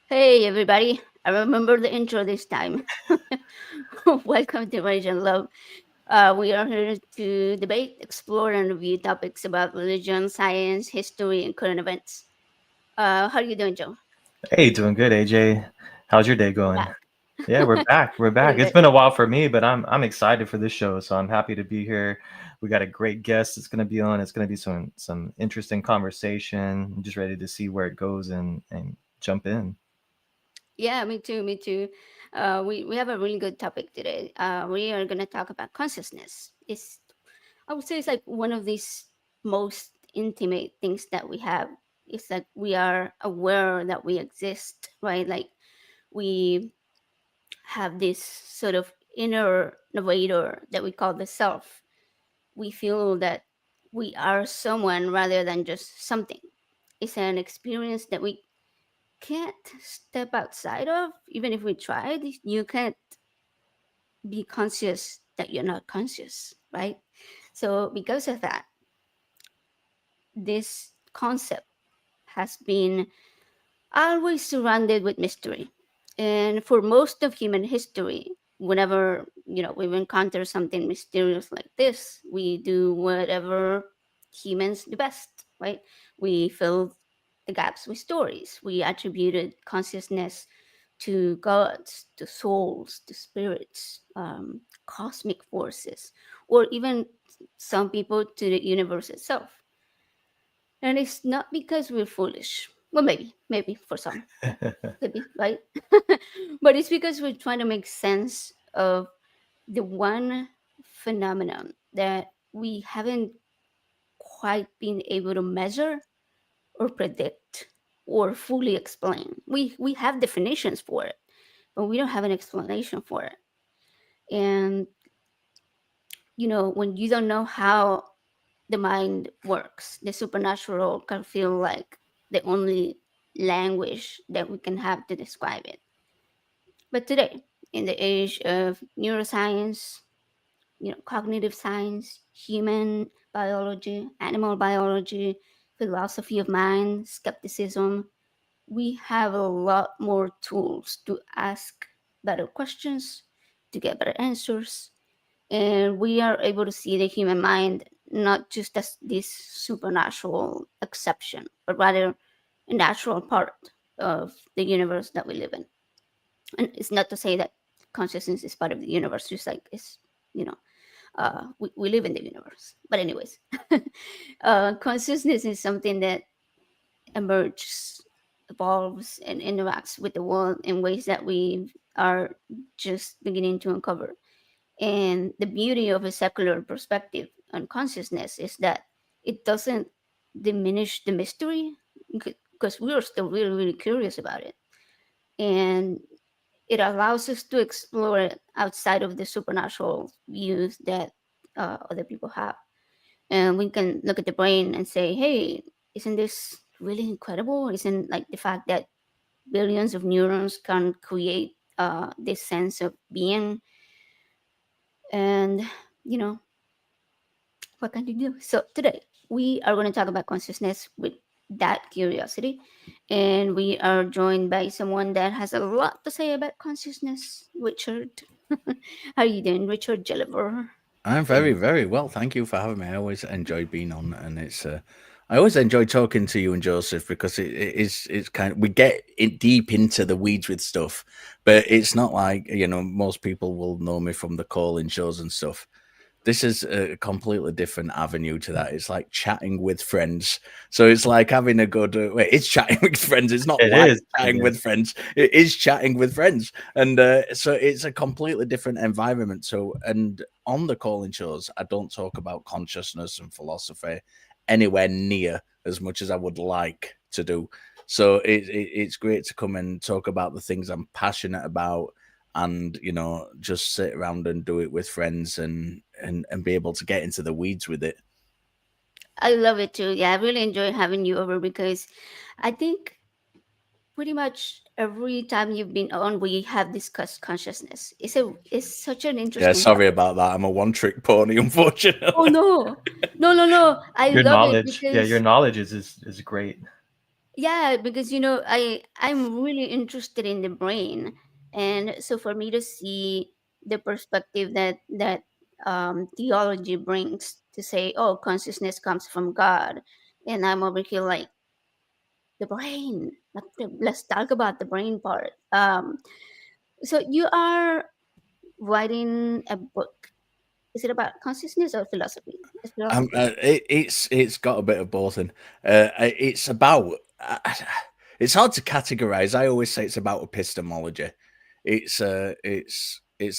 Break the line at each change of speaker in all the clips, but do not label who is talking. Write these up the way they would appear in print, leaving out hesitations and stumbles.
Hey, everybody. I remember the intro this time. Welcome to Religion Love. We are here to debate, explore, and review topics about religion, science, history, and current events. How are you doing, Joe?
Hey, doing good, AJ. How's your day
We're
going?
back.
Yeah, we're back. We're
Pretty
back. It's
good.
been a while for me, but I'm excited for this show, so I'm happy to be here. We got a great guest that's going to be on. It's going to be some interesting conversation. I'm just ready to see where it goes and jump in.
Yeah, me too. Me too. We have a really good topic today. We are going to talk about consciousness. I would say it's like one of these most intimate things that we have. It's like we are aware that we exist, right? Like we have this sort of inner narrator that we call the self. We feel that we are someone rather than just something. It's an experience that we can't step outside of, even if we tried. You can't be conscious that you're not conscious, right? So, because of that, this concept has been always surrounded with mystery. And for most of human history, whenever we encounter something mysterious like this, we do whatever humans do best, right? We fill the gaps with stories. We attributed consciousness to gods, to souls, to spirits, cosmic forces, or even some people to the universe itself. And it's not because we're foolish. Well, maybe for some, could be, right? But it's because we're trying to make sense of the one phenomenon that we haven't quite been able to measure or predict or fully explain. We have definitions for it, but we don't have an explanation for it. And when you don't know how the mind works, the supernatural can feel like the only language that we can have to describe it. But today, in the age of neuroscience, cognitive science, human biology, animal biology, philosophy of mind, skepticism, we have a lot more tools to ask better questions, to get better answers, and we are able to see the human mind not just as this supernatural exception, but rather a natural part of the universe that we live in. And it's not to say that consciousness is part of the universe, just like it's, you know, we live in the universe. But, anyways, consciousness is something that emerges, evolves, and interacts with the world in ways that we are just beginning to uncover. And the beauty of a secular perspective on consciousness is that it doesn't diminish the mystery because we are still really, really curious about it. And it allows us to explore it outside of the supernatural views that other people have. And we can look at the brain and say, hey, isn't this really incredible? Isn't like the fact that billions of neurons can create this sense of being? And, you know, what can you do? So today we are going to talk about consciousness with that curiosity, and we are joined by someone that has a lot to say about consciousness. Richard, how are you doing, Richard Gilliver?
I'm very, very well. Thank you for having me. I always enjoy being on, and I always enjoy talking to you and Joseph because it's kind of we get deep into the weeds with stuff, but it's not like most people will know me from the call-in shows and stuff. This is a completely different avenue to that. It's like chatting with friends. So it's like having a good it's chatting with friends. It's not
It
like
is. It
chatting
is.
with friends. It is chatting with friends. And so it's a completely different environment. So, and on the calling shows, I don't talk about consciousness and philosophy anywhere near as much as I would like to do. So it's great to come and talk about the things I'm passionate about, and just sit around and do it with friends and be able to get into the weeds with it.
I love it too. Yeah, I really enjoy having you over because I think pretty much every time you've been on, we have discussed consciousness. It's such an
Yeah,
interesting
sorry
topic.
about that. I'm a one trick pony,
Oh
unfortunately.
no, no, no, no! I
Your
love it
knowledge, yeah, your
because
knowledge is great.
Yeah, because I'm really interested in the brain, and so for me to see the perspective that theology brings to say, oh, consciousness comes from God, and I'm over here like the brain. Let's talk about the brain part. So you are writing a book. Is it about consciousness or philosophy? It's philosophy.
It's got a bit of both, and it's about. It's hard to categorize. I always say it's about epistemology. It's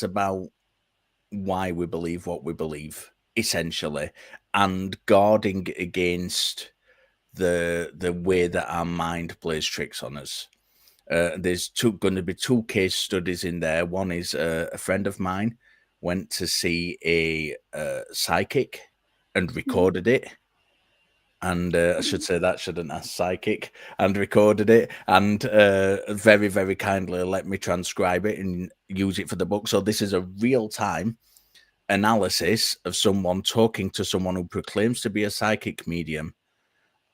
about why we believe what we believe, essentially, and guarding against the way that our mind plays tricks on us. There's going to be two case studies in there. One is a friend of mine went to see a psychic and
Mhm,
recorded it. And I should
mhm,
say that, shouldn't I? Psychic, and recorded it, and very, very kindly let me transcribe it and use it for the book. So this is a real time analysis of someone talking to someone who proclaims to be a psychic medium,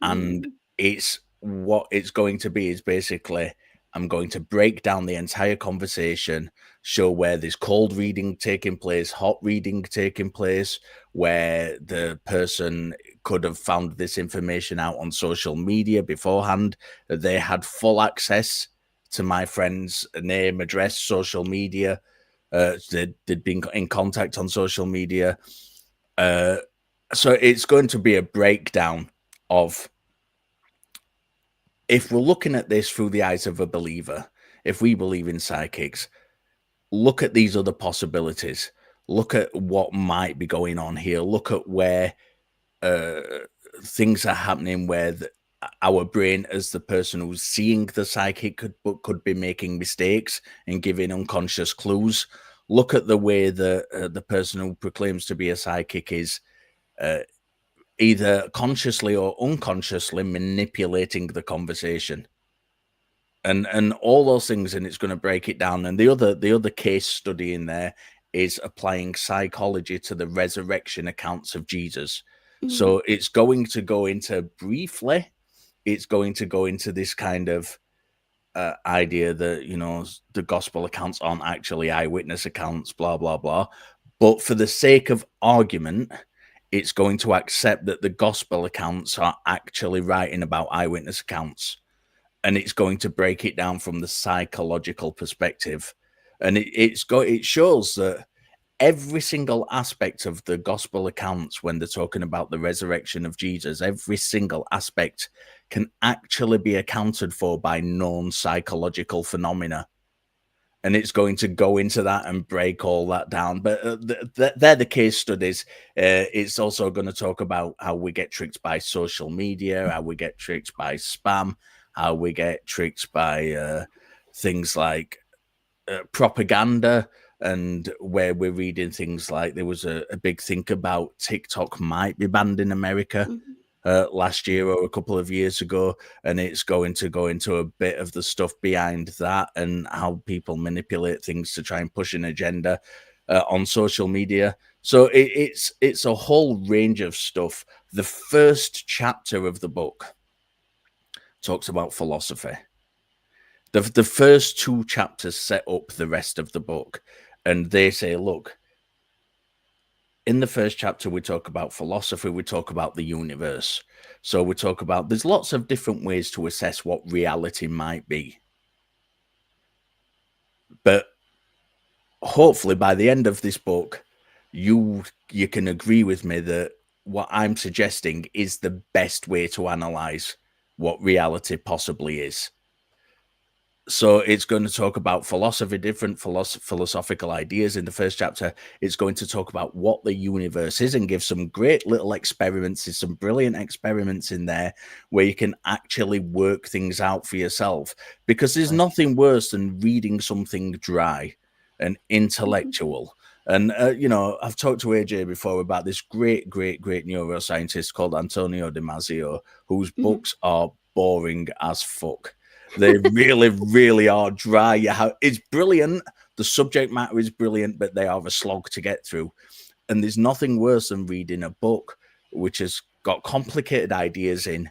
and
mhm,
it's what it's going to be is basically I'm going to break down the entire conversation, show where there's cold reading taking place, hot reading taking place, where the person could have found this information out on social media beforehand, that they had full access to my friend's name, address, social media. They'd been in contact on social media. Uh, so it's going to be a breakdown of, if we're looking at this through the eyes of a believer, if we believe in psychics, look at these other possibilities. Look at what might be going on here. Look at where uh, things are happening where our brain, as the person who's seeing the psychic, could be making mistakes and giving unconscious clues. Look at the way that the person who proclaims to be a psychic is uh, either consciously or unconsciously manipulating the conversation, and all those things, and it's going to break it down. And the other case study in there is applying psychology to the resurrection accounts of Jesus.
mhm,
So it's going to go into, briefly, it's going to go into this kind of idea that, the gospel accounts aren't actually eyewitness accounts, blah blah blah. But for the sake of argument, it's going to accept that the gospel accounts are actually writing about eyewitness accounts, and it's going to break it down from the psychological perspective. And it shows that every single aspect of the gospel accounts, when they're talking about the resurrection of Jesus, every single aspect can actually be accounted for by known psychological phenomena. And it's going to go into that and break all that down. But they're the case studies. It's also going to talk about how we get tricked by social media, how we get tricked by spam, how we get tricked by things like propaganda, and where we're reading things like there was a big think about TikTok might be banned in America
mhm,
last year or a couple of years ago, and it's going to go into a bit of the stuff behind that and how people manipulate things to try and push an agenda on social media. So it's a whole range of stuff. The first chapter of the book talks about philosophy. The first two chapters set up the rest of the book, and they say, look, in the first chapter we talk about philosophy, we talk about the universe. So we talk about, there's lots of different ways to assess what reality might be, but hopefully by the end of this book you can agree with me that what I'm suggesting is the best way to analyze what reality possibly is. So it's going to talk about philosophy, different philosophical ideas in the first chapter. It's going to talk about what the universe is and give some great little experiments. There's some brilliant experiments in there where you can actually work things out for yourself, because there's
Right.
nothing worse than reading something dry and
mhm,
intellectual. And, I've talked to AJ before about this great, great, great neuroscientist called Antonio Damasio, whose
mhm.
books are boring as fuck. They really, really are dry. It's brilliant. The subject matter is brilliant, but they are a slog to get through. And there's nothing worse than reading a book which has got complicated ideas in,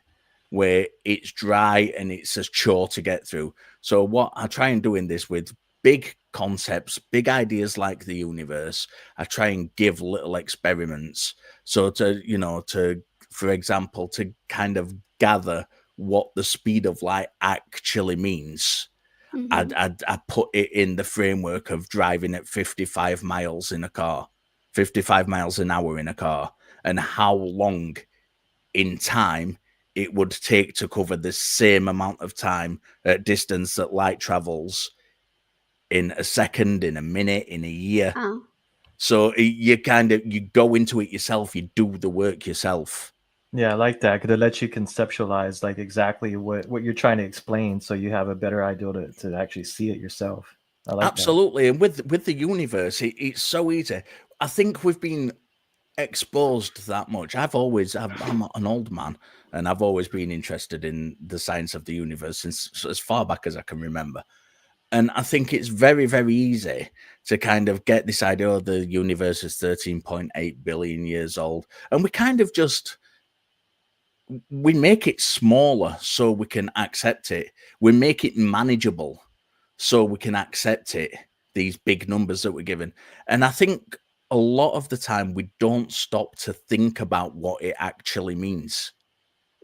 where it's dry and it's a chore to get through. So what I try and do in this with big concepts, big ideas like the universe, I try and give little experiments. So to for example, to kind of gather what the speed of light actually means.
Mm-hmm.
I put it in the framework of driving at 55 miles in a car, 55 miles an hour in a car, and how long in time it would take to cover the same amount of time at distance that light travels in a second, in a minute, in a year.
Oh,
So you go into it yourself, you do the work yourself.
Yeah, I like that because it lets you conceptualize like exactly what you're trying to explain, so you have a better idea to actually see it yourself. I like that.
Absolutely. And with the universe, it's so easy. I think we've been exposed that much. I'm an old man, and I've always been interested in the science of the universe since as far back as I can remember. And I think it's very, very easy to kind of get this idea of the universe is 13.8 billion years old. And we kind of just we make it smaller so we can accept it. We make it manageable so we can accept it, these big numbers that we're given. And I think a lot of the time we don't stop to think about what it actually means.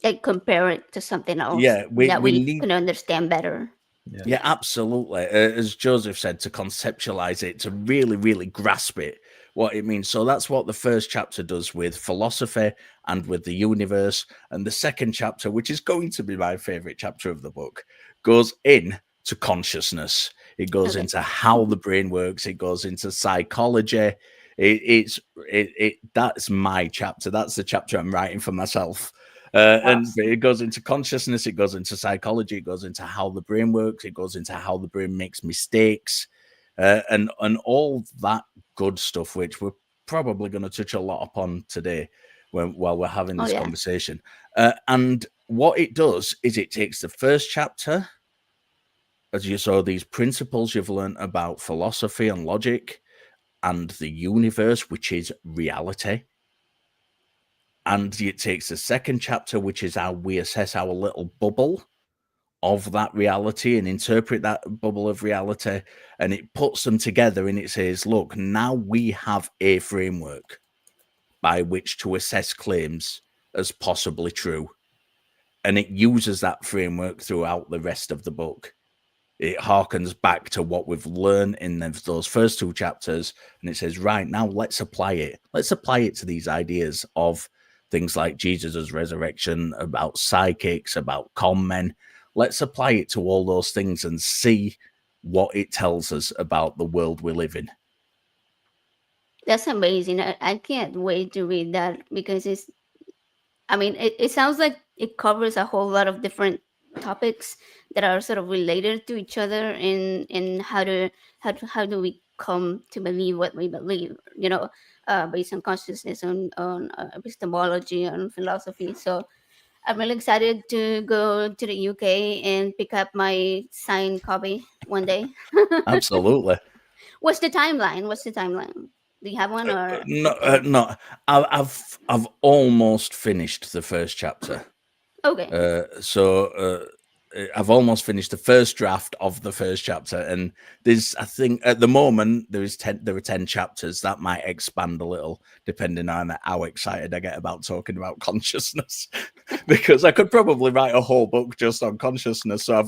like compare it to something else
Yeah,
that
we
we
need.
can understand better.
Yeah.
Yeah, absolutely. As Joseph said, to conceptualize it, to really, really grasp it, what it means. So that's what the first chapter does with philosophy and with the universe. And the second chapter, which is going to be my favorite chapter of the book, goes in to consciousness. It goes
Okay.
into how the brain works. It goes into psychology. That's my chapter. That's the chapter I'm writing for myself. And
Awesome.
it goes into consciousness, it goes into psychology, it goes into how the brain works, it goes into how the brain makes mistakes, and all that good stuff, which we're probably going to touch a lot upon today while we're having
Oh
this
yeah.
conversation. And what it does is it takes the first chapter, as you saw, these principles you've learned about philosophy and logic and the universe, which is reality. And it takes the second chapter, which is how we assess our little bubble of that reality and interpret that bubble of reality. And it puts them together and it says, look, now we have a framework by which to assess claims as possibly true. And it uses that framework throughout the rest of the book. It harkens back to what we've learned in those first two chapters. And it says, right, now let's apply it. Let's apply it to these ideas of things like Jesus' resurrection, about psychics, about con men. Let's apply it to all those things and see what it tells us about the world we live in.
That's amazing. I can't wait to read that because I mean, it sounds like it covers a whole lot of different topics that are sort of related to each other in how do we come to believe what we believe, based on consciousness, on epistemology, on philosophy. So I'm really excited to go to the UK and pick up my signed copy one day.
Absolutely.
What's the timeline? What's the timeline? Do you have one, or
No,
it can?
no. I've almost finished the first chapter.
Okay.
I've almost finished the first draft of the first chapter, and I think at the moment there are 10 chapters. That might expand a little depending on how excited I get about talking about consciousness, because I could probably write a whole book just on consciousness. So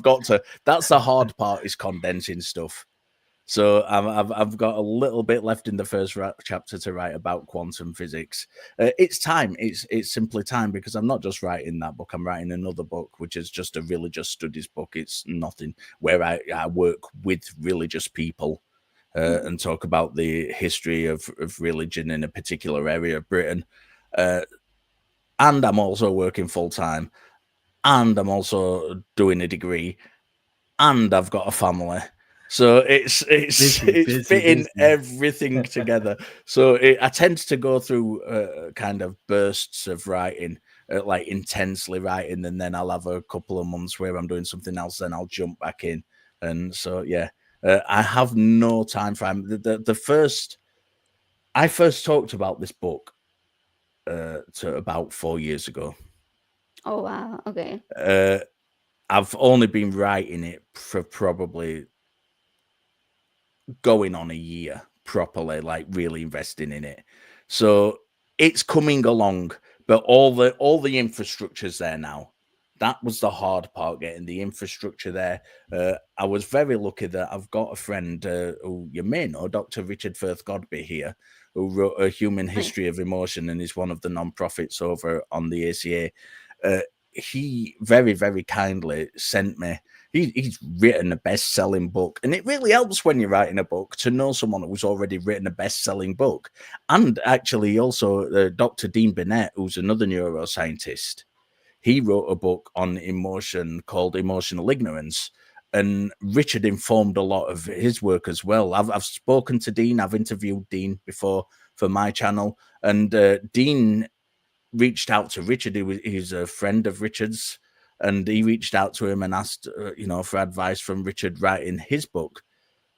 that's the hard part, is condensing stuff. So I've got a little bit left in the first chapter to write about quantum physics. It's time. It's simply time, because I'm not just writing that book. I'm writing another book, which is just a religious studies book. It's nothing, where I work with religious people
Mhm.
and talk about the history of religion in a particular area of Britain. And I'm also working full time, and I'm also doing a degree, and I've got a family. So it's
Busy, busy,
fitting
busy.
everything together. So I tend to go through kind of bursts of writing, like intensely writing, and then I'll have a couple of months where I'm doing something else. Then I'll jump back in, and so yeah, I have no time frame. I first talked about this book to about 4 years ago,
Oh wow. Okay.
I've only been writing it for probably going on a year properly, like really investing in it. So it's coming along, but all the infrastructure's there now. That was the hard part, getting the infrastructure there. I was very lucky that I've got a friend who you may know, Dr. Richard Godby here, who wrote A Human
Oh, yeah.
History of Emotion and is one of the non-profits over on the ACA. He very, very kindly sent me. He's written a best-selling book, and it really helps when you're writing a book to know someone who's already written a best-selling book. And actually, also Dr. Dean Burnett, who's another neuroscientist, he wrote a book on emotion called Emotional Ignorance. And Richard informed a lot of his work as well. I've spoken to Dean. I've interviewed Dean before for my channel, and Dean reached out to Richard. He's a friend of Richard's, and he reached out to him and asked, for advice from Richard writing his book.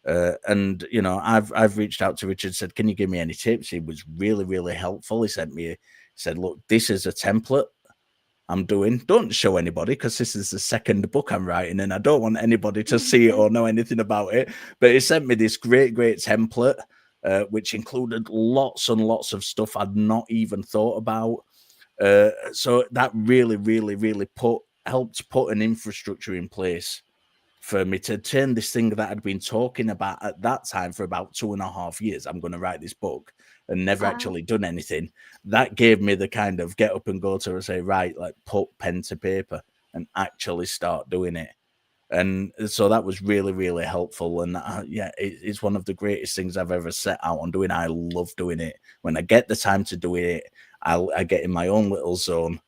And I've reached out to Richard, said, "Can you give me any tips?" He was really, really helpful. He said, "Look, this is a template I'm doing. Don't show anybody because this is the second book I'm writing, and I don't want anybody to see it or know anything about it." But he sent me this great, great template, which included lots and lots of stuff I'd not even thought about. So that really, really, really helped put an infrastructure in place for me to turn this thing that I'd been talking about at that time for about 2.5 years. I'm going to write this book, and never
Wow.
actually done anything. That gave me the kind of get up and go to say, right, like put pen to paper and actually start doing it. And so that was really, really helpful. And it's one of the greatest things I've ever set out on doing. I love doing it. When I get the time to do it, I get in my own little zone.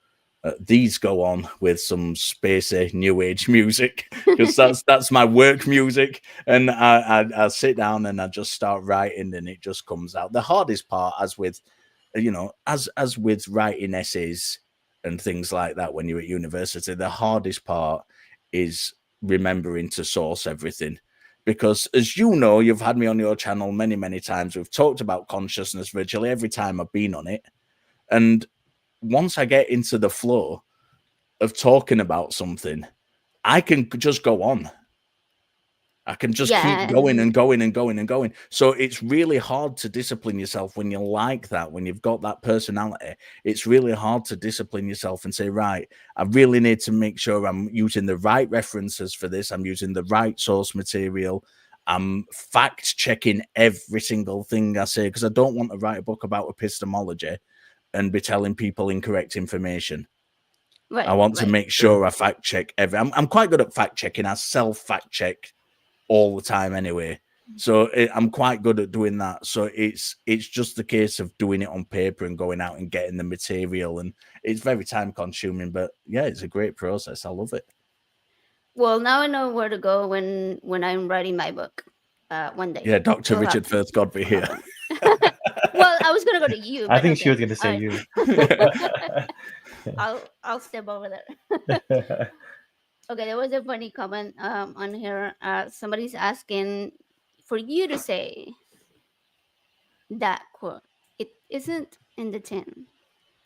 These go on with some spacey new age music because that's my work music, and I sit down and I just start writing, and it just comes out. The hardest part, as with writing essays and things like that when you're at university, the hardest part is remembering to source everything. Because as you know, you've had me on your channel many, many times. We've talked about consciousness virtually every time I've been on it. And once I get into the flow of talking about something, I can just go on. I can just keep going and going and going and going. So it's really hard to discipline yourself when you're like that, when you've got that personality. It's really hard to discipline yourself and say, right, I really need to make sure I'm using the right references for this. I'm using the right source material. I'm fact checking every single thing I say, because I don't want to write a book about epistemology and be telling people incorrect information.
Right.
I want to
Right.
make sure I fact check I'm quite good at fact checking. I self fact check all the time anyway. So I'm quite good at doing that. So it's just the case of doing it on paper and going out and getting the material, and it's very time consuming, but yeah, it's a great process. I love it.
Well, now I know where to go when I'm writing my book. One day.
Yeah, Dr.
It'll
Richard
happen.
Godby
It'll
here.
happen. Well, I was gonna go to you,
I
but
think she
okay.
was going to say you.
I'll step over there. Okay, there was a funny comment on here. Somebody's asking for you to say that quote. It isn't in the tin,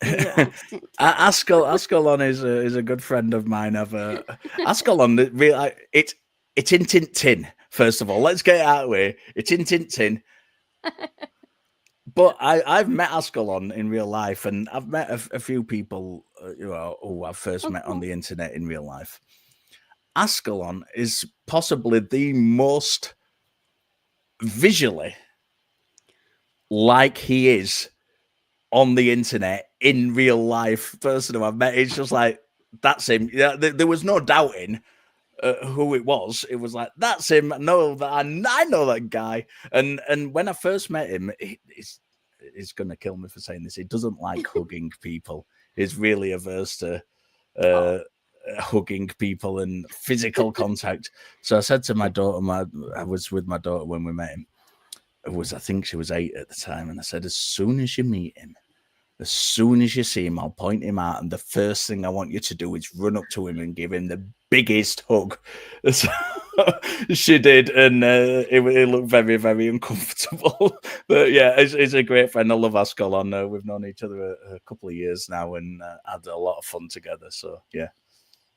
in your accent.
Ascalon is a good friend of mine. Ascalon, it's in Tintin. First of all, let's get it out of the way. It's in Tintin. But I've met Ascalon in real life, and I've met a few people who I first met on the internet in real life. Ascalon is possibly the most visually like he is on the internet in real life person who I've met. It's just like, that's him. Yeah, there was no doubting who it was. It was like, that's him. I know that guy. And when I first met him, he's gonna kill me for saying this. He doesn't like hugging people. He's really averse to hugging people and physical contact. So I said to my daughter, I was with my daughter when we met him. I think she was 8 at the time, and I said, as soon as you meet him, as soon as you see him, I'll point him out, and the first thing I want you to do is run up to him and give him the biggest hug. So She did, and it looked very, very uncomfortable. But yeah, it's a great friend. I love Ascalon. We've known each other a couple of years now and had a lot of fun together. So yeah,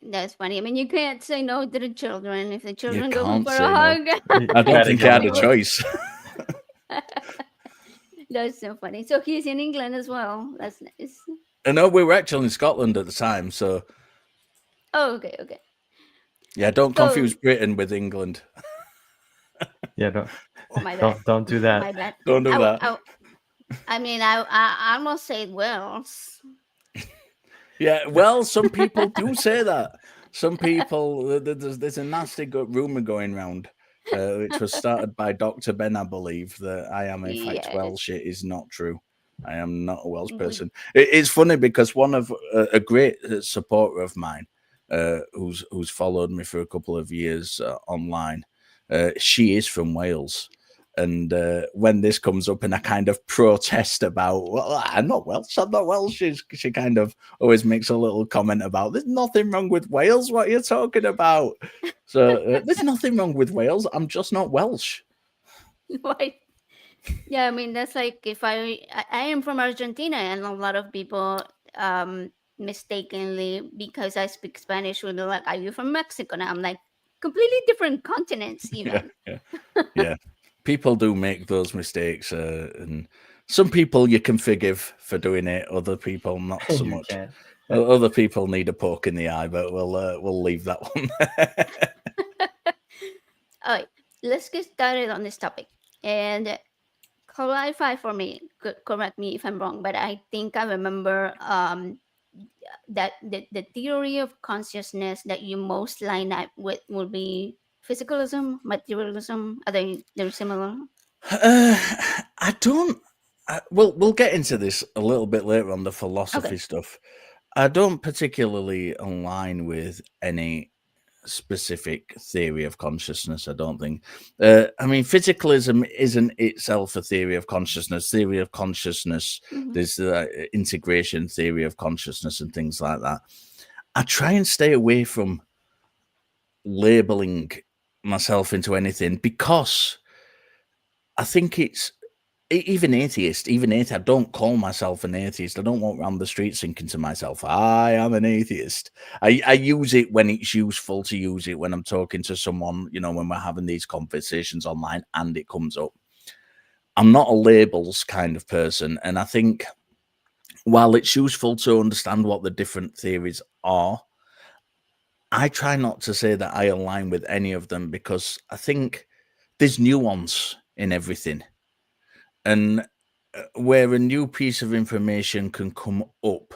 That's funny. I mean, you can't say no to the children. If the
you
children go
can't
for a
say no.
hug,
I
You
don't
gotta
think I
give
had
them
a
a.
choice.
that's so funny. So he's in England as well. That's nice.
I know we were actually in Scotland at the time, so
Oh, okay, okay.
yeah, don't
So,
confuse Britain with England.
Yeah, don't
oh, my bad.
don't do that.
My bad.
Don't do
I, w-
that.
I mean, I almost said Wales.
Yeah, well, some people do say that. Some people, there's a nasty rumor going round, which was started by Dr. Ben, I believe, that I am in fact
Yes.
Welsh. It is not true. I am not a Welsh
We,
person. It's funny because one of a great supporter of mine, who's followed me for a couple of years online, she is from Wales. And when this comes up and I kind of protest about, well, I'm not Welsh, I'm not Welsh, she kind of always makes a little comment about, there's nothing wrong with Wales, what are you talking about? So there's nothing wrong with Wales, I'm just not Welsh.
why? Yeah, I mean, that's like if I am from Argentina, and a lot of people mistakenly, because I speak Spanish, will be like, "Are you from Mexico?" And I'm like, completely different continents,
Yeah,
even.
yeah, yeah. People do make those mistakes, and some people you can forgive for doing it, other people not so
You
much.
can't.
Other people need a poke in the eye, but we'll leave that one.
All right, let's get started on this topic. And clarify for me, correct me if I'm wrong, but I think I remember that the theory of consciousness that you most line up with will be physicalism, materialism. Are they're similar?
Uh, I don't. We'll get into this a little bit later on the philosophy
Okay.
stuff. I don't particularly align with any specific theory of consciousness. I don't think. I mean, physicalism isn't itself a theory of consciousness. Theory of consciousness.
Hmm.
There's the integration theory of consciousness and things like that. I try and stay away from labeling myself into anything because I think it's even atheist, I don't call myself an atheist. I don't walk around the street thinking to myself, I am an atheist. I use it when it's useful to use it, when I'm talking to someone, when we're having these conversations online and it comes up. I'm not a labels kind of person. And I think while it's useful to understand what the different theories are, I try not to say that I align with any of them because I think there's nuance in everything. And where a new piece of information can come up,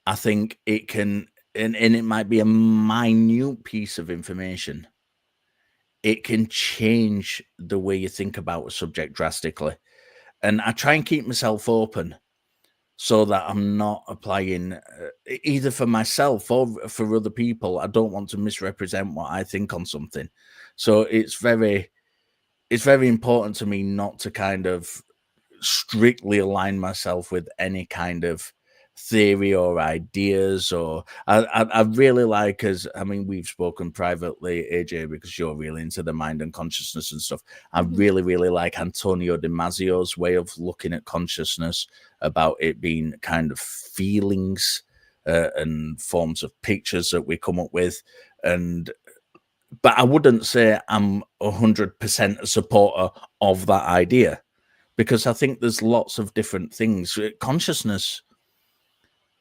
I think it can, and it might be a minute piece of information. It can change the way you think about a subject drastically. And I try and keep myself open so that I'm not applying either for myself or for other people. I don't want to misrepresent what I think on something. So it's very important to me not to kind of strictly align myself with any kind of theory or ideas. Or I really like, as I mean, we've spoken privately, AJ, because you're really into the mind and consciousness and stuff. I
Hmm.
really like Antonio Damasio's way of looking at consciousness, about it being kind of feelings and forms of pictures that we come up with. And but I wouldn't say I'm 100% a supporter of that idea, because I think there's lots of different things. Consciousness,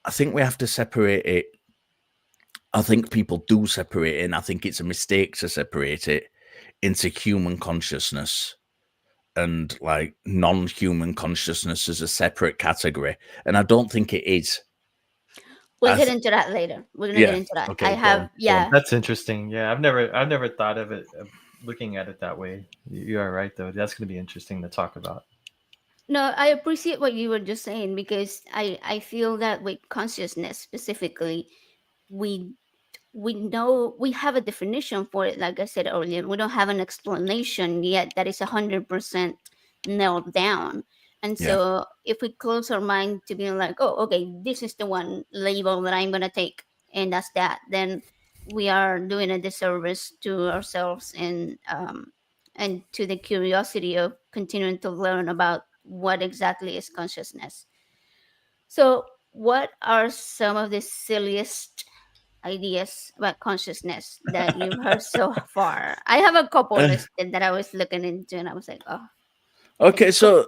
I think we have to separate it. I think people do separate it, and I think it's a mistake to separate it into human consciousness and like non-human consciousness as a separate category. And I don't think it is.
We'll
I
get
th-
into that later. We're gonna get
yeah.
into that. I
Okay. Go
have,
on. Go on.
yeah.
That's interesting. Yeah, I've never thought of it looking at it that way. You are right though. That's going to be interesting to talk about.
No, I appreciate what you were just saying because I feel that with consciousness specifically, we we know we have a definition for it. Like I said earlier, we don't have an explanation yet that is 100% nailed down. And
Yeah.
so if we close our mind to being like, oh, okay, this is the one label that I'm gonna take, and that's that, then we are doing a disservice to ourselves and to the curiosity of continuing to learn about what exactly is consciousness. So, what are some of the silliest ideas about consciousness that you've heard so far? I have a couple
Uh,
listed that I was looking into, and I was like, oh,
okay,
okay, go.
so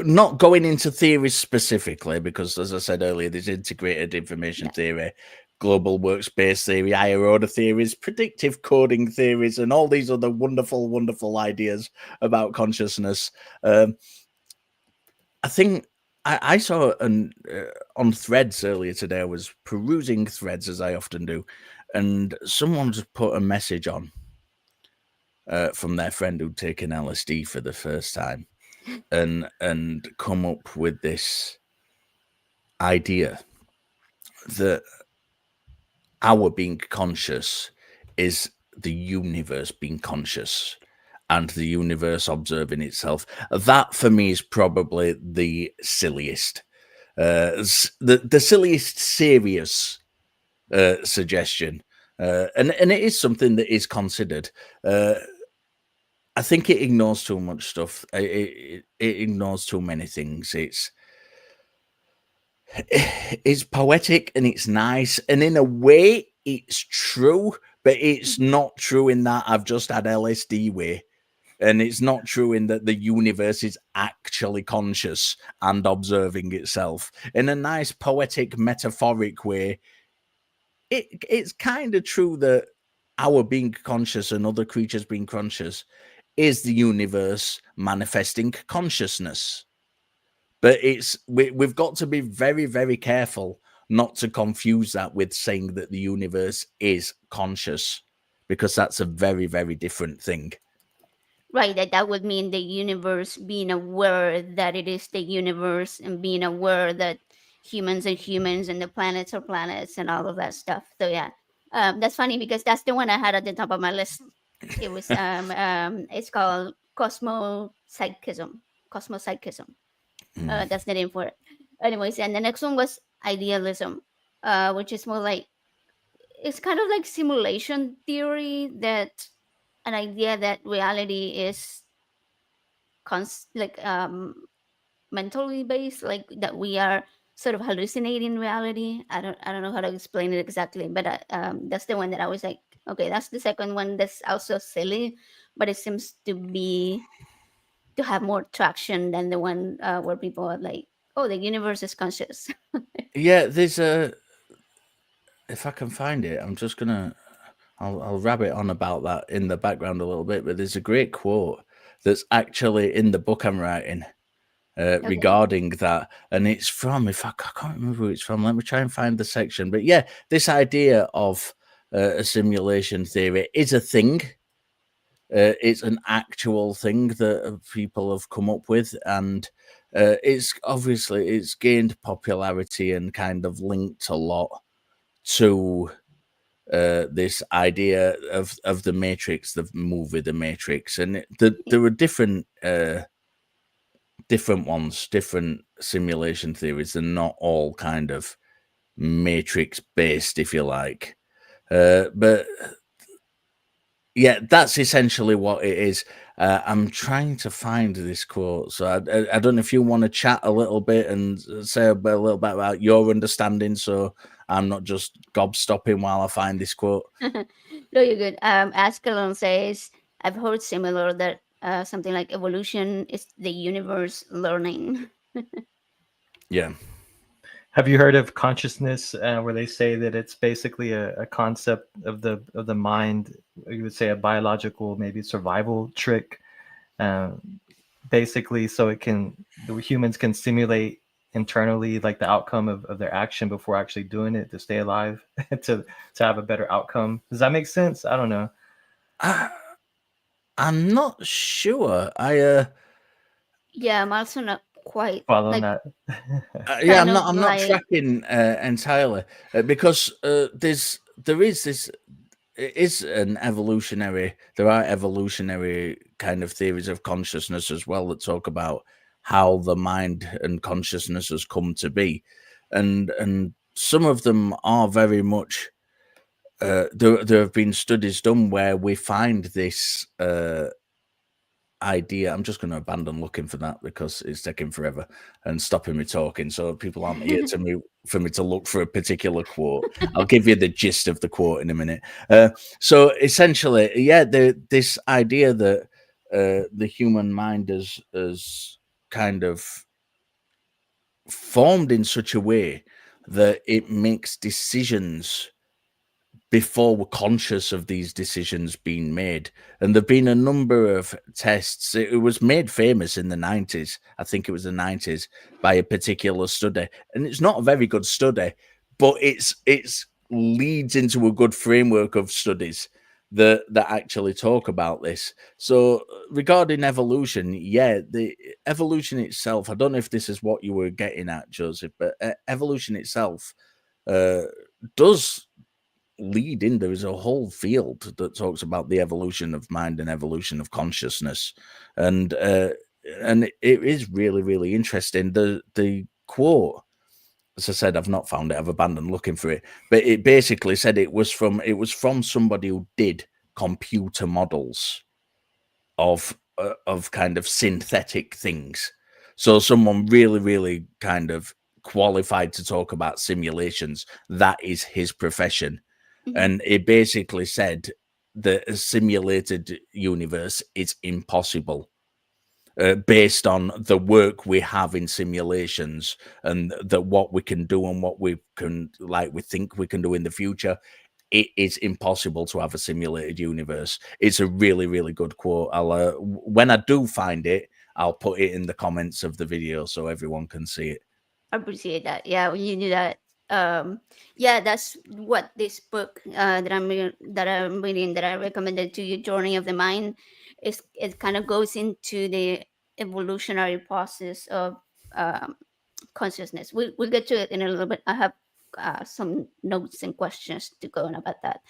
not going into theories specifically, because as I said earlier, there's integrated information
Yeah.
theory, global workspace theory, higher order theories, predictive coding theories, and all these other wonderful, wonderful ideas about consciousness. I think I saw on Threads earlier today. I was perusing Threads as I often do, and someone just put a message on from their friend who'd taken LSD for the first time, and come up with this idea that our being conscious is the universe being conscious and the universe observing itself. That for me is probably the silliest, the silliest serious suggestion, and it is something that is considered. I think it ignores too much stuff. It ignores too many things. It's poetic and it's nice, and in a way it's true, but it's not true in that I've just had LSD way, and it's not true in that the universe is actually conscious and observing itself. In a nice poetic metaphoric way, it's kind of true that our being conscious and other creatures being conscious is the universe manifesting consciousness. But we've got to be very, very careful not to confuse that with saying that the universe is conscious, because that's a very, very different thing.
Right, that would mean the universe being aware that it is the universe and being aware that humans are humans and the planets are planets and all of that stuff. So yeah, that's funny because that's the one I had at the top of my list. It was it's called cosmopsychism. Cosmopsychism.
Mm.
That's the name for it. Anyways, and the next one was idealism, which is more like it's kind of like simulation theory, that an idea that reality is like mentally based, like that we are sort of hallucinating reality. I don't know how to explain it exactly, but that's the one that I was like, okay, that's the second one that's also silly, but it seems to have more traction than the one where people are like, oh, the universe is conscious.
Yeah, there's a. If I can find it, I'm just gonna. I'll rabbit on about that in the background a little bit, but there's a great quote that's actually in the book I'm writing
Okay.
regarding that, and it's from, if I can't remember who it's from, let me try and find the section. But yeah, this idea of a simulation theory is a thing. It's an actual thing that people have come up with, and it's gained popularity and kind of linked a lot to this idea of the Matrix, the movie The Matrix, and there were different ones, different simulation theories. They're not all kind of Matrix based, if you like. But yeah, that's essentially what it is. I'm trying to find this quote, so I don't know if you want to chat a little bit and say a little bit about your understanding, so I'm not just gobstopping while I find this quote.
No, you're good. Ascalon says, I've heard similar that something like evolution is the universe learning.
Yeah.
Have you heard of consciousness, where they say that it's basically a concept of the mind? You would say a biological, maybe survival trick, uh, basically, so the humans can simulate internally like the outcome of their action before actually doing it to stay alive, to have a better outcome. Does that make sense? I don't know.
I'm not sure.
Yeah, I'm also not quite
Following
like
that.
Yeah,
kind of
I'm not
like
tracking entirely, because there is this, it is an evolutionary. There are evolutionary kind of theories of consciousness as well that talk about how the mind and consciousness has come to be, and some of them are very much. There have been studies done where we find this idea. I'm just going to abandon looking for that because it's taking forever and stopping me talking. So people aren't here to me for me to look for a particular quote. I'll give you the gist of the quote in a minute. So essentially, yeah, this idea that the human mind is kind of formed in such a way that it makes decisions before we're conscious of these decisions being made. And there've been a number of tests. It was made famous in the 90s. I think it was the 90s by a particular study. And it's not a very good study, but it's leads into a good framework of studies that actually talk about this. So regarding evolution, yeah, the evolution itself, I don't know if this is what you were getting at, Joseph, but evolution itself does lead in. There is a whole field that talks about the evolution of mind and evolution of consciousness, and it is really, really interesting. The quote, as I said, I've not found it. I've abandoned looking for it, but it basically said it was from somebody who did computer models of kind of synthetic things. So someone really, really kind of qualified to talk about simulations. That is his profession. And it basically said that a simulated universe is impossible based on the work we have in simulations and that what we can do and what we can, like, we think we can do in the future. It is impossible to have a simulated universe. It's a really, really good quote. I'll when I do find it, I'll put it in the comments of the video so everyone can see it.
I appreciate that. Yeah, when you do that. Yeah, that's what this book that I'm reading, that I recommended to you, Journey of the Mind, is. It kind of goes into the evolutionary process of um, consciousness. We'll get to it in a little bit. I have some notes and questions to go on about that.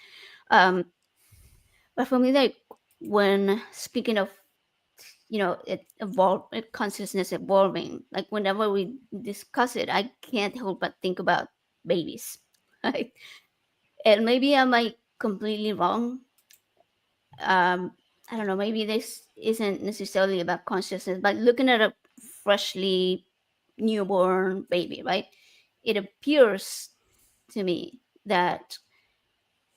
Um, but for me, like, when speaking of, consciousness evolving, like whenever we discuss it, I can't help but think about babies. Right? And maybe I'm like completely wrong. um I don't know, maybe this isn't necessarily about consciousness, but looking at a freshly newborn baby, right, it appears to me that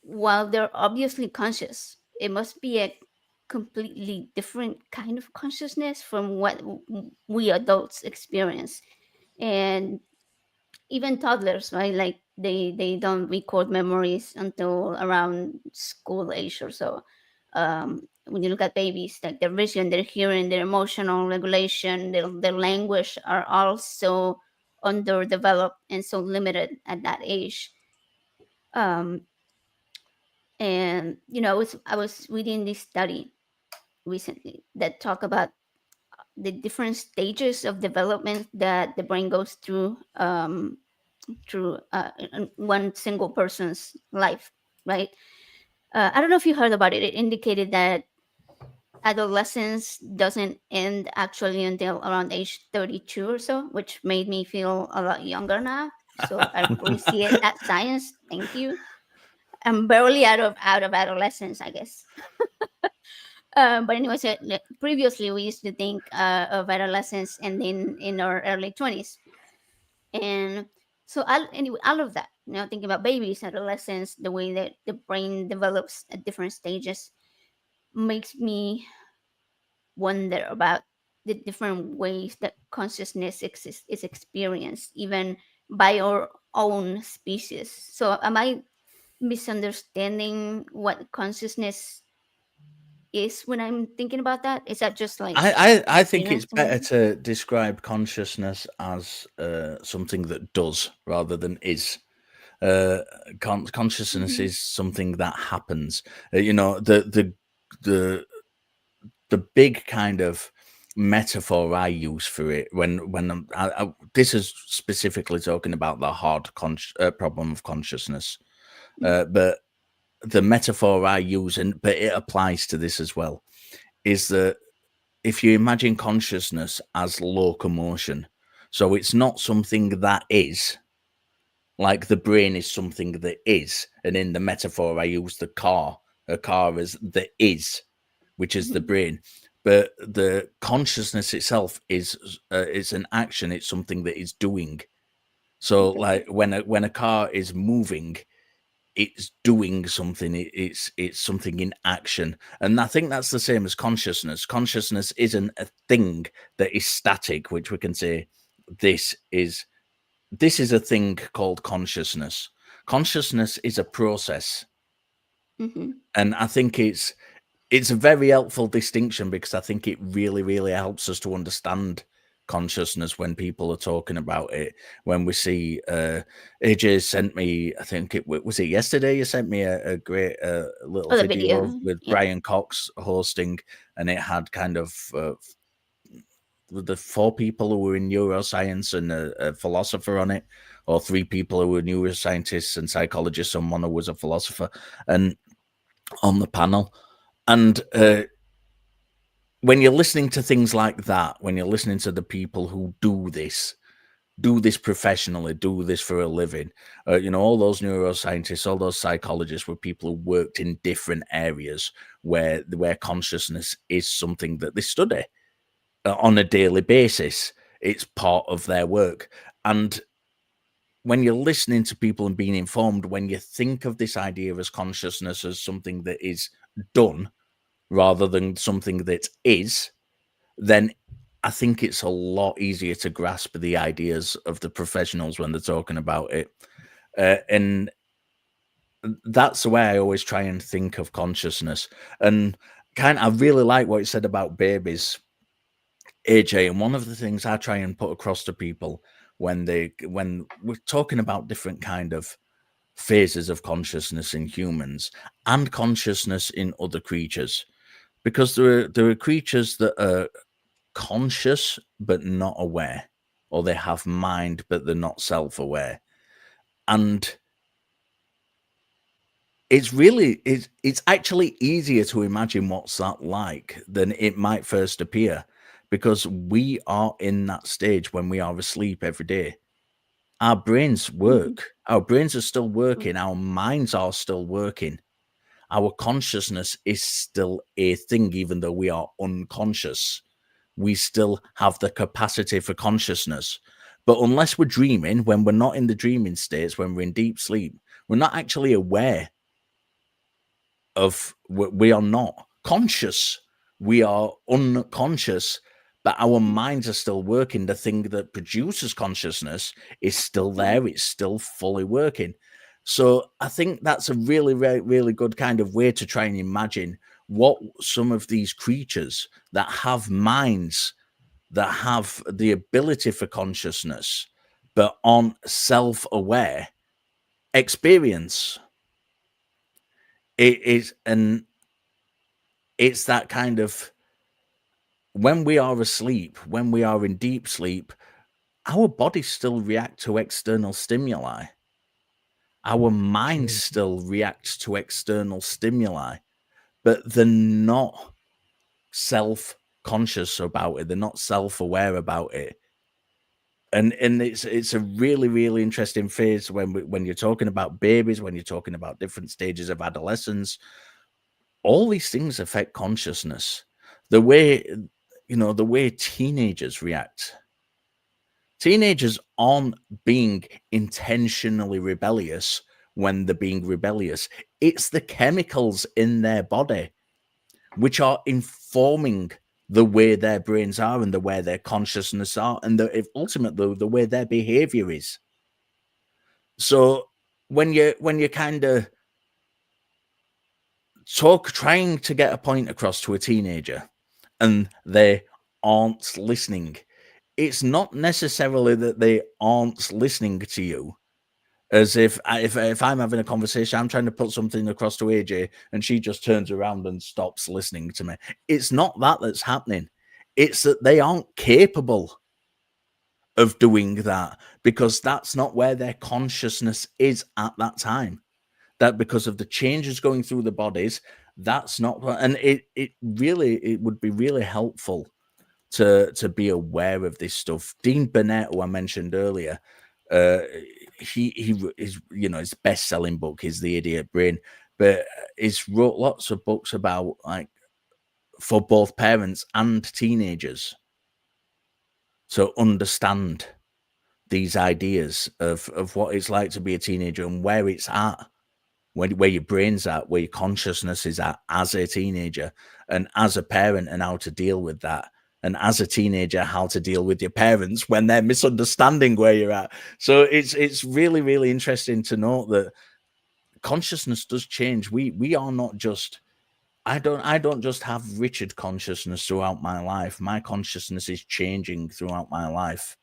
while they're obviously conscious, it must be a completely different kind of consciousness from what we adults experience. And even toddlers, right? Like they don't record memories until around school age or so. When you look at babies, like their vision, their hearing, their emotional regulation, their language are also underdeveloped and so limited at that age. Um, and I was reading this study recently that talk about the different stages of development that the brain goes through in one single person's life, right? I don't know if you heard about it. It indicated that adolescence doesn't end actually until around age 32 or so, which made me feel a lot younger now. So I appreciate that science. Thank you. I'm barely out of adolescence, I guess. But anyway, so previously we used to think of adolescence ending in our early 20s. And so anyway, all of that, thinking about babies, adolescents, the way that the brain develops at different stages, makes me wonder about the different ways that consciousness is experienced, even by our own species. So am I misunderstanding what consciousness is when I'm thinking about that? Is that just like
I think it's
experience
better
only?
to describe consciousness as something that does rather than is. Consciousness
Mhm.
is something that happens. The the big kind of metaphor I use for it when this is specifically talking about the hard problem of consciousness,
Mhm.
but the metaphor I use, but it applies to this as well, is that if you imagine consciousness as locomotion, so it's not something that is, Like the brain is something that is, and in the metaphor I use the car, a car as the is, which is the
Mhm.
brain. But the consciousness itself is it's an action. It's something that is doing. So like
Exactly.
when a car is moving, it's doing something. It's something in action, and I think that's the same as consciousness. Consciousness isn't a thing that is static, which we can say this is this is a thing called consciousness. Consciousness is a process,
Hmm.
and I think it's a very helpful distinction because I think it really, really helps us to understand consciousness when people are talking about it. When we see, AJ sent me, I think was it yesterday. You sent me a great little
Oh, the
video
video.
with
Yeah.
Brian Cox hosting, and it had kind of the four people who were in neuroscience and a philosopher on it, or three people who were neuroscientists and psychologists, and one who was a philosopher, and on the panel. And when you're listening to things like that, when you're listening to the people who do this professionally, do this for a living, all those neuroscientists, all those psychologists were people who worked in different areas where consciousness is something that they study on a daily basis. It's part of their work. And when you're listening to people and being informed, when you think of this idea as consciousness as something that is done rather than something that is, then I think it's a lot easier to grasp the ideas of the professionals when they're talking about it. And that's the way I always try and think of consciousness. And I really like what you said about babies, AJ. And one of the things I try and put across to people when we're talking about different kind of phases of consciousness in humans and consciousness in other creatures, because there are creatures that are conscious but not aware, or they have mind but they're not self-aware. And it's actually easier to imagine what's that like than it might first appear, because we are in that stage when we are asleep every day. Our brains
Hmm.
work, our brains are still
Mm.
working, our minds are still working, our consciousness is still a thing. Even though we are unconscious, we still have the capacity for consciousness. But unless we're dreaming, when we're not in the dreaming states, when we're in deep sleep, we're not actually aware of, we are not conscious. We are unconscious, but our minds are still working. The thing that produces consciousness is still
Yeah.
there, it's still fully working. So I think that's a really, really, really good kind of way to try and imagine what some of these creatures that have minds, that have the ability for consciousness, but aren't self aware, experience. It is, and it's that kind of, when we are asleep, when we are in deep sleep, our bodies still react to external stimuli. Our minds
Mm.
still react to external stimuli, but they're not self conscious about it. They're not self aware about it. And it's a really, really interesting phase when you're talking about babies, when you're talking about different stages of adolescence. All these things affect consciousness. The way, the way teenagers react. Teenagers aren't being intentionally rebellious when they're being rebellious. It's the chemicals in their body which are informing the way their brains are and the way their consciousness are, and ultimately the way their behavior is. So when you kind of trying to get a point across to a teenager and they aren't listening, it's not necessarily that they aren't listening to you. As if I'm having a conversation, I'm trying to put something across to AJ, and she just turns around and stops listening to me. It's not that that's happening. It's that they aren't capable of doing that, because that's not where their consciousness is at that time. That because of the changes going through the bodies, that's not. And it would be really helpful to be aware of this stuff. Dean Burnett, who I mentioned earlier, He is, you know, his best-selling book is The Idiot Brain, but he's wrote lots of books about, like, for both parents and teenagers to understand these ideas of what it's like to be a teenager and where it's at, where your brain's at, where your consciousness is at as a teenager, and as a parent, and how to deal with that. And as a teenager, how to deal with your parents when they're misunderstanding where you're at. So it's really, really interesting to note that consciousness does change. We are not just, I don't just have Richard consciousness throughout my life. My consciousness is changing throughout my life.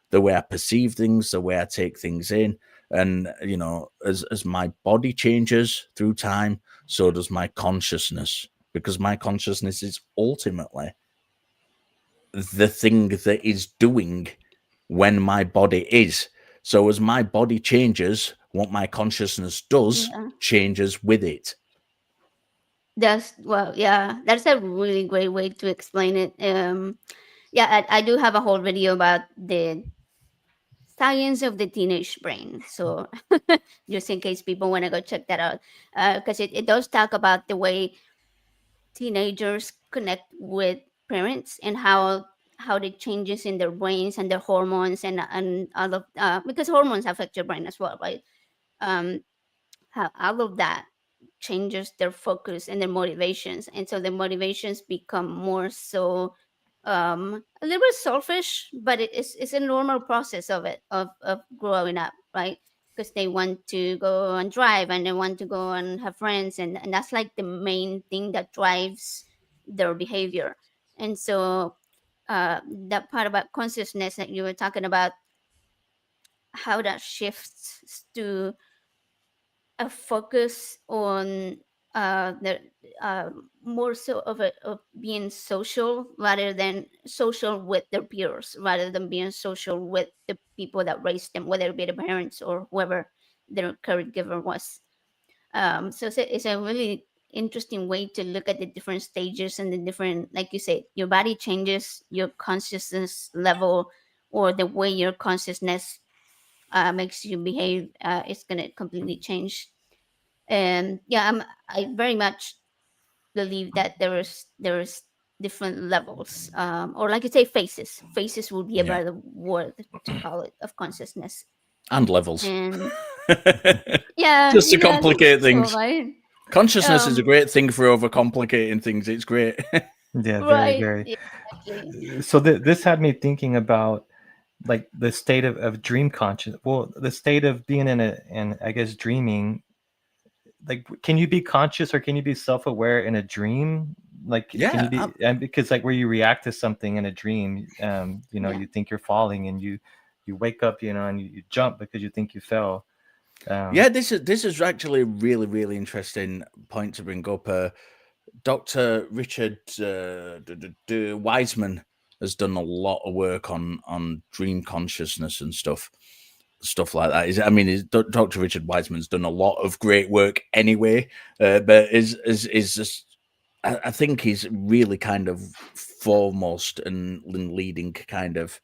The way I perceive things, the way I take things in. And, you know, as my body changes through time, so does my consciousness, because my consciousness is ultimately the thing that is doing when my body is. So as my body changes, what my consciousness does
Yeah.
changes with it.
That's a really great way to explain it. Yeah, I do have a whole video about the science of the teenage brain. So just in case people want to go check that out, because it does talk about the way teenagers connect with parents and how the changes in their brains and their hormones and all of because hormones affect your brain as well, right? Um, how all of that changes their focus and their motivations, and so the motivations become more so a little bit selfish, but it's a normal process of it of growing up, right? Because they want to go and drive and they want to go and have friends, and that's like the main thing that drives their behavior. And so that part about consciousness that you were talking about, how that shifts to a focus on the more so of being social rather than social with their peers, rather than being social with the people that raised them, whether it be the parents or whoever their caregiver was. So it's a really interesting way to look at the different stages and the different, like you say, your body changes, your consciousness level or the way your consciousness makes you behave is going to completely change. And yeah, I very much believe that there is different levels, or like you say, phases would be a
Yeah.
better word to call it, of consciousness.
And levels.
And yeah,
Just to complicate
so
things.
right,
Consciousness is a great thing for overcomplicating things. It's great.
Yeah, very,
right,
very.
yeah, exactly.
So this had me thinking about like the state of dream conscious. Well, the state of being in I guess dreaming. Like, can you be conscious or can you be self-aware in a dream? Like, can you
Yeah.
be? And because like where you react to something in a dream, you know,
Yeah.
you think you're falling and you wake up, you know, and you jump because you think you fell.
Yeah, this is actually a really, really interesting point to bring up. Dr. Richard Wiseman has done a lot of work on dream consciousness and stuff like that. I mean, Dr. Richard Wiseman's done a lot of great work anyway, but is just, I think he's really kind of foremost and leading kind of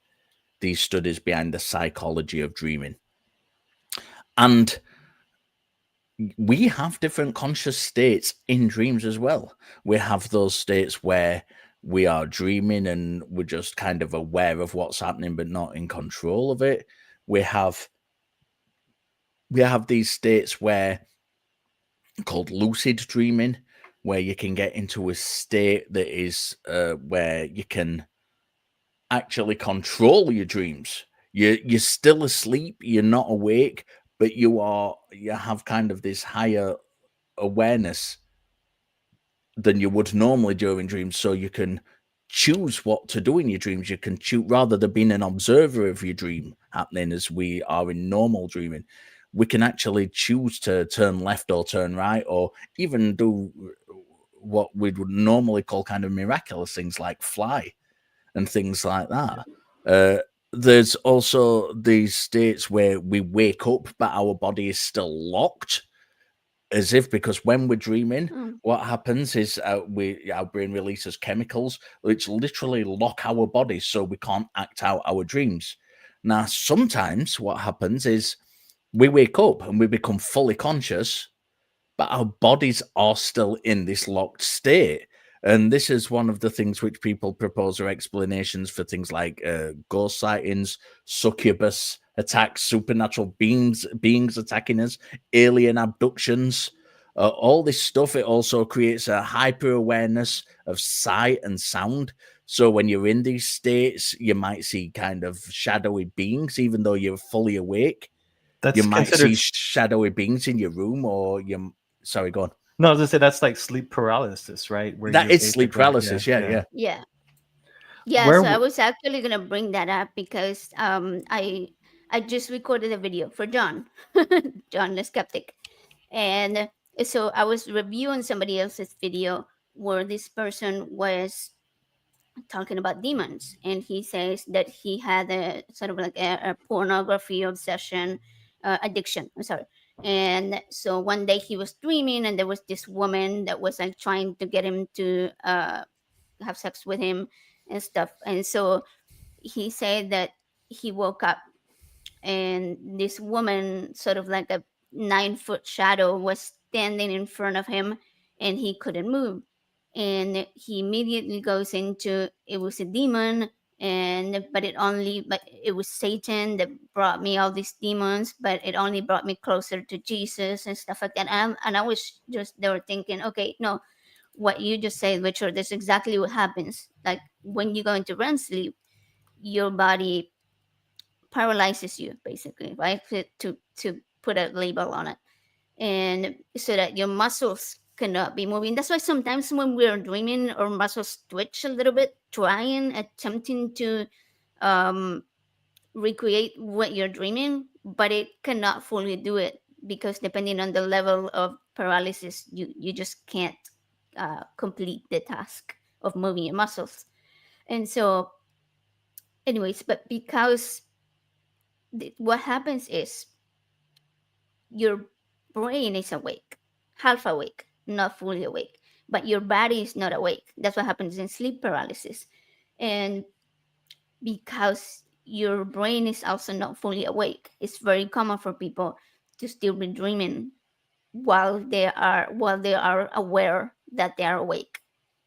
these studies behind the psychology of dreaming. And we have different conscious states in dreams as well. We have those states where we are dreaming and we're just kind of aware of what's happening but not in control of it. We have these states where called lucid dreaming, where you can get into a state that is where you can actually control your dreams. You're still asleep, you're not awake, but you have kind of this higher awareness than you would normally during dreams, so you can choose what to do in your dreams. You can choose, rather than being an observer of your dream happening as we are in normal dreaming, we can actually choose to turn left or turn right, or even do what we would normally call kind of miraculous things like fly and things like that. There's also these states where we wake up but our body is still locked, as if, because when we're dreaming, what happens is our brain releases chemicals which literally lock our bodies so we can't act out our dreams. Now, sometimes what happens is we wake up and we become fully conscious, but our bodies are still in this locked state. And this is one of the things which people propose are explanations for things like ghost sightings, succubus attacks, supernatural beings attacking us, alien abductions, all this stuff. It also creates a hyper awareness of sight and sound. So when you're in these states, you might see kind of shadowy beings, even though you're fully awake. You
That's
might
considered.
see shadowy beings in your room, or you. Sorry, go on.
No, I was gonna say that's like sleep paralysis, right? Where
That
you're
is
able
sleep
to,
paralysis. Yeah, yeah.
Yeah. Yeah,
Where
so I was actually gonna bring that up because I just recorded a video for John, John the skeptic, and so I was reviewing somebody else's video where this person was talking about demons, and he says that he had a sort of like a pornography obsession, addiction. I'm sorry. And so one day he was dreaming, and there was this woman that was like trying to get him to have sex with him and stuff. And so he said that he woke up and this woman, sort of like a 9 foot shadow, was standing in front of him and he couldn't move. And he immediately goes into it was a demon, and but it was Satan that brought me all these demons, but it only brought me closer to Jesus and stuff like that. And I was just there thinking, okay, no, what you just said, Richard, that's exactly what happens. Like when you go into REM sleep, your body paralyzes you, basically, right? To put a label on it, and so that your muscles cannot be moving. That's why sometimes when we're dreaming, our muscles twitch a little bit, attempting to um, recreate what you're dreaming, but it cannot fully do it because depending on the level of paralysis, you just can't complete the task of moving your muscles. And so, anyways, but because what happens is your brain is awake, half awake, not fully awake, but your body is not awake. That's what happens in sleep paralysis. And because your brain is also not fully awake, it's very common for people to still be dreaming while they are aware that they are awake.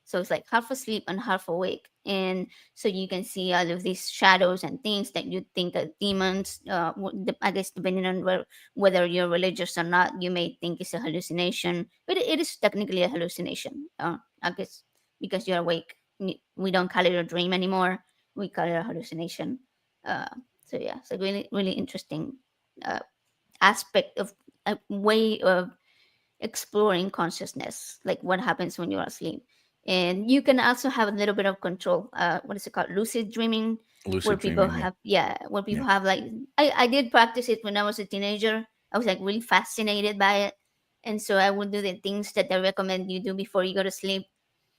So it's like half asleep and half awake, and so you can see all of these shadows and things that you think are demons. I guess depending on whether you're religious or not, you may think it's a hallucination, but it is technically a hallucination. I guess because you're awake, we don't call it a dream anymore. We call it a hallucination. Uh, so yeah, it's a really really interesting uh, aspect of a way of exploring consciousness, like what happens when you're asleep. And you can also have a little bit of control. What is it called? Lucid dreaming, where
Lucid
people
dreaming. Yeah.
have, yeah, where
Yeah.
people have like, I did practice it when I was a teenager. I was like really fascinated by it. And so I would do the things that they recommend you do before you go to sleep,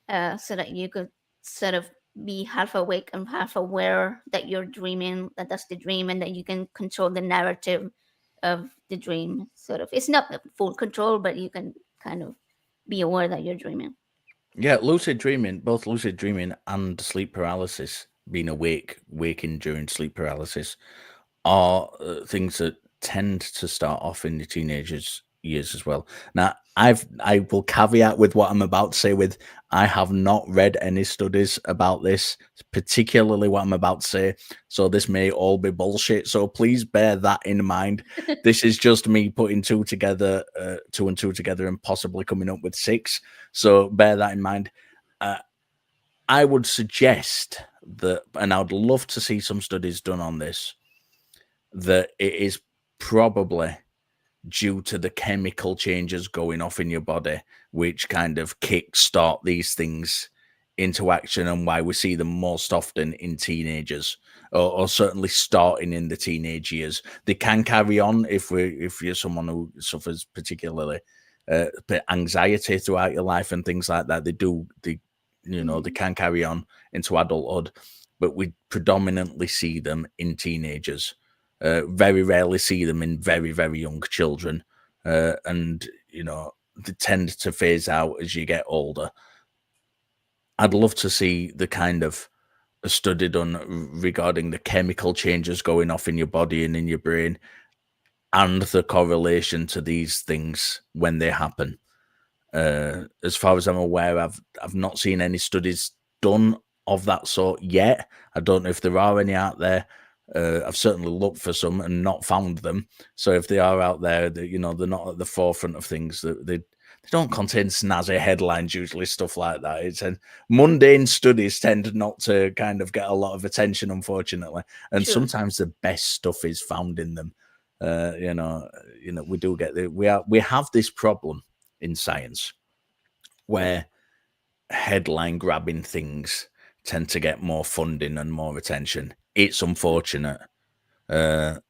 so that you could sort of be half awake and half aware that you're dreaming, that that's the dream, and that you can control the narrative of the dream. Sort of, it's not full control, but you can kind of be aware that you're dreaming.
Yeah, lucid dreaming, both lucid dreaming and sleep paralysis, being waking during sleep paralysis, are things that tend to start off in the teenagers' years as well. Now, I will caveat with what I'm about to say with I have not read any studies about this, particularly what I'm about to say. So this may all be bullshit. So please bear that in mind. This is just me putting two and two together, and possibly coming up with six. So bear that in mind. I would suggest that, and I'd love to see some studies done on this, that it is probably due to the chemical changes going off in your body, which kind of kickstart these things into action, and why we see them most often in teenagers, or certainly starting in the teenage years. They can carry on if you're someone who suffers particularly anxiety throughout your life and things like that. They can carry on into adulthood, but we predominantly see them in teenagers. Very rarely see them in very, very young children. And, they tend to phase out as you get older. I'd love to see the kind of a study done regarding the chemical changes going off in your body and in your brain, and the correlation to these things when they happen. As far as I'm aware, I've not seen any studies done of that sort yet. I don't know if there are any out there. I've certainly looked for some and not found them. So if they are out there, they're not at the forefront of things. They don't contain snazzy headlines, usually stuff like that. It's mundane studies tend not to kind of get a lot of attention, unfortunately. And
True.
sometimes the best stuff is found in them. We do get we have this problem in science where headline grabbing things tend to get more funding and more attention. It's unfortunate. Should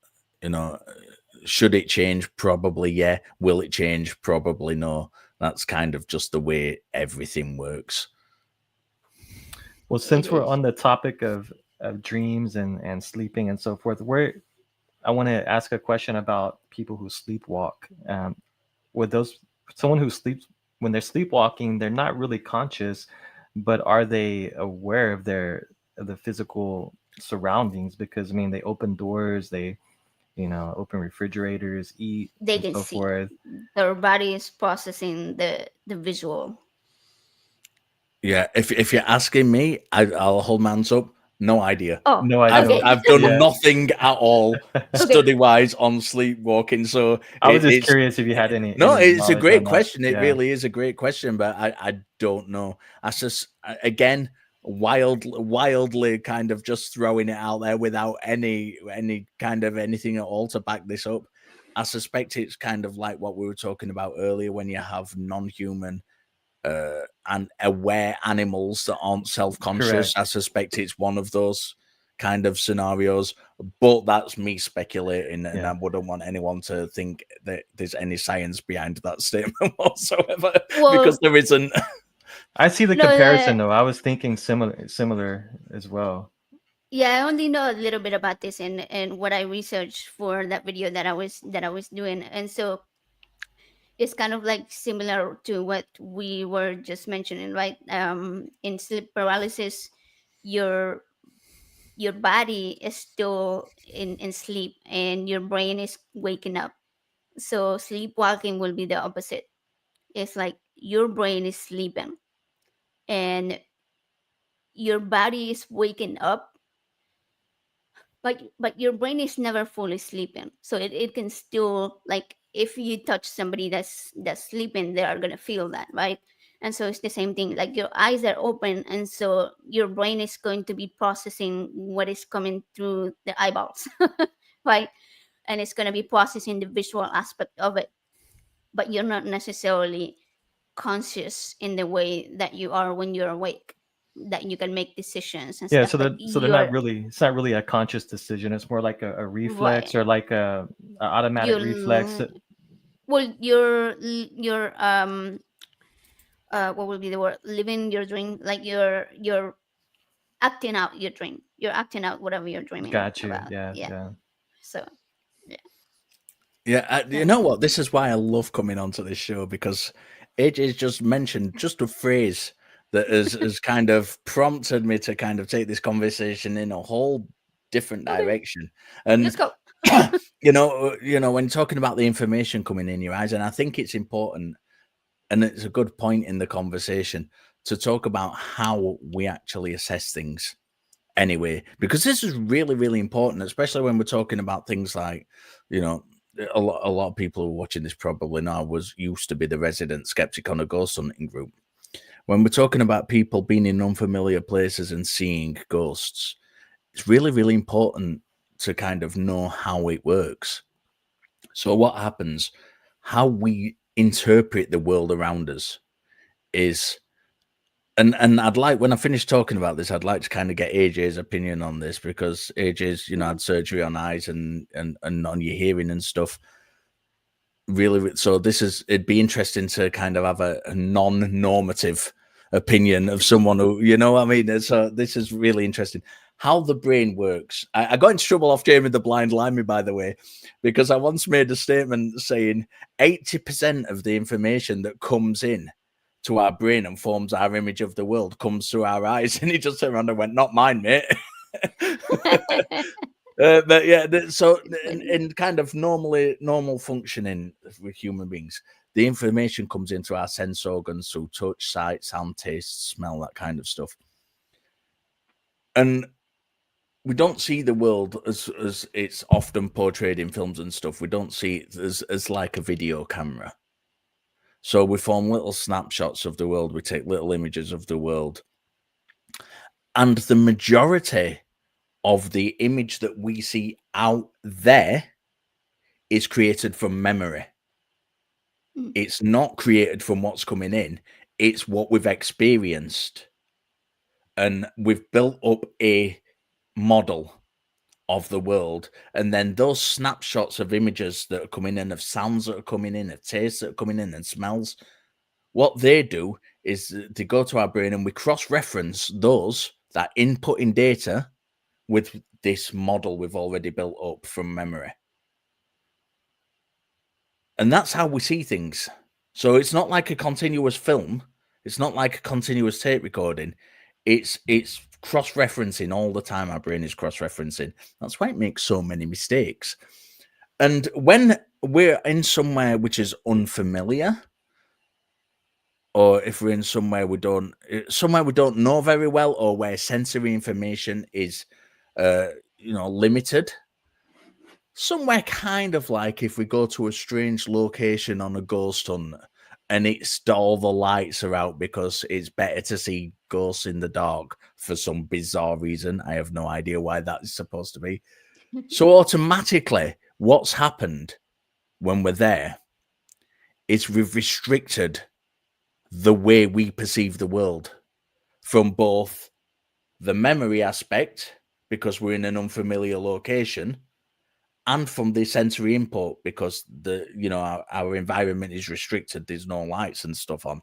it change? Probably, yeah. Will it change? Probably no. That's kind of just the way everything works.
Well, since we're on the topic of dreams and sleeping and so forth, I want to ask a question about people who sleepwalk. With someone who sleeps, when they're sleepwalking, they're not really conscious, but are they aware of the physical surroundings? Because I mean, they open doors, they open refrigerators, eat,
They
and
can
so
see.
forth.
Their body is processing the visual.
Yeah, if you're asking me, I'll hold my hands up. No idea.
Oh,
No idea.
okay.
I've done
Yeah.
nothing at all
Okay.
study wise on sleepwalking. So
I was just
it's
curious if you had any.
no,
any
it's a
knowledge
great
on that.
question. It
Yeah.
really is a great question, but I don't know. I just again wildly kind of just throwing it out there without any kind of anything at all to back this up. I suspect it's kind of like what we were talking about earlier when you have non-human and aware animals that aren't self-conscious.
Correct.
I suspect it's one of those kind of scenarios, but that's me speculating, and
Yeah.
I wouldn't want anyone to think that there's any science behind that statement whatsoever,
Well,
because there isn't.
I see the
No,
comparison though. I was thinking similar as well.
yeah, I only know a little bit about this and what I researched for that video that I was doing, and so it's kind of like similar to what we were just mentioning, right? In sleep paralysis, your your body is still in sleep and your brain is waking up. So sleepwalking will be the opposite. It's like your brain is sleeping and your body is waking up, but your brain is never fully sleeping. So it can still, like, if you touch somebody that's sleeping, they are gonna feel that, right? And so it's the same thing, like your eyes are open, and so your brain is going to be processing what is coming through the eyeballs, right? And it's going to be processing the visual aspect of it, but you're not necessarily conscious in the way that you are when you're awake, that you can make decisions and
Yeah.
stuff,
So
but
they're not
you're
really. It's not really a conscious decision. It's more like a reflex
right.
or like a automatic reflex.
You're well, what will be the word? Living your dream, like you're acting out your dream. You're acting out whatever you're dreaming
Got you.
about.
Yeah.
Yeah.
Yeah.
So yeah.
Yeah, you know what? This is why I love coming onto this show, because AJ's just mentioned just a phrase that has kind of prompted me to kind of take this conversation in a whole different
Okay,
direction. And
let's go.
when talking about the information coming in your eyes, and I think it's important, and it's a good point in the conversation to talk about how we actually assess things anyway, because this is really, really important, especially when we're talking about things like, a lot of people who are watching this probably now used to be the resident skeptic on a ghost hunting group. When we're talking about people being in unfamiliar places and seeing ghosts, it's really, really important to kind of know how it works. So what happens, how we interpret the world around us is, and I'd like, when I finish talking about this, I'd like to kind of get AJ's opinion on this, because AJ's, had surgery on eyes and on your hearing and stuff. Really, so it'd be interesting to kind of have a non-normative opinion of someone who, what I mean? So this is really interesting. How the brain works. I got into trouble off Jamie the Blind Limey, by the way, because I once made a statement saying 80% of the information that comes in to our brain and forms our image of the world comes through our eyes. And he just turned around and went, "Not mine, mate." But yeah, so in kind of normal functioning with human beings, the information comes into our sense organs through touch, sight, sound, taste, smell, that kind of stuff. And we don't see the world as it's often portrayed in films and stuff. We don't see it as like a video camera. So we form little snapshots of the world. We take little images of the world. And the majority of the image that we see out there is created from memory. It's not created from what's coming in. It's what we've experienced. And we've built up a model of the world. And then those snapshots of images that are coming in, of sounds that are coming in, of tastes that are coming in, and smells, what they do is they go to our brain and we cross-reference that inputting data with this model we've already built up from memory. And that's how we see things. So it's not like a continuous film. It's not like a continuous tape recording. It's cross-referencing all the time. Our brain is cross-referencing. That's why it makes so many mistakes. And when we're in somewhere which is unfamiliar, or if we're in somewhere we don't know very well, or where sensory information is limited, somewhere kind of like if we go to a strange location on a ghost hunt and all the lights are out because it's better to see ghosts in the dark for some bizarre reason. I have no idea why that is supposed to be. So automatically what's happened when we're there is we've restricted the way we perceive the world from both the memory aspect, because we're in an unfamiliar location, and from the sensory input, because our environment is restricted. There's no lights and stuff on.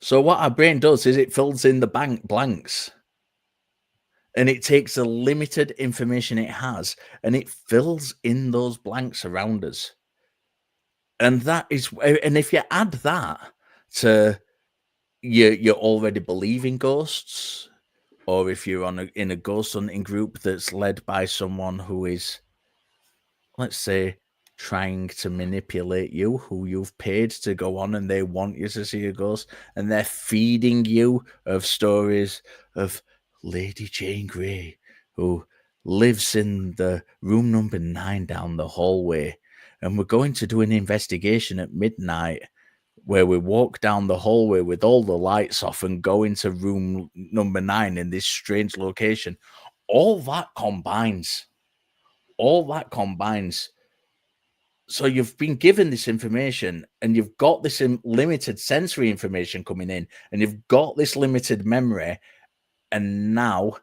So what our brain does is it fills in the blanks, and it takes the limited information it has and it fills in those blanks around us. And if you add that to you already believe in ghosts, or if you're in a ghost hunting group that's led by someone who is, let's say, trying to manipulate you, who you've paid to go on and they want you to see a ghost, and they're feeding you of stories of Lady Jane Grey, who lives in the room number 9 down the hallway, and we're going to do an investigation at midnight where we walk down the hallway with all the lights off and go into room number 9 in this strange location. All that combines. So you've been given this information, and you've got this limited sensory information coming in, and you've got this limited memory, and now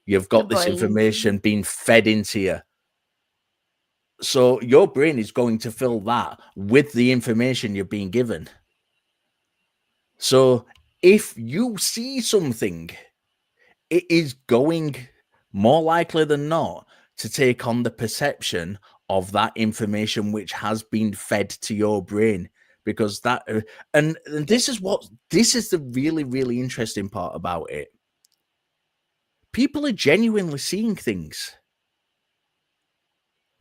you've got this information being fed into you. So your brain is going to fill that with the information you're being given. So if you see something, it is going more likely than not to take on the perception of that information which has been fed to your brain, because that and this is the really, really interesting part about it. People are genuinely seeing things.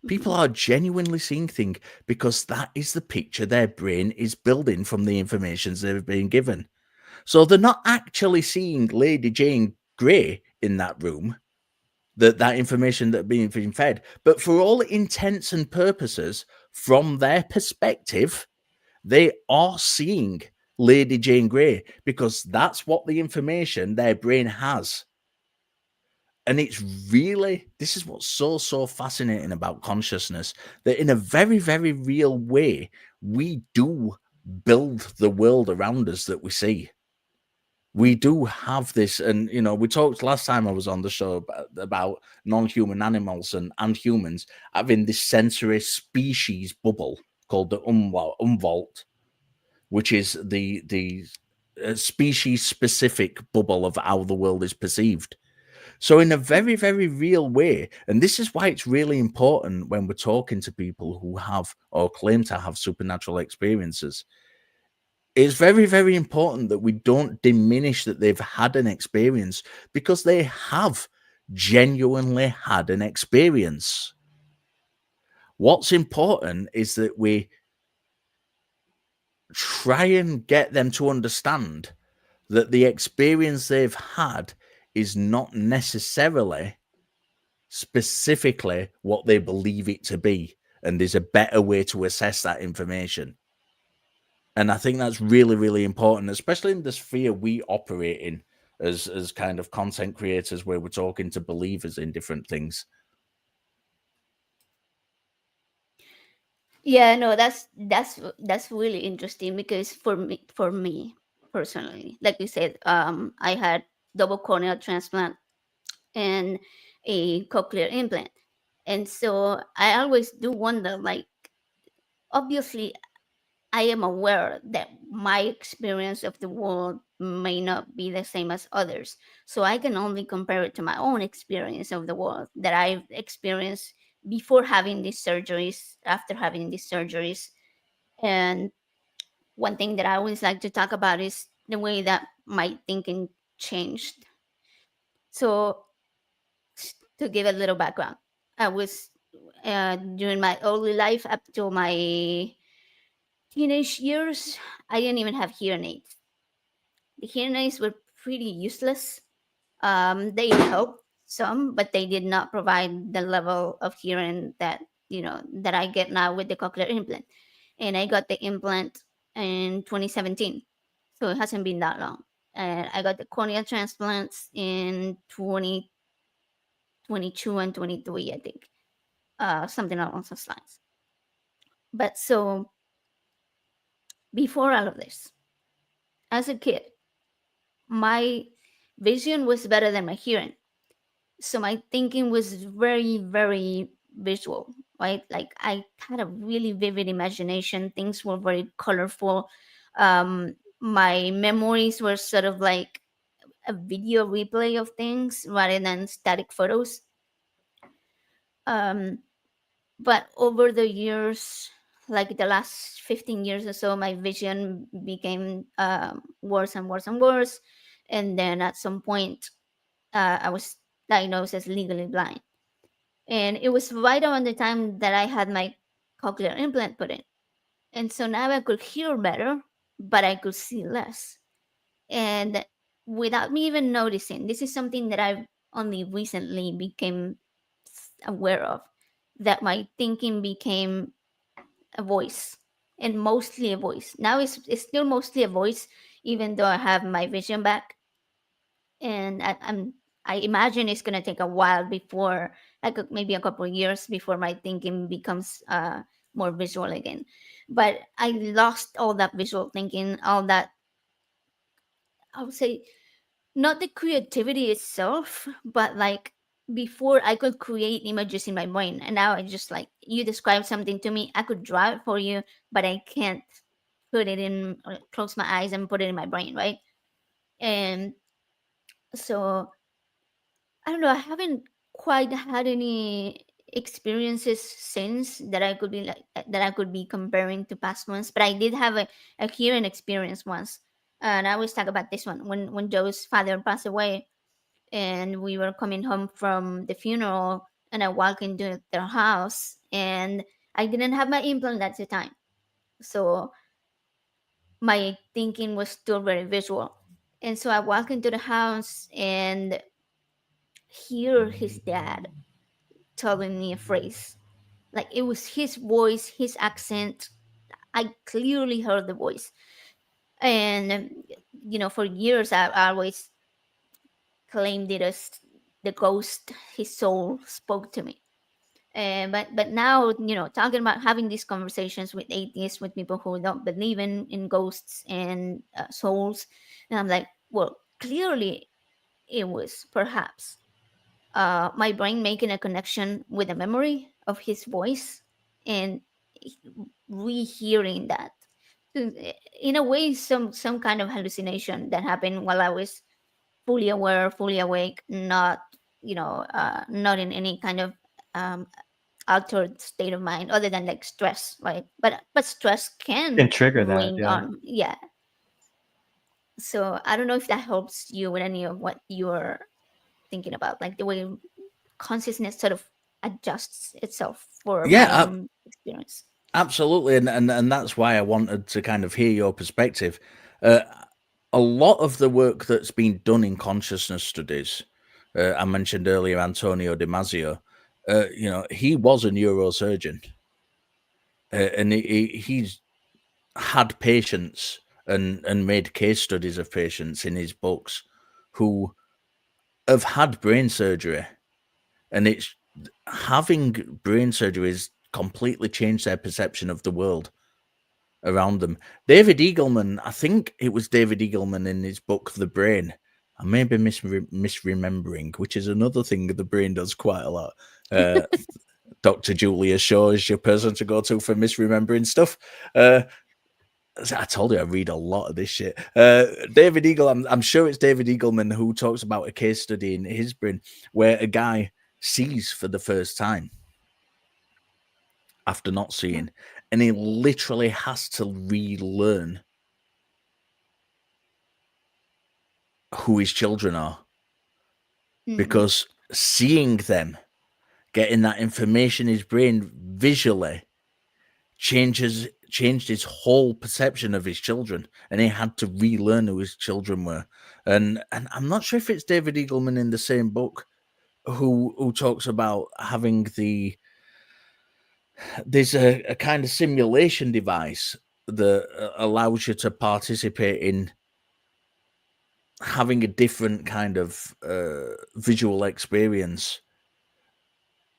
People are genuinely seeing things because that is the picture their brain is building from the information they've been given. So they're not actually seeing Lady Jane Grey in that room, that information that being fed. But for all intents and purposes, from their perspective, they are seeing Lady Jane Grey because that's what the information their brain has. And it's really, this is what's so fascinating about consciousness, that in a very, very real way, we do build the world around us that we see. We do have this, and we talked last time I was on the show about non-human animals and humans having this sensory species bubble called the umwelt, which is the species-specific bubble of how the world is perceived. So in a very, very real way, and this is why it's really important when we're talking to people who have or claim to have supernatural experiences, it's very, very important that we don't diminish that they've had an experience, because they have genuinely had an experience. What's important is that we try and get them to understand that the experience they've had is not necessarily specifically what they believe it to be, and there's a better way to assess that information. And I think that's really, really important, especially in the sphere we operate in as kind of content creators, where we're talking to believers in different things.
Yeah, no, that's really interesting because for me personally, like you said, I had double corneal transplant and a cochlear implant, and so I always do wonder, like, obviously I am aware that my experience of the world may not be the same as others. So I can only compare it to my own experience of the world that I've experienced before having these surgeries, after having these surgeries. And one thing that I always like to talk about is the way that my thinking changed. So, to give a little background, I was during my early life up to my teenage years, I didn't even have hearing aids. The hearing aids were pretty useless. They helped some, but they did not provide the level of hearing that that I get now with the cochlear implant. And I got the implant in 2017, so it hasn't been that long. And I got the corneal transplants in 2022 and 23, I think, something along those lines. But so before all of this, as a kid, my vision was better than my hearing. So my thinking was very, very visual, right? Like I had a really vivid imagination. Things were very colorful. My memories were sort of like a video replay of things rather than static photos. Um, but over the years, like the last 15 years or so, my vision became worse and worse and worse. And then at some point, I was diagnosed as legally blind. And it was right around the time that I had my cochlear implant put in. And so now I could hear better, but I could see less. And without me even noticing, this is something that I've only recently became aware of, that my thinking became a voice, and mostly a voice. Now it's still mostly a voice, even though I have my vision back. And I imagine it's gonna take a while before, like maybe a couple of years before my thinking becomes more visual again. But I lost all that visual thinking, all that, I would say, not the creativity itself, but like before I could create images in my brain, and now I just, like, you describe something to me, I could draw it for you, but I can't put it in, or close my eyes and put it in my brain, right? And so I don't know. I haven't quite had any experiences since that I could be like that I could be comparing to past ones. But I did have a hearing experience once, and I always talk about this one when Joe's father passed away, and we were coming home from the funeral, and I walked into their house, and I didn't have my implant at the time, so my thinking was still very visual. And so I walk into the house and hear his dad telling me a phrase. Like it was his voice, his accent. I clearly heard the voice. And, for years, I always claimed it as the ghost, his soul spoke to me. But now, talking about having these conversations with atheists, with people who don't believe in ghosts and souls, and I'm like, well, clearly it was perhaps my brain making a connection with a memory of his voice and rehearing that. So, in a way, some kind of hallucination that happened while I was fully aware, fully awake, not not in any kind of um, altered state of mind other than like stress, right? But stress can
Can trigger that,
bring
yeah.
on, yeah. So I don't know if that helps you with any of what you're thinking about, like the way consciousness sort of adjusts itself for
Yeah,
my own experience.
absolutely, and that's why I wanted to kind of hear your perspective. Uh, a lot of the work that's been done in consciousness studies, I mentioned earlier Antonio Damasio. He was a neurosurgeon, and he's had patients and made case studies of patients in his books who have had brain surgery, and it's having brain surgery has completely changed their perception of the world around them. David Eagleman, I think it was David Eagleman in his book The Brain. I may be misremembering, which is another thing the brain does quite a lot. Dr. Julia Shaw is your person to go to for misremembering stuff. I told you I read a lot of this shit. David Eagle, I'm sure it's David Eagleman who talks about a case study in his brain where a guy sees for the first time after not seeing, and he literally has to relearn who his children are,
Mm.
because seeing them, getting that information in his brain visually changed his whole perception of his children, and he had to relearn who his children were. And I'm not sure if it's David Eagleman in the same book who talks about having there's a kind of simulation device that allows you to participate in having a different kind of visual experience.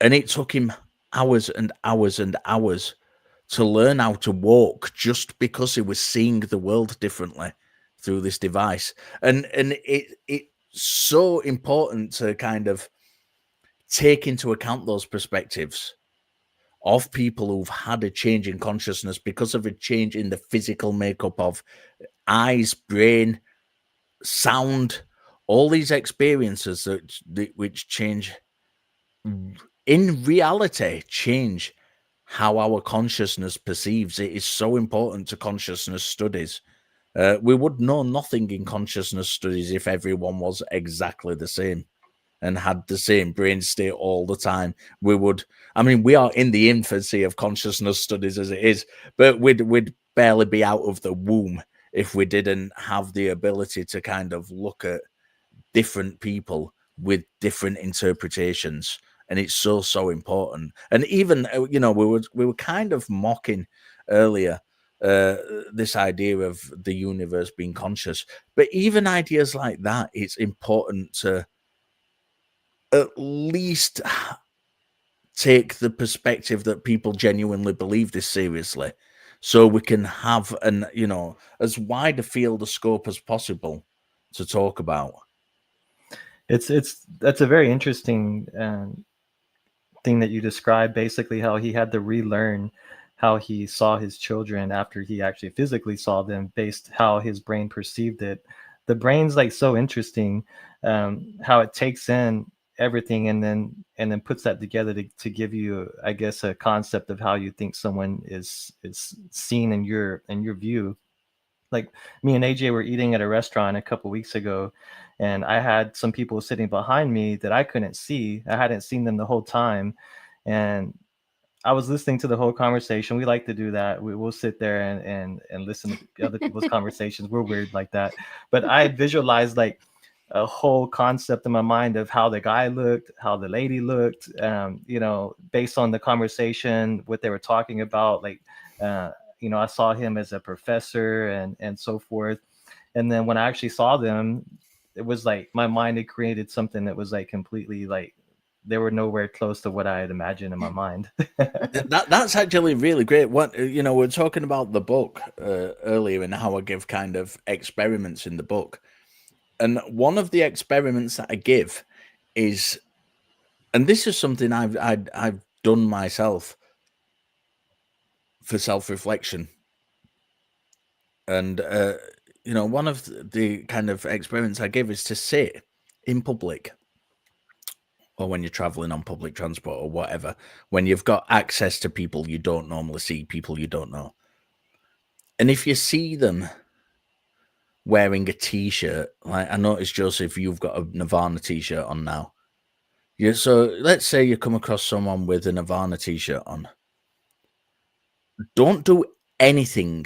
And it took him hours and hours and hours to learn how to walk just because he was seeing the world differently through this device. And it's so important to kind of take into account those perspectives of people who've had a change in consciousness because of a change in the physical makeup of eyes, brain, sound, all these experiences which change, in reality, change how our consciousness perceives. It is so important to consciousness studies. We would know nothing in consciousness studies if everyone was exactly the same and had the same brain state all the time. We are in the infancy of consciousness studies as it is, but we'd barely be out of the womb if we didn't have the ability to kind of look at different people with different interpretations. And it's so important. And even we were kind of mocking earlier this idea of the universe being conscious, but even ideas like that, it's important to at least take the perspective that people genuinely believe this seriously, so we can have as wide a field of scope as possible to talk about.
That's a very interesting thing that you described. Basically, how he had to relearn how he saw his children after he actually physically saw them, based how his brain perceived it. The brain's like so interesting, how it takes in everything and then puts that together to give you, I guess, a concept of how you think someone is seen in your view. Like, me and AJ were eating at a restaurant a couple weeks ago, and I had some people sitting behind me that I couldn't see. I hadn't seen them the whole time, and I was listening to the whole conversation. We like to do that. We'll sit there and listen to other people's conversations. We're weird like that. But I visualized like a whole concept in my mind of how the guy looked, how the lady looked, based on the conversation, what they were talking about. Like, I saw him as a professor and so forth. And then when I actually saw them, it was like my mind had created something that was like completely like they were nowhere close to what I had imagined in my mind.
That's actually really great. What we're talking about the book earlier and how I give kind of experiments in the book, and one of the experiments that I give is, and this is something I've done myself for self-reflection, and one of the kind of experiments I give is to sit in public, or when you're traveling on public transport or whatever, when you've got access to people you don't normally see, people you don't know. And if you see them wearing a t-shirt. Like I noticed, Joseph, you've got a Nirvana t-shirt on now. Yeah, so let's say you come across someone with a Nirvana t-shirt on. Don't do anything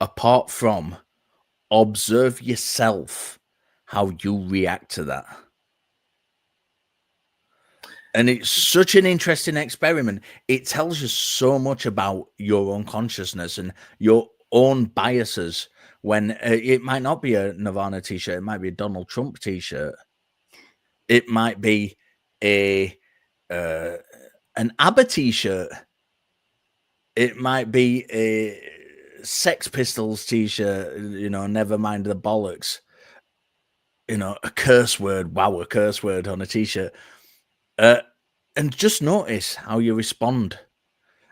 apart from observe yourself how you react to that. And it's such an interesting experiment. It tells you so much about your own consciousness and your own biases. When it might not be a Nirvana t-shirt, it might be a Donald Trump t-shirt. It might be a an ABBA t-shirt. It might be a Sex Pistols t-shirt. You know, never mind the bollocks. You know, a curse word. Wow, a curse word on a t-shirt. And just notice how you respond.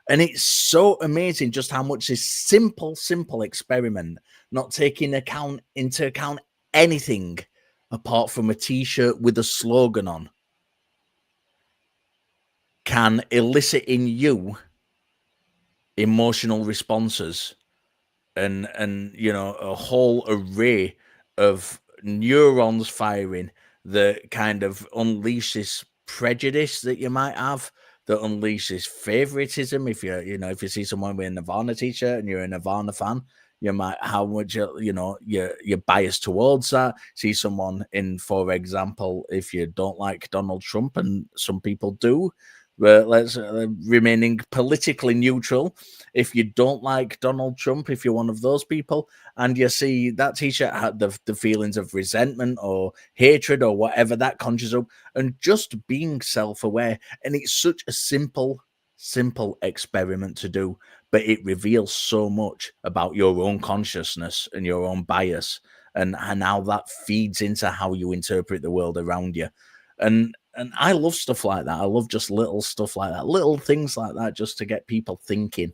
And it's so amazing just how much this simple experiment, not taking into account anything apart from a t-shirt with a slogan on, can elicit in you emotional responses and you know, a whole array of neurons firing that kind of unleashes prejudice that you might have, that unleashes favoritism. If if you see someone with a Nirvana t-shirt and you're a Nirvana fan, you might how much you're biased towards that. See someone in, for example, if you don't like Donald Trump, and some people do, but let's remaining politically neutral. If you don't like Donald Trump, if you're one of those people, and you see that t-shirt had the feelings of resentment or hatred or whatever that conjures up, and just being self-aware. And it's such a simple experiment to do, but it reveals so much about your own consciousness and your own bias, and how that feeds into how you interpret the world around you. And I love stuff like that. I love just little stuff like that, little things like that, just to get people thinking.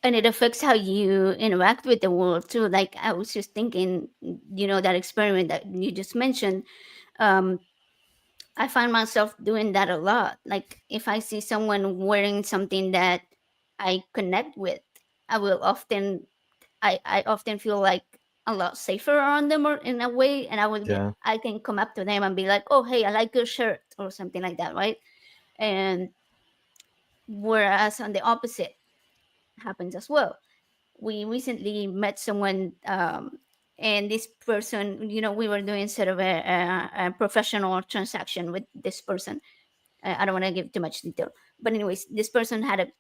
And it affects how you interact with the world too. Like I was just thinking, that experiment that you just mentioned. um I find myself doing that a lot. Like if I see someone wearing something that I connect with, I will often I often feel like a lot safer around them, or in a way, and
Yeah.
I can come up to them and be like, "Oh, hey, I like your shirt," or something like that, right? And whereas on the opposite happens as well. We recently met someone, and this person, we were doing sort of a professional transaction with this person. I don't want to give too much detail, but anyways, this person had a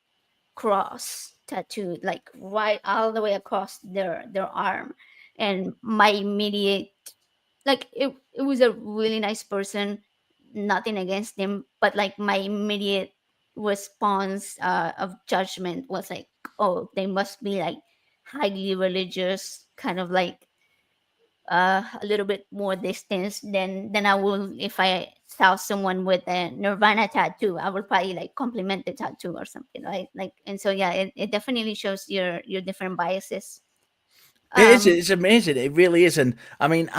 cross tattoo, like right all the way across their arm. And my immediate, like, it was a really nice person, nothing against him, but like my immediate response of judgment was like, oh, they must be like highly religious, kind of like a little bit more distance than I will if I saw someone with a Nirvana tattoo. I would probably like compliment the tattoo or something, right? Like, and so yeah, it definitely shows your different biases.
It is.
Um,
It's amazing. It really is. And I mean,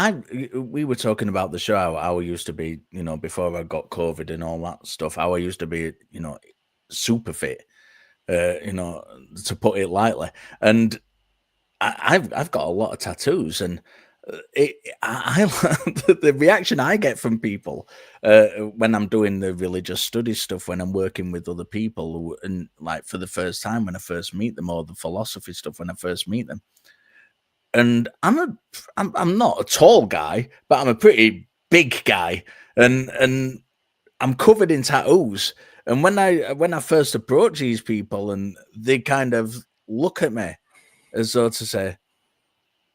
we were talking about the show, how I used to be, before I got COVID and all that stuff, how I used to be, super fit, to put it lightly. And I've got a lot of tattoos, and the reaction I get from people when I'm doing the religious studies stuff, when I'm working with other people, and like for the first time when I first meet them, or the philosophy stuff when I first meet them. And I'm not a tall guy, but I'm a pretty big guy, and I'm covered in tattoos. And when I first approach these people, and they kind of look at me as though to say,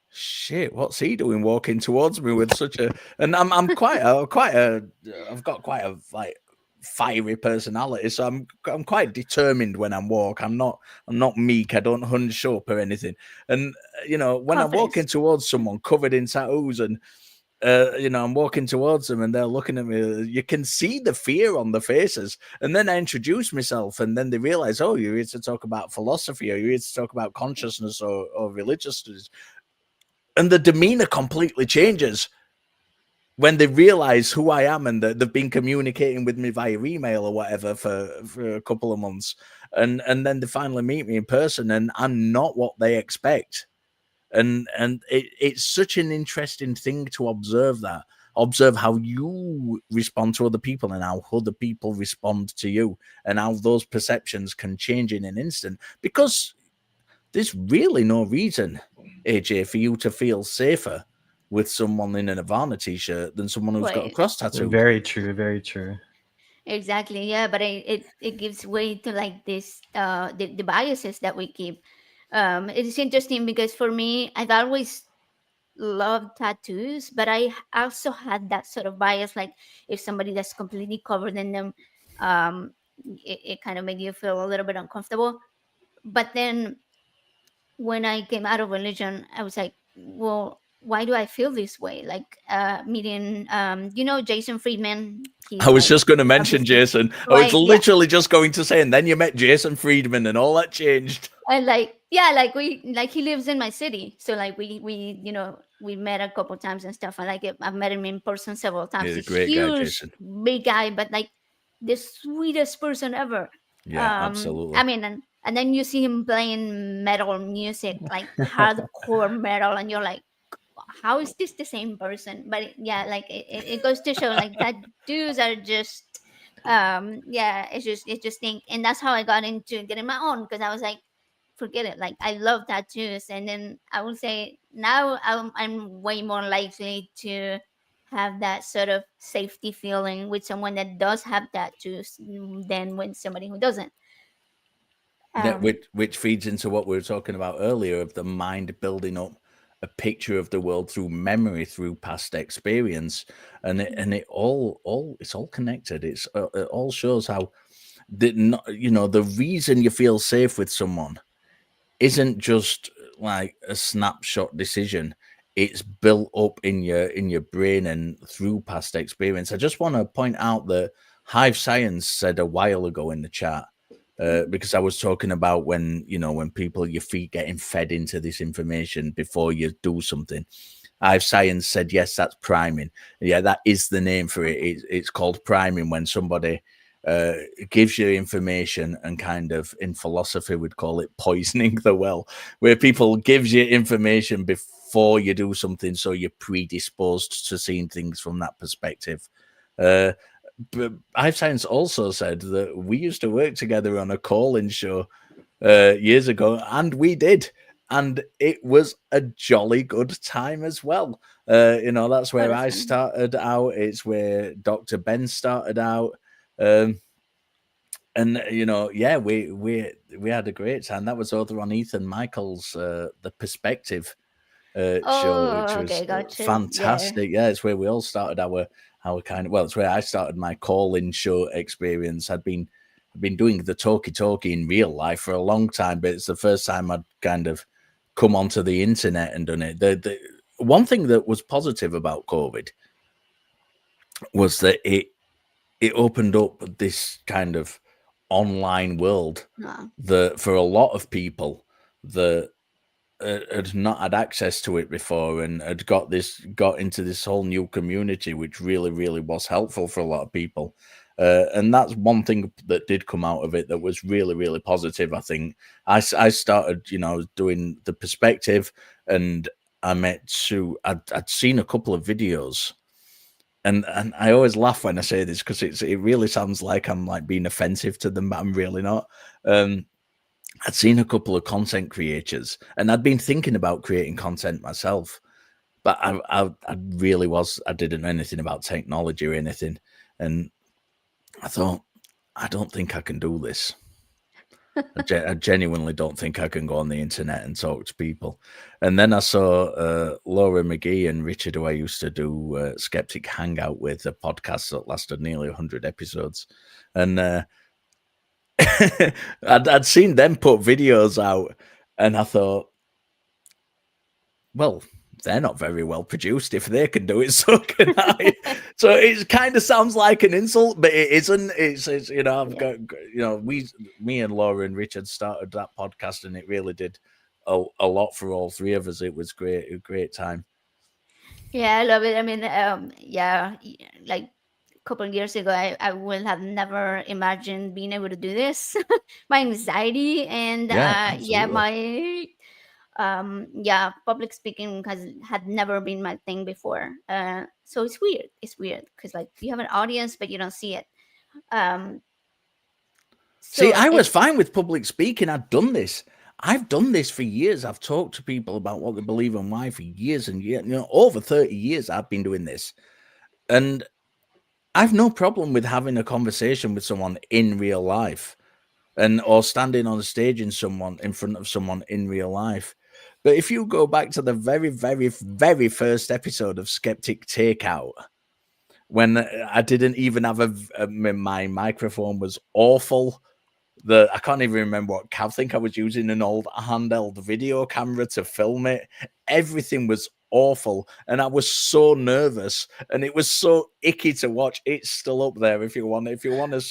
"Shit, what's he doing walking towards me with such a?" And I'm I've got quite a like fiery personality, so I'm quite determined when I walk. I'm not meek. I don't hunch up or anything. And when I'm
Confidence.
walking towards someone covered in tattoos, and I'm walking towards them and they're looking at me, you can see the fear on the faces. And then I introduce myself, and then they realize, oh, you're here to talk about philosophy, or you're here to talk about consciousness, or religious studies. And the demeanor completely changes when they realize who I am, and that they've been communicating with me via email or whatever for a couple of months. And then they finally meet me in person, and I'm not what they expect. And it's such an interesting thing to observe, that observe how you respond to other people and how other people respond to you, and how those perceptions can change in an instant, because there's really no reason, AJ, for you to feel safer with someone in a Nirvana t-shirt than someone who's got a
Right.
cross tattoo.
Very true. Very true.
Exactly. Yeah, but it gives way to like this the biases that we keep. It's interesting because for me, I've always loved tattoos, but also had that sort of bias. Like if somebody that's completely covered in them, um, it kind of made you feel a little bit uncomfortable. But then when I came out of religion, I was like, well, why do I feel this way? Like meeting, Jason Friedman.
I
He's
was
like
just going to mention
obviously
Jason. I was
right, yeah.
literally just going to say, and then you met Jason Friedman, and all that changed.
And like yeah, like he lives in my city, so like we met a couple times and stuff. I like it. I've met him in person several times.
He's a
He's
great guy,
huge,
Jason.
big guy, but like the sweetest person ever.
Yeah, absolutely.
I mean, and then you see him playing metal music, like hardcore metal, and you're like, how is this the same person? But yeah, like it goes to show like that dudes are just yeah, it's just think, and that's how I got into getting my own, because I was like, forget it, like I love tattoos. And then I would say now I'm way more likely to have that sort of safety feeling with someone that does have tattoos than with somebody who doesn't.
That
um
which feeds into what we were talking about earlier, of the mind building up a picture of the world through memory, through past experience, and it all it's all connected. It all shows how the reason you feel safe with someone isn't just like a snapshot decision. It's built up in your brain and through past experience. I just want to point out that Hive Science said a while ago in the chat, because I was talking about when people, your feet getting fed into this information before you do something. Hive Science said, yes, that's priming. Yeah, that is the name for it. It's called priming, when somebody uh, gives you information, and kind of in philosophy we'd call it poisoning the well, where people gives you information before you do something, so you're predisposed to seeing things from that perspective. Uh, but Hive Science also said that we used to work together on a call-in show years ago, and we did. And it was a jolly good time as well. That's
oh,
where
that's
I
fun.
started out. It's where Dr. Ben started out. Um, and yeah, we had a great time. That was over on Ethan Michael's The Perspective show, which
Oh,
was
okay, gotcha. Yeah.
fantastic. Yeah, it's where we all started our kind of, well, it's where I started my call-in show experience. I've been doing the talkie in real life for a long time, but it's the first time I'd kind of come onto the internet and done it. The one thing that was positive about COVID was that it opened up this kind of online world
No.
that, for a lot of people, that had not had access to it before, and had got into this whole new community, which really was helpful for a lot of people. And that's one thing that did come out of it that was really positive. I think I started doing the perspective, and I met Sue. I'd seen a couple of videos, and I always laugh when I say this, because it really sounds like I'm like being offensive to them, but I'm really not. I'd seen a couple of content creators, and I'd been thinking about creating content myself, but I really I didn't know anything about technology or anything, and I thought, I don't think I can do this. I genuinely don't think I can go on the internet and talk to people. And then I saw Laura McGee and Richard, who I used to do Skeptic Hangout with, a podcast that lasted nearly 100 episodes, and I'd seen them put videos out, and I thought, well, they're not very well produced. If they can do it, so can I. So it kind of sounds like an insult, but it isn't. It's I've
Yeah.
got me and Laura and Richard started that podcast, and it really did a lot for all three of us. It was great, a great time.
Yeah, I love it. I mean, yeah, like a couple of years ago, I would have never imagined being able to do this. My anxiety and
Yeah,
yeah,
absolutely.
my Yeah, public speaking had never been my thing before. So it's weird. It's weird because like you have an audience, but you don't see it. Um,
See,
so
I was
it
fine with public speaking. I've done this. I've done this for years. I've talked to people about what they believe and why for years and years. Over 30 years I've been doing this. And I've no problem with having a conversation with someone in real life and or standing on a stage in front of someone in real life. But if you go back to the very, very, very first episode of Skeptic Takeout, when I didn't even have my microphone was awful. I can't even remember what I think I was using an old handheld video camera to film it. Everything was awful, and I was so nervous, and it was so icky to watch. It's still up there if you want. If you want to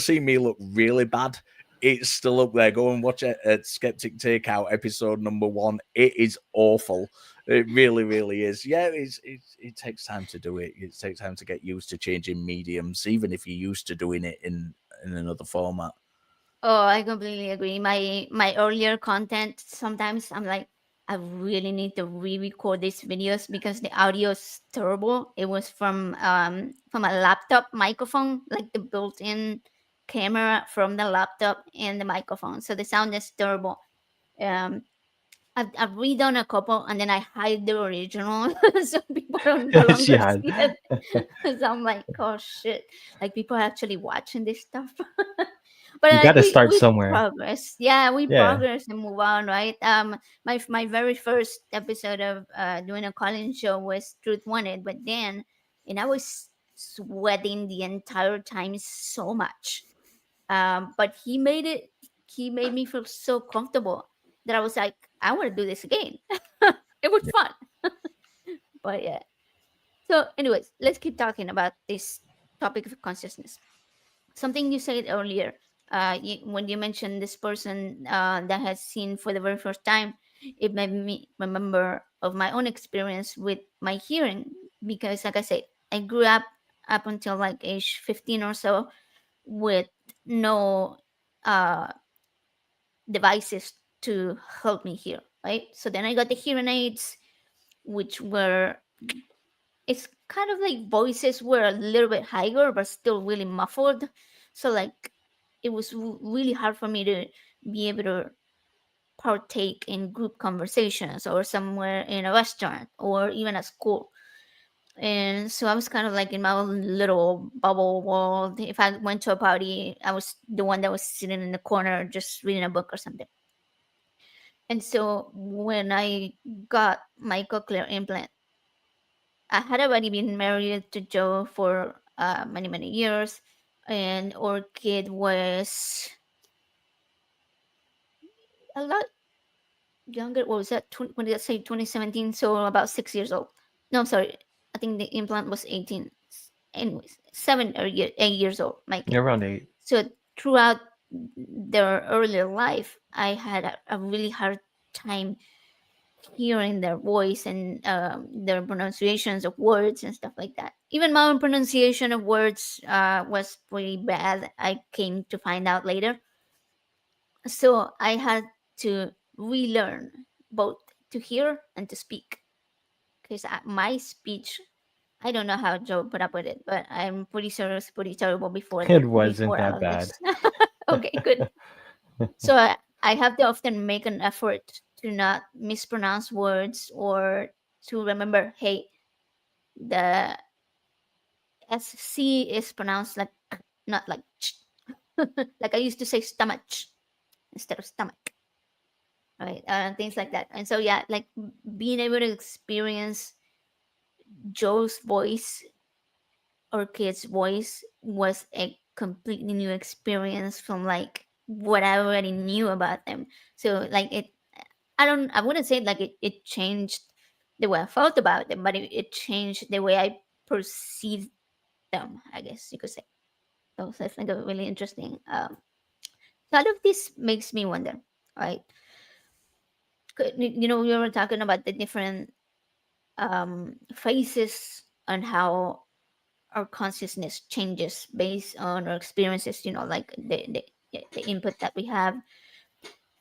see me look really bad, it's still up there. Go and watch it at Skeptic Takeout episode number 1. It is awful. It really, really is. Yeah, it takes time to do it. It takes time to get used to changing mediums, even if you're used to doing it in another format.
Oh, I completely agree. My earlier content, sometimes I'm like, I really need to re-record these videos because the audio is terrible. It was from a laptop microphone, like the built-in camera from the laptop and the microphone. So the sound is terrible. Um, I've redone a couple and then I hide the original so people don't no
She
longer
had.
see it. So I'm like, oh shit, like people are actually watching this stuff. But
You got
like
to start
we
somewhere.
progress, yeah, we
Yeah.
progress and move on, right? My very first episode of doing a calling show was Truth Wanted, but then and I was sweating the entire time so much. But he made me feel so comfortable that I was like, I want to do this again. It was fun. But yeah. So, anyways, let's keep talking about this topic of consciousness. Something you said earlier, when you mentioned this person that has seen for the very first time, it made me remember of my own experience with my hearing because, like I said, I grew up until like age 15 or so with no uh, devices to help me hear, right? So then I got the hearing aids, which were it's kind of like voices were a little bit higher but still really muffled. So like it was really hard for me to be able to partake in group conversations or somewhere in a restaurant or even at school. And so I was kind of like in my own little bubble world. If I went to a party, I was the one that was sitting in the corner just reading a book or something. And so when I got my cochlear implant, I had already been married to Joe for many, many years. And our kid was a lot younger. What was that? When did I say 2017? So about 6 years old. No, sorry. I think the implant was 18. Anyways, 8 years old, my kid.
You're around 8.
So throughout their earlier life, I had a really hard time hearing their voice and their pronunciations of words and stuff like that. Even my own pronunciation of words was pretty bad. I came to find out later. So I had to relearn both to hear and to speak because my speech. I don't know how Joe put up with it, but I'm pretty sure it was pretty terrible
It wasn't
before
that
all of
bad.
this. Okay, good. So I have to often make an effort to not mispronounce words or to remember, hey, the SC is pronounced like not like ch. Like I used to say stomach instead of stomach, right? Things like that. And so yeah, like being able to experience Joe's voice or kid's voice was a completely new experience from like what I already knew about them. So like I wouldn't say like it changed the way I felt about them, but it changed the way I perceived them, I guess you could say. So that's like a really interesting. So all of this makes me wonder, right? You know, we were talking about the different phases on how our consciousness changes based on our experiences. You know, like the input that we have.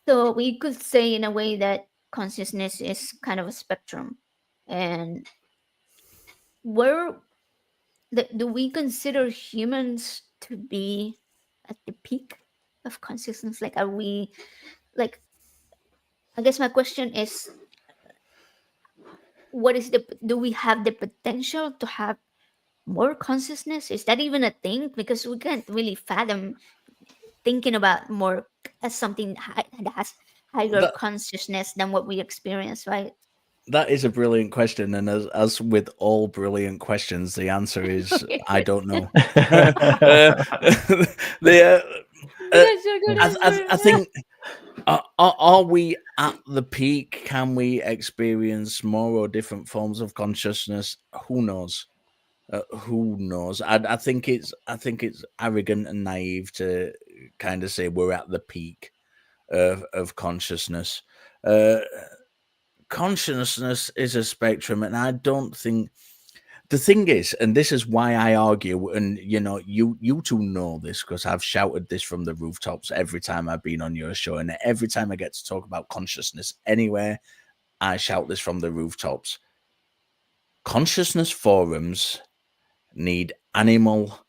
So we could say in a way that consciousness is kind of a spectrum, and where do we consider humans to be at the peak of consciousness? Like, are we like? I guess my question is, what is the? Do we have the potential to have more consciousness? Is that even a thing? Because we can't really fathom thinking about more as something that has higher
That
consciousness than what we experience, right?
that is a brilliant question, and as with all brilliant questions, the answer is I don't know. the
That's a good
I
answer.
think are we at the peak? Can we experience more or different forms of consciousness? Who knows? Who knows? I think it's arrogant and naive to kind of say we're at the peak of consciousness. Uh, Consciousness is a spectrum, and I don't think the thing is, and this is why I argue, and you two know this because I've shouted this from the rooftops every time I've been on your show, and every time I get to talk about consciousness anywhere, I shout this from the rooftops. Consciousness forums need animal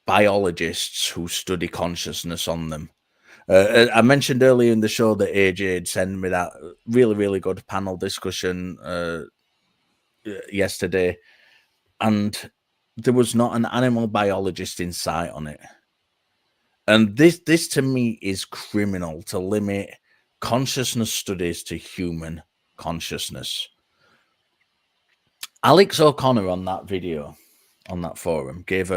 biologists who study consciousness on them. I mentioned earlier in the show that AJ had sent me that really, really good panel discussion yesterday, and there was not an animal biologist in sight on it. And this to me is criminal, to limit consciousness studies to human consciousness. Alex O'Connor on that video, on that forum, gave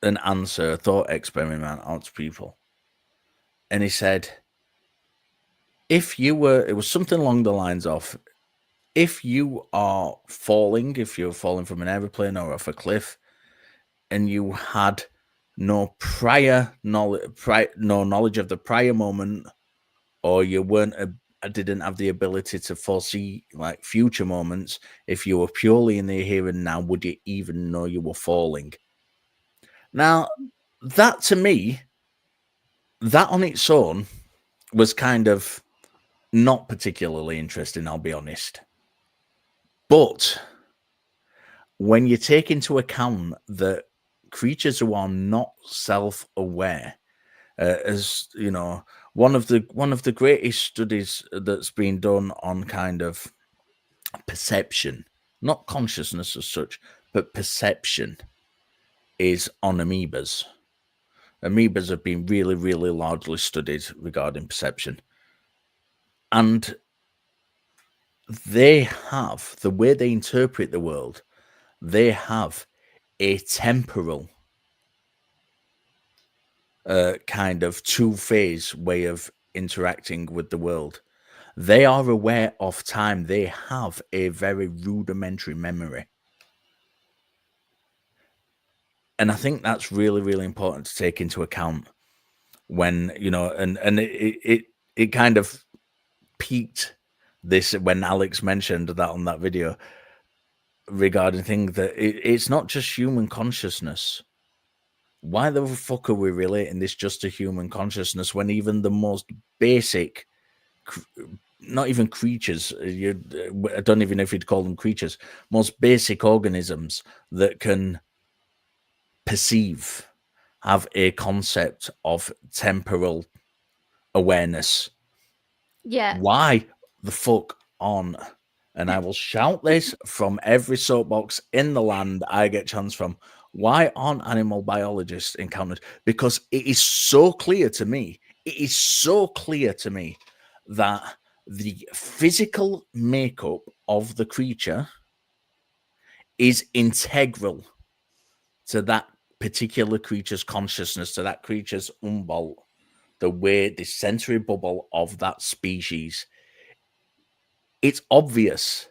an answer, a thought experiment out to people. And he said, it was something along the lines of, if you're falling from an aeroplane or off a cliff, and you had no prior knowledge of the prior moment, or you didn't have the ability to foresee like future moments, if you were purely in the here and now, would you even know you were falling? Now, that to me, that on its own was kind of not particularly interesting, I'll be honest. But when you take into account that creatures who are not self-aware, as you know, one of the greatest studies that's been done on kind of perception, not consciousness as such, but perception, is on amoebas. Amoebas have been really, really largely studied regarding perception, and they have, the way they interpret the world, they have a temporal kind of two-phase way of interacting with the world. They are aware of time. They have a very rudimentary memory. And I think that's really, really important to take into account when, and it kind of peaked this when Alex mentioned that on that video regarding things that it's not just human consciousness. Why the fuck are we relating this just to human consciousness when even the most basic, not even creatures, I don't even know if you'd call them creatures, most basic organisms that can perceive, have a concept of temporal awareness?
Yeah.
Why the fuck on? And I will shout this from every soapbox in the land I get chance from. Why aren't animal biologists encountered? Because it is so clear to me. It is so clear to me that the physical makeup of the creature is integral to that particular creature's consciousness, to that creature's umbalt, the way, the sensory bubble of that species. It's obvious.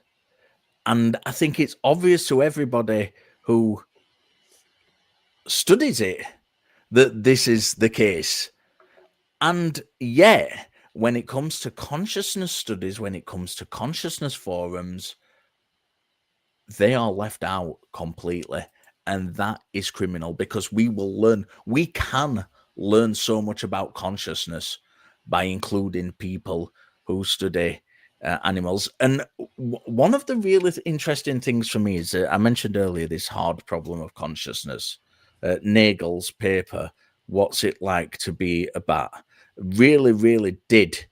And I think it's obvious to everybody who studies it that this is the case. And yet, when it comes to consciousness studies, when it comes to consciousness forums, they are left out completely. And that is criminal, because we can learn so much about consciousness by including people who study animals. And one of the really interesting things for me is I mentioned earlier this hard problem of consciousness. Nagel's paper, What's It Like to Be a Bat, really, really did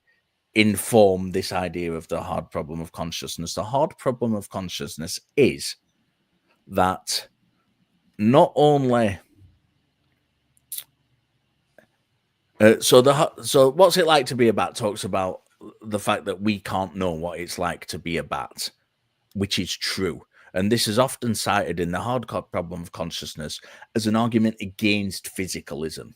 inform this idea of the hard problem of consciousness. The hard problem of consciousness is that not only so What's It Like to Be a Bat talks about the fact that we can't know what it's like to be a bat, which is true. And this is often cited in the hardcore problem of consciousness as an argument against physicalism,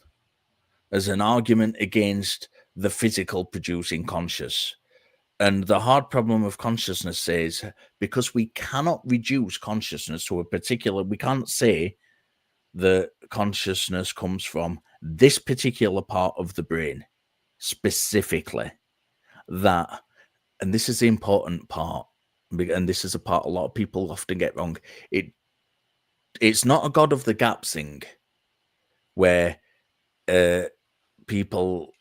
as an argument against the physical producing conscious. And the hard problem of consciousness says, because we cannot reduce consciousness to a particular, we can't say that consciousness comes from this particular part of the brain specifically, that, and this is the important part, and this is a part a lot of people often get wrong, it's not a God of the gaps thing where people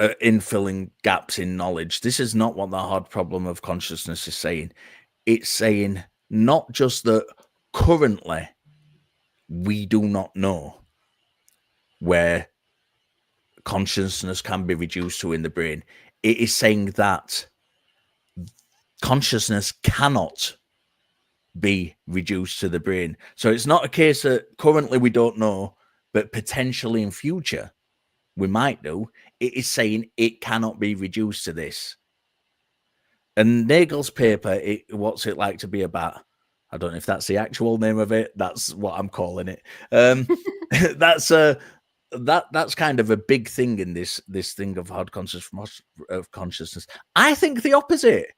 are infilling gaps in knowledge. This is not what the hard problem of consciousness is saying. It's saying not just that currently we do not know where consciousness can be reduced to in the brain. It is saying that consciousness cannot be reduced to the brain. So it's not a case that currently we don't know, but potentially in future we might do. It is saying it cannot be reduced to this. And Nagel's paper, What's It Like to Be a Bat? I don't know if that's the actual name of it. That's what I'm calling it. That's kind of a big thing in this thing of hard consciousness. I think the opposite.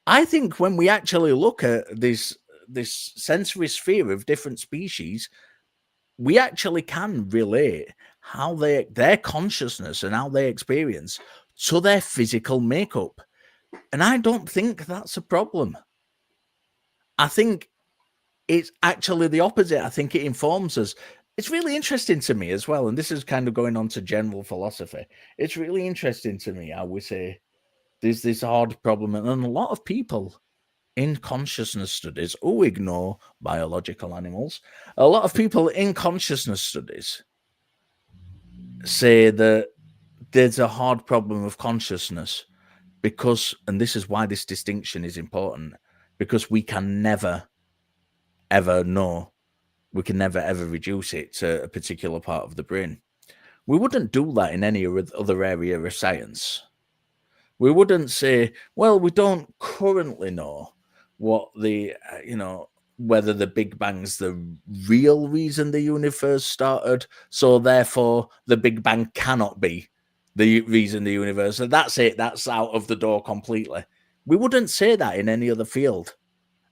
I think when we actually look at this sensory sphere of different species, we actually can relate how their consciousness and how they experience to their physical makeup. And I don't think that's a problem. I think it's actually the opposite. I think it informs us. It's really interesting to me as well, and this is kind of going on to general philosophy. It's really interesting to me how we say there's this hard problem, and a lot of people in consciousness studies who ignore biological animals, a lot of people in consciousness studies say that there's a hard problem of consciousness because, and this is why this distinction is important, because we can never, ever know, we can never, ever reduce it to a particular part of the brain. We wouldn't do that in any other area of science. We wouldn't say, well, we don't currently know what the, whether the Big Bang's the real reason the universe started, so therefore the Big Bang cannot be the reason the universe, and that's it, that's out of the door completely. We wouldn't say that in any other field.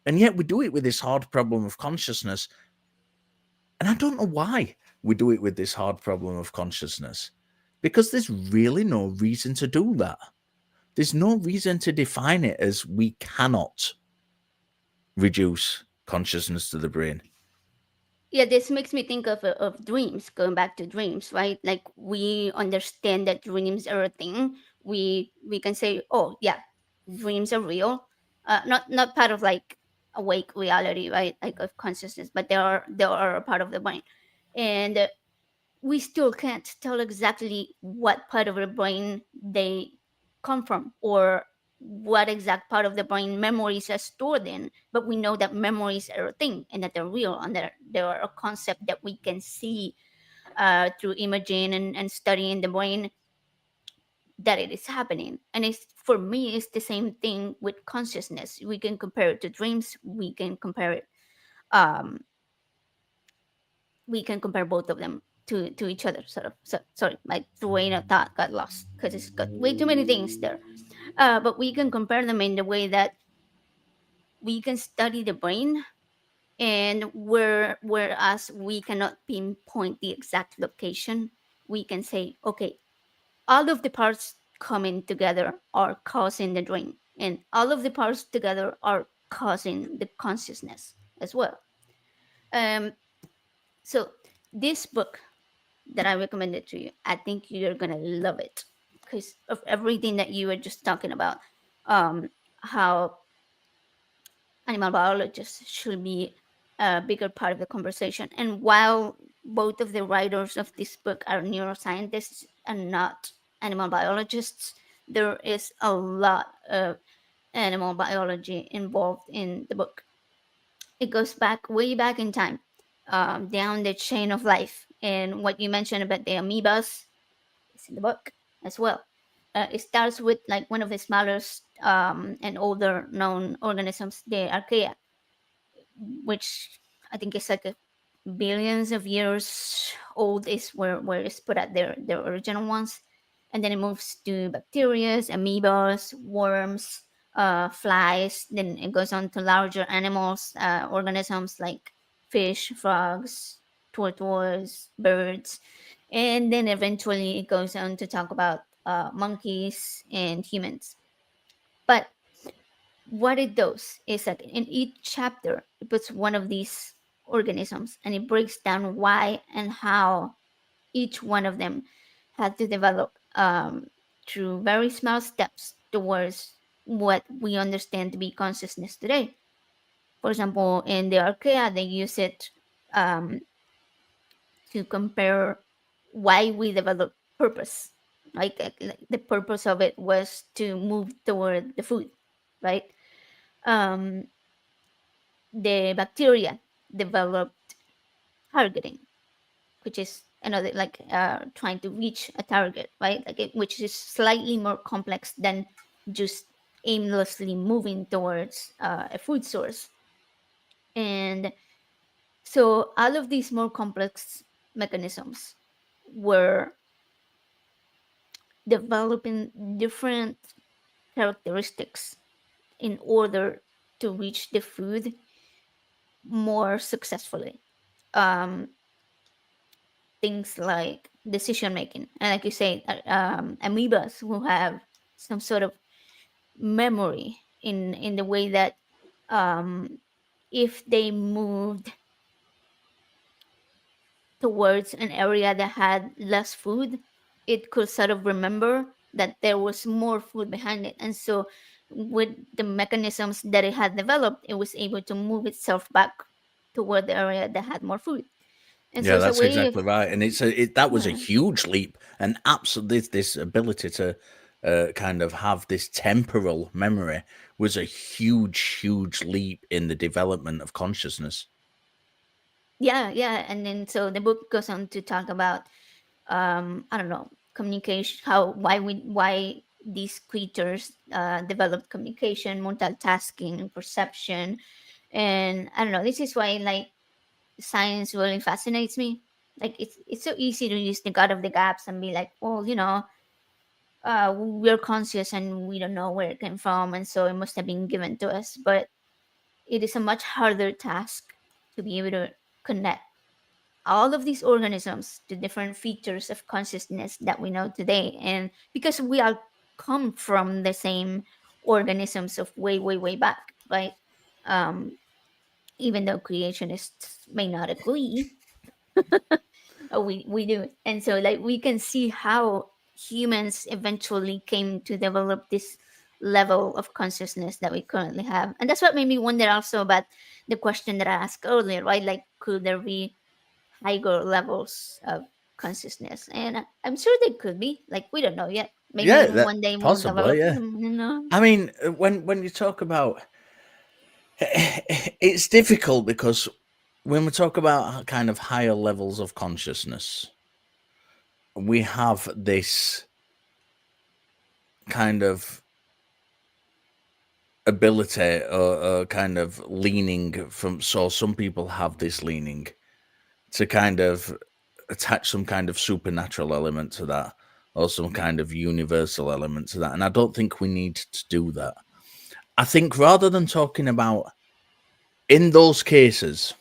And yet we do it with this hard problem of consciousness. And I don't know why we do it with this hard problem of consciousness, because there's really no reason to do that. There's no reason to define it as we cannot reduce consciousness to the brain.
Yeah, this makes me think of dreams, going back to dreams, right? Like we understand that dreams are a thing. We can say, oh yeah, dreams are real. Not part of like awake reality, right? Like of consciousness, but they are a part of the brain. And we still can't tell exactly what part of the brain they come from or what exact part of the brain memories are stored in, but we know that memories are a thing and that they're real and that they are a concept that we can see through imaging and studying the brain, that it is happening. And it's, for me, it's the same thing with consciousness. We can compare it to dreams. Um, we can compare both of them to each other, sort of. So sorry, my train of thought got lost because it's got way too many things there. But we can compare them in the way that we can study the brain, and whereas we cannot pinpoint the exact location, we can say, okay, all of the parts coming together are causing the dream, and all of the parts together are causing the consciousness as well. Um, so this book that I recommended to you, I think you're gonna love it because of everything that you were just talking about, um, how animal biologists should be a bigger part of the conversation. And while both of the writers of this book are neuroscientists and not animal biologists, there is a lot of animal biology involved in the book. It goes back way back in time, down the chain of life. And what you mentioned about the amoebas is in the book as well. It starts with like one of the smallest and older known organisms, the archaea, which I think is like a billions of years old is where it's put at their original ones, and then it moves to bacteria, amoebas, worms, flies. Then it goes on to larger animals, organisms like fish, frogs, tortoise, birds, and then eventually it goes on to talk about monkeys and humans. But what it does is that in each chapter it puts one of these organisms and it breaks down why and how each one of them had to develop through very small steps towards what we understand to be consciousness today. For example, in the archaea they use it um, to compare why we develop purpose. Like the purpose of it was to move toward the food, right? um, the bacteria developed targeting, which is another like trying to reach a target, right? Which is slightly more complex than just aimlessly moving towards a food source. And so all of these more complex mechanisms were developing different characteristics in order to reach the food more successfully. Um, Things like decision making, and like you say, amoebas who have some sort of memory in the way that um, if they moved towards an area that had less food, it could sort of remember that there was more food behind it, and so with the mechanisms that it had developed, it was able to move itself back toward the area that had more food. And so
Yeah,
it's a
that's
way of
exactly right, and that was a
yeah.
huge leap, and absolutely this ability to kind of have this temporal memory was a huge leap in the development of consciousness.
Yeah, and then so the book goes on to talk about I don't know, communication, how why these creatures develop communication, multitasking, perception. And I don't know, this is why like science really fascinates me. Like it's so easy to use the god of the gaps and be like, well, we're conscious and we don't know where it came from, and so it must have been given to us. But it is a much harder task to be able to connect all of these organisms to different features of consciousness that we know today. And because we all come from the same organisms of way back, right? um Even though creationists may not agree, we do. And so like we can see how humans eventually came to develop this level of consciousness that we currently have. And that's what made me wonder also about the question that I asked earlier, right? Like, could there be higher levels of consciousness? And I'm sure they could be. Like, we don't know yet. Maybe
Yeah, that
one day we'll
possibly.
develop
Yeah,
them, you know?
I mean, when you talk about it's difficult because when we talk about kind of higher levels of consciousness, we have this kind of ability or kind of leaning from, so some people have this leaning to kind of attach some kind of supernatural element to that or some kind of universal element to that, and I don't think we need to do that. I think rather than talking about in those cases,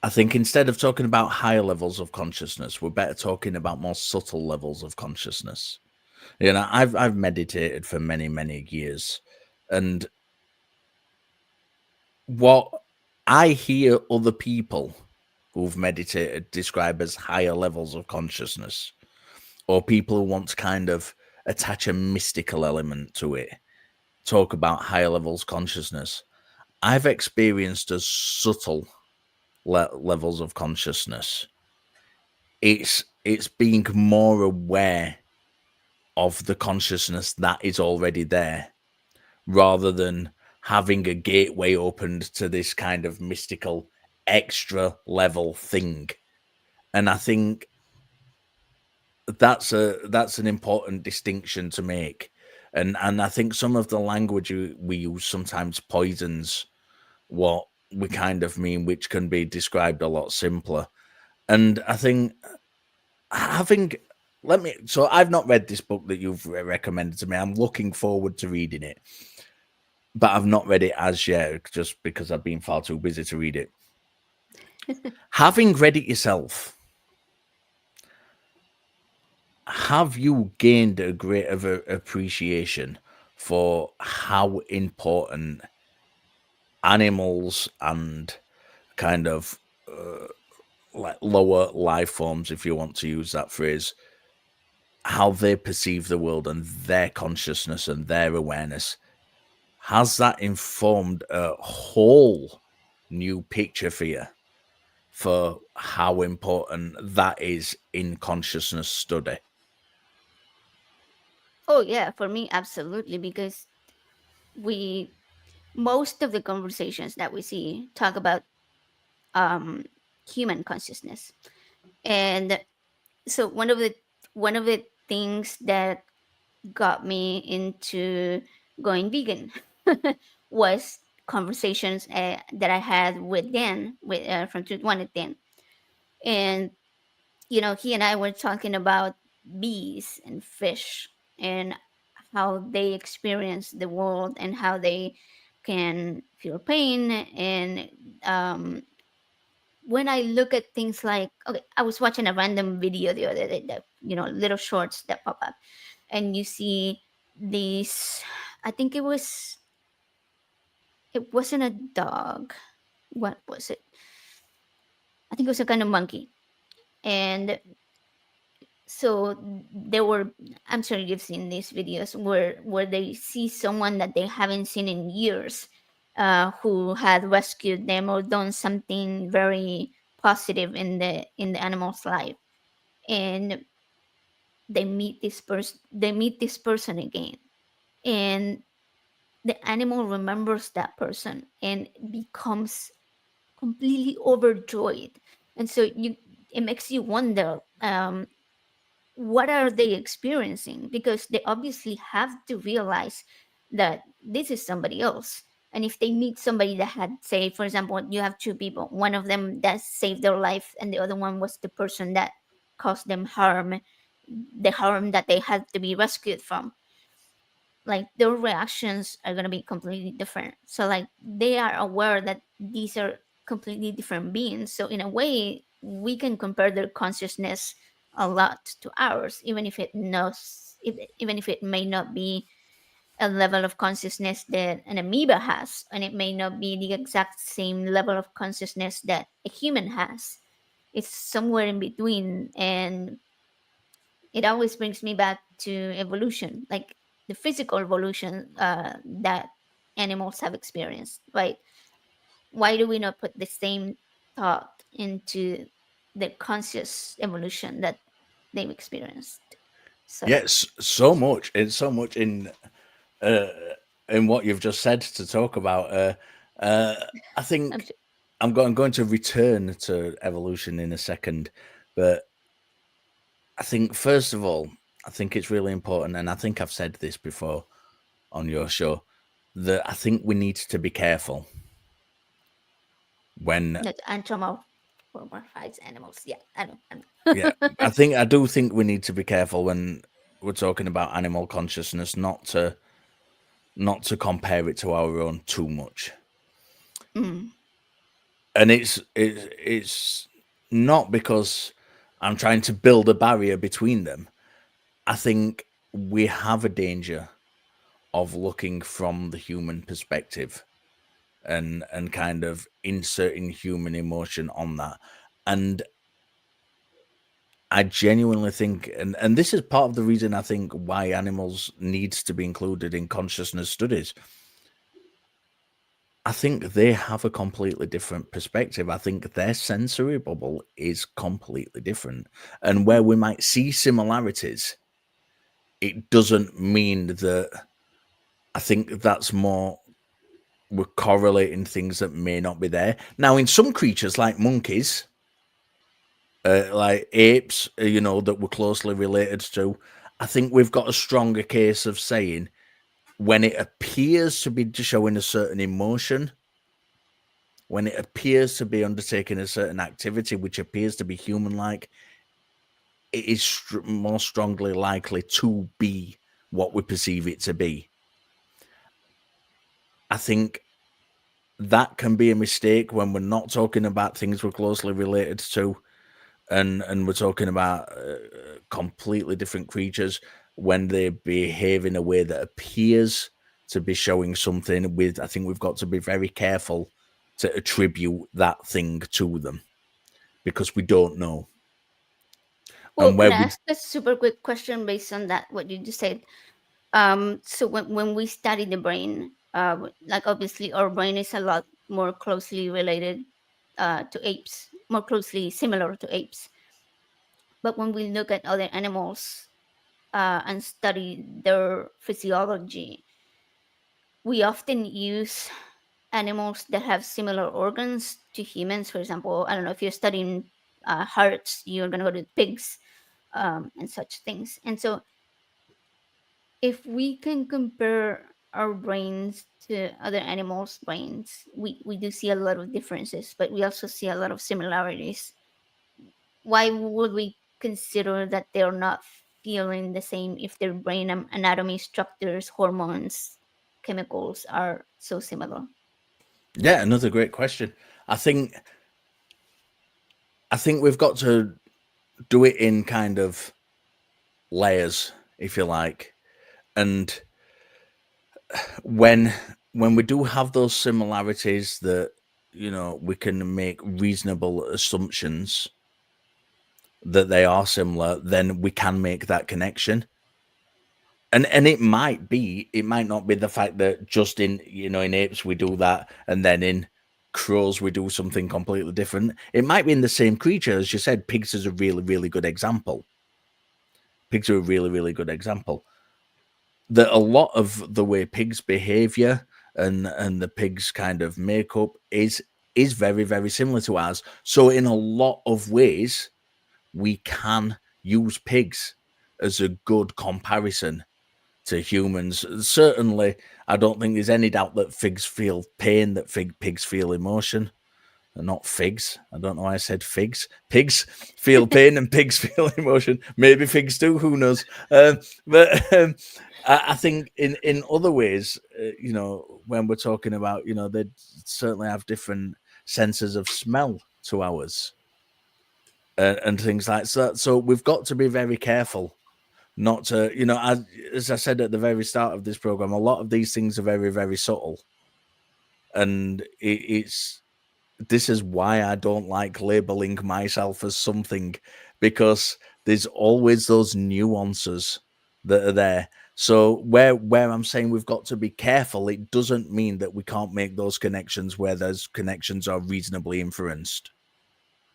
I think instead of talking about higher levels of consciousness, we're better talking about more subtle levels of consciousness. You know, I've meditated for many years, and what I hear other people who've meditated describe as higher levels of consciousness or people who want to kind of attach a mystical element to it, talk about higher levels consciousness. I've experienced as subtle levels of consciousness. It's being more aware of the consciousness that is already there, rather than having a gateway opened to this kind of mystical extra level thing. And I think that's an important distinction to make. And I think some of the language we use sometimes poisons what we kind of mean, which can be described a lot simpler. And I think having so I've not read this book that you've recommended to me. I'm looking forward to reading it, but I've not read it as yet, just because I've been far too busy to read it. Having read it yourself, have you gained a great of appreciation for how important animals and kind of like lower life forms, if you want to use that phrase, how they perceive the world and their consciousness and their awareness? Has that informed a whole new picture for you for how important that is in consciousness study?
Oh yeah, for me absolutely, because we most of the conversations that we see talk about um human consciousness. And so one of the things that got me into going vegan was conversations that I had with Dan, with from Truth One at Dan. And he and I were talking about bees and fish and how they experience the world and how they can feel pain. And when I look at things like, okay, I was watching a random video the other day, that little shorts that pop up, and you see these. I think it wasn't a dog. What was it? I think it was a kind of monkey. And so there were, I'm sure you've seen these videos where they see someone that they haven't seen in years, who had rescued them or done something very positive in the animal's life. And they meet this person again, and the animal remembers that person and becomes completely overjoyed. And so it makes you wonder, what are they experiencing, because they obviously have to realize that this is somebody else. And if they meet somebody that had, say, for example, you have two people, one of them that saved their life and the other one was the person that caused them harm, the harm that they had to be rescued from, like their reactions are going to be completely different. So like they are aware that these are completely different beings, so in a way we can compare their consciousness a lot to ours, even if it may not be a level of consciousness that an amoeba has, and it may not be the exact same level of consciousness that a human has. It's somewhere in between. And it always brings me back to evolution, like the physical evolution that animals have experienced, right? Why do we not put the same thought into the conscious evolution that they've experienced? So
Yes, so much. It's so much uh, in what you've just said to talk about. Uh, I
I'm
think
sure.
I'm going to return to evolution in a second, but I think first of all, I think it's really important, and I think I've said this before on your show, that I think we need to be careful when,
Not anthropomorphize animals. Yeah, I know.
yeah, I do think we need to be careful when we're talking about animal consciousness, not to compare it to our own too much.
Mm.
And it's not because I'm trying to build a barrier between them. I think we have a danger of looking from the human perspective and kind of inserting human emotion on that. And I genuinely think, and this is part of the reason I think why animals needs to be included in consciousness studies. I think they have a completely different perspective. I think their sensory bubble is completely different. And where we might see similarities, it doesn't mean that I think that's more we're correlating things that may not be there. Now, in some creatures like monkeys, like apes, that we're closely related to, I think we've got a stronger case of saying when it appears to be showing a certain emotion, when it appears to be undertaking a certain activity which appears to be human-like, it is more strongly likely to be what we perceive it to be. I think that can be a mistake when we're not talking about things we're closely related to, and we're talking about completely different creatures when they behave in a way that appears to be showing something. I think we've got to be very careful to attribute that thing to them because we don't know.
Well,
And
can
where
I
we
ask a super quick question based on that, what you just said? So when we study the brain, like obviously our brain is a lot more closely related to apes, more closely similar to apes. But when we look at other animals and study their physiology, we often use animals that have similar organs to humans. For example, I don't know if you're studying hearts, you're going to go to pigs and such things. And so if we can compare our brains to other animals' brains, we do see a lot of differences, but we also see a lot of similarities. Why would we consider that they're not feeling the same if their brain anatomy, structures, hormones, chemicals are so similar?
Yeah, another great question. I think we've got to do it in kind of layers, if you like. And when we do have those similarities that we can make reasonable assumptions that they are similar, then we can make that connection. And it might not be the fact that just in in apes we do that, and then in crows we do something completely different. It might be in the same creature. As you said, pigs is a really, really good example. Pigs are a really, really good example. That a lot of the way pigs' behavior and the pigs' kind of makeup is very, very similar to ours. So in a lot of ways, we can use pigs as a good comparison to humans. Certainly, I don't think there's any doubt that pigs feel pain, that pigs feel emotion. They're not figs. I don't know why I said figs. Pigs feel pain and pigs feel emotion. Maybe figs do. Who knows? But I think in other ways, when we're talking about, they certainly have different senses of smell to ours and things like that. So we've got to be very careful not to, as I said at the very start of this program, a lot of these things are very, very subtle, and it's this is why I don't like labeling myself as something, because there's always those nuances that are there. So where I'm saying we've got to be careful, it doesn't mean that we can't make those connections where those connections are reasonably inferenced.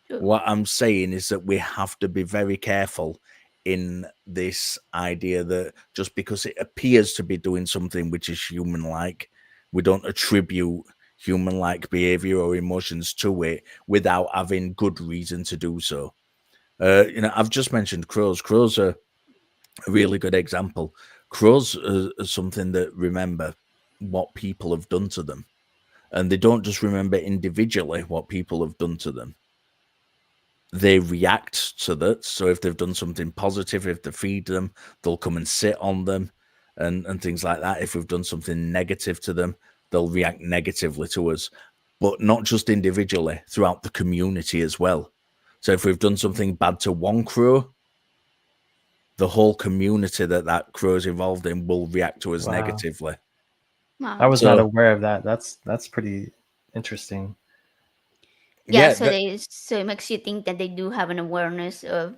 True.
What I'm saying is that we have to be very careful in this idea that just because it appears to be doing something which is human-like, we don't attribute human-like behavior or emotions to it without having good reason to do so. I've just mentioned crows. Crows are a really good example. Crows are something that remember what people have done to them, and they don't just remember individually what people have done to them. They react to that. So if they've done something positive, if they feed them, they'll come and sit on them and things like that. If we've done something negative to them, they'll react negatively to us, but not just individually, throughout the community as well. So if we've done something bad to one crow, the whole community that crow is involved in will react to us
Wow.
negatively.
I
Wow.
was not
So
aware of that. That's pretty interesting.
Yeah,
yeah,
so it makes you think that they do have an awareness of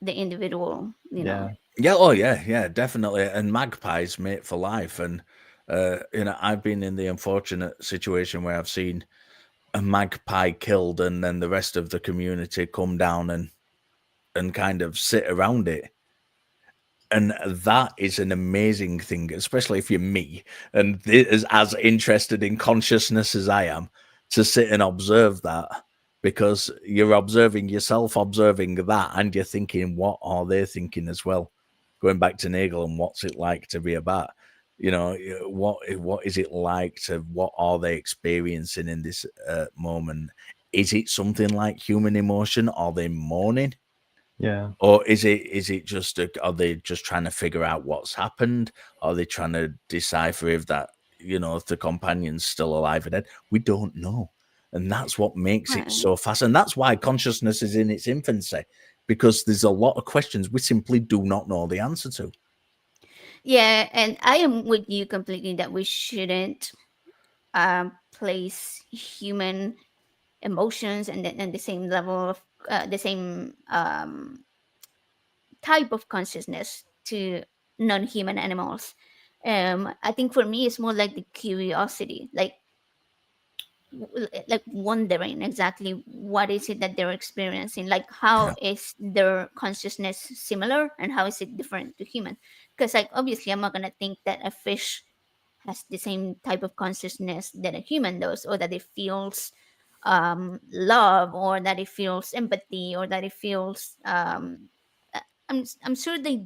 the individual, you know.
Yeah.
Yeah, oh yeah, definitely. And magpies mate for life. And I've been in the unfortunate situation where I've seen a magpie killed, and then the rest of the community come down and kind of sit around it. And that is an amazing thing, especially if you're me and is as interested in consciousness as I am, to sit and observe that, because you're observing yourself, observing that, and you're thinking, what are they thinking as well? Going back to Nagel and what's it like to be a bat? What is it like to? What are they experiencing in this moment? Is it something like human emotion? Are they mourning?
Yeah.
Or is it just are they just trying to figure out what's happened? Are they trying to decipher if that, if the companion's still alive or dead? We don't know. And that's what makes it
Right.
so fast. And that's why consciousness is in its infancy, because there's a lot of questions we simply do not know the answer to.
Yeah, and I am with you completely that we shouldn't place human emotions and the same level of the same type of consciousness to non-human animals. I think for me, it's more like the curiosity, like wondering exactly what is it that they're experiencing, like how
Yeah.
is their consciousness similar and how is it different to human. Because like obviously I'm not going to think that a fish has the same type of consciousness that a human does, or that it feels love, or that it feels empathy, or that it feels I'm sure they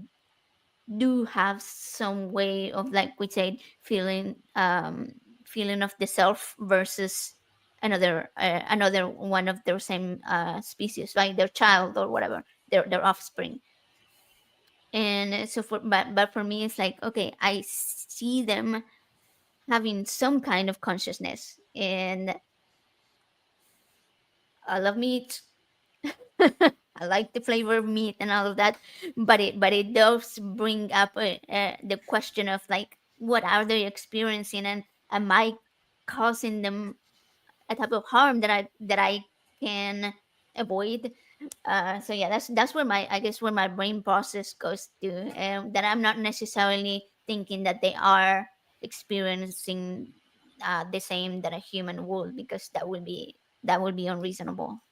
do have some way of, like we said, feeling of the self versus another one of their same species, like their child or whatever, their offspring. And so but for me it's like, okay, I see them having some kind of consciousness, and I love meat. I like the flavor of meat and all of that, but it does bring up the question of like, what are they experiencing, and am I causing them a type of harm that I can avoid? So yeah, that's where my, I guess, where my brain process goes to, that I'm not necessarily thinking that they are experiencing the same that a human would, because that would be unreasonable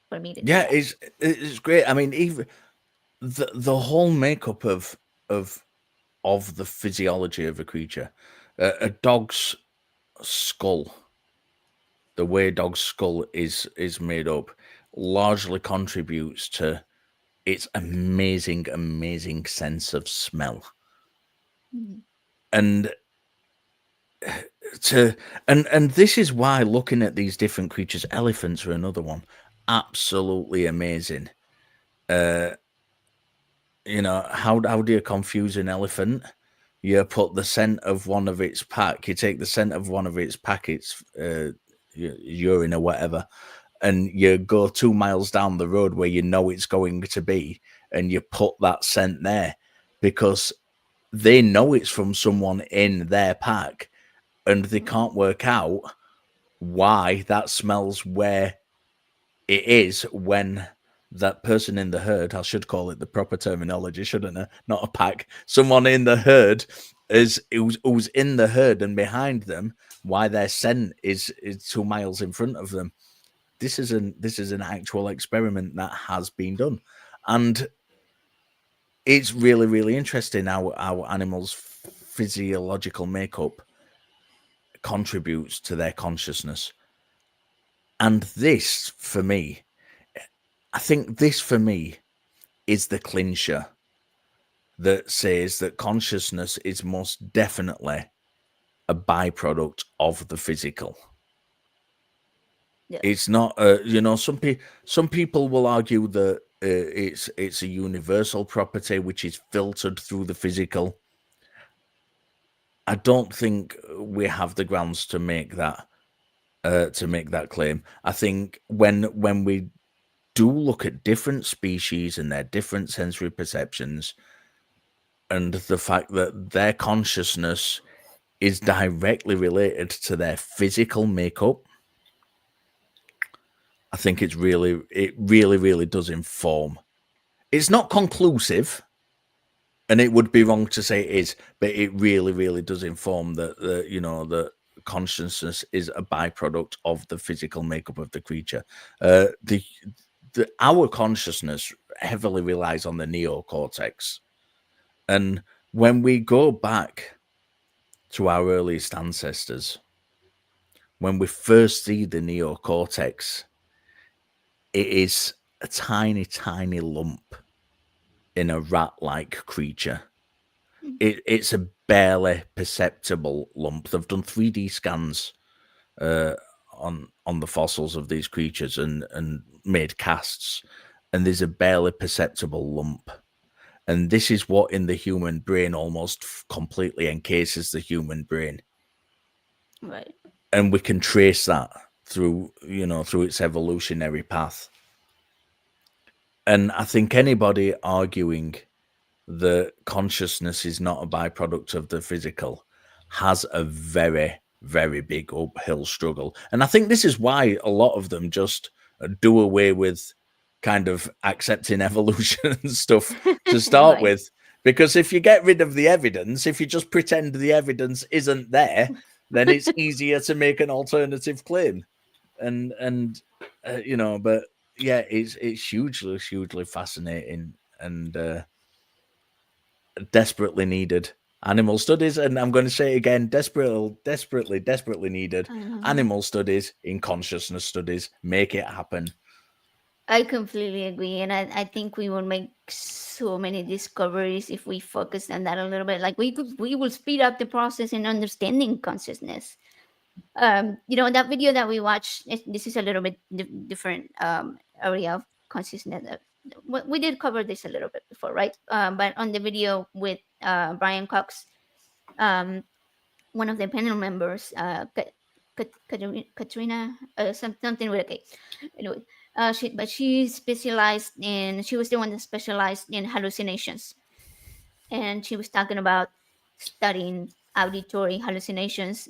for me to do
Yeah,
that.
it's great. I mean, even the whole makeup of of the physiology of a creature, a dog's skull, the way a dog's skull is made up, largely contributes to its amazing sense of smell.
Mhm.
And to and this is why looking at these different creatures, elephants are another one, absolutely amazing. uh how do you confuse an elephant? You put the scent of one of its pack, you take the scent of one of its packets, urine or whatever, and you go 2 miles down the road where you know it's going to be, and you put that scent there because they know it's from someone in their pack, and they can't work out why that smells where it is when that person in the herd, I should call it the proper terminology, shouldn't I? Not a pack. Someone in the herd who's in the herd and behind them, why their scent is 2 miles in front of them. This is an actual experiment that has been done. And it's really interesting how animals' physiological makeup contributes to their consciousness. And this, for me, I think this for me is the clincher that says that consciousness is most definitely a byproduct of the physical.
Yes.
It's not, some people will argue that it's a universal property which is filtered through the physical. I don't think we have the grounds to make that claim. I think when we do look at different species and their different sensory perceptions, and the fact that their consciousness is directly related to their physical makeup, I think it really does inform. It's not conclusive, and it would be wrong to say it is, but it really, really does inform that the consciousness is a byproduct of the physical makeup of the creature. Our consciousness heavily relies on the neocortex, and when we go back to our earliest ancestors, when we first see the neocortex, it is a tiny, tiny lump in a rat-like creature. It's a barely perceptible lump. They've done 3D scans uh, on the fossils of these creatures and made casts, and there's a barely perceptible lump. And this is what in the human brain almost completely encases the human brain.
Right.
And we can trace that through its evolutionary path. And I think anybody arguing that consciousness is not a byproduct of the physical has a very, very big uphill struggle. And I think this is why a lot of them just do away with kind of accepting evolution and stuff to start
Right.
with. Because if you get rid of the evidence, if you just pretend the evidence isn't there, then it's easier to make an alternative claim. And but yeah, it's hugely fascinating and desperately needed animal studies. And I'm going to say it again, desperately needed
Uh,
animal studies in consciousness studies. Make it happen.
I completely agree, and I think we will make so many discoveries if we focus on that a little bit. Like we will speed up the process in understanding consciousness. That video that we watched. This is a little bit different area of consciousness. We did cover this a little bit before, right? But on the video with Brian Cox, um, one of the panel members, Katrina, something with a K. Anyway, she specialized in. She was the one that specialized in hallucinations, and she was talking about studying auditory hallucinations.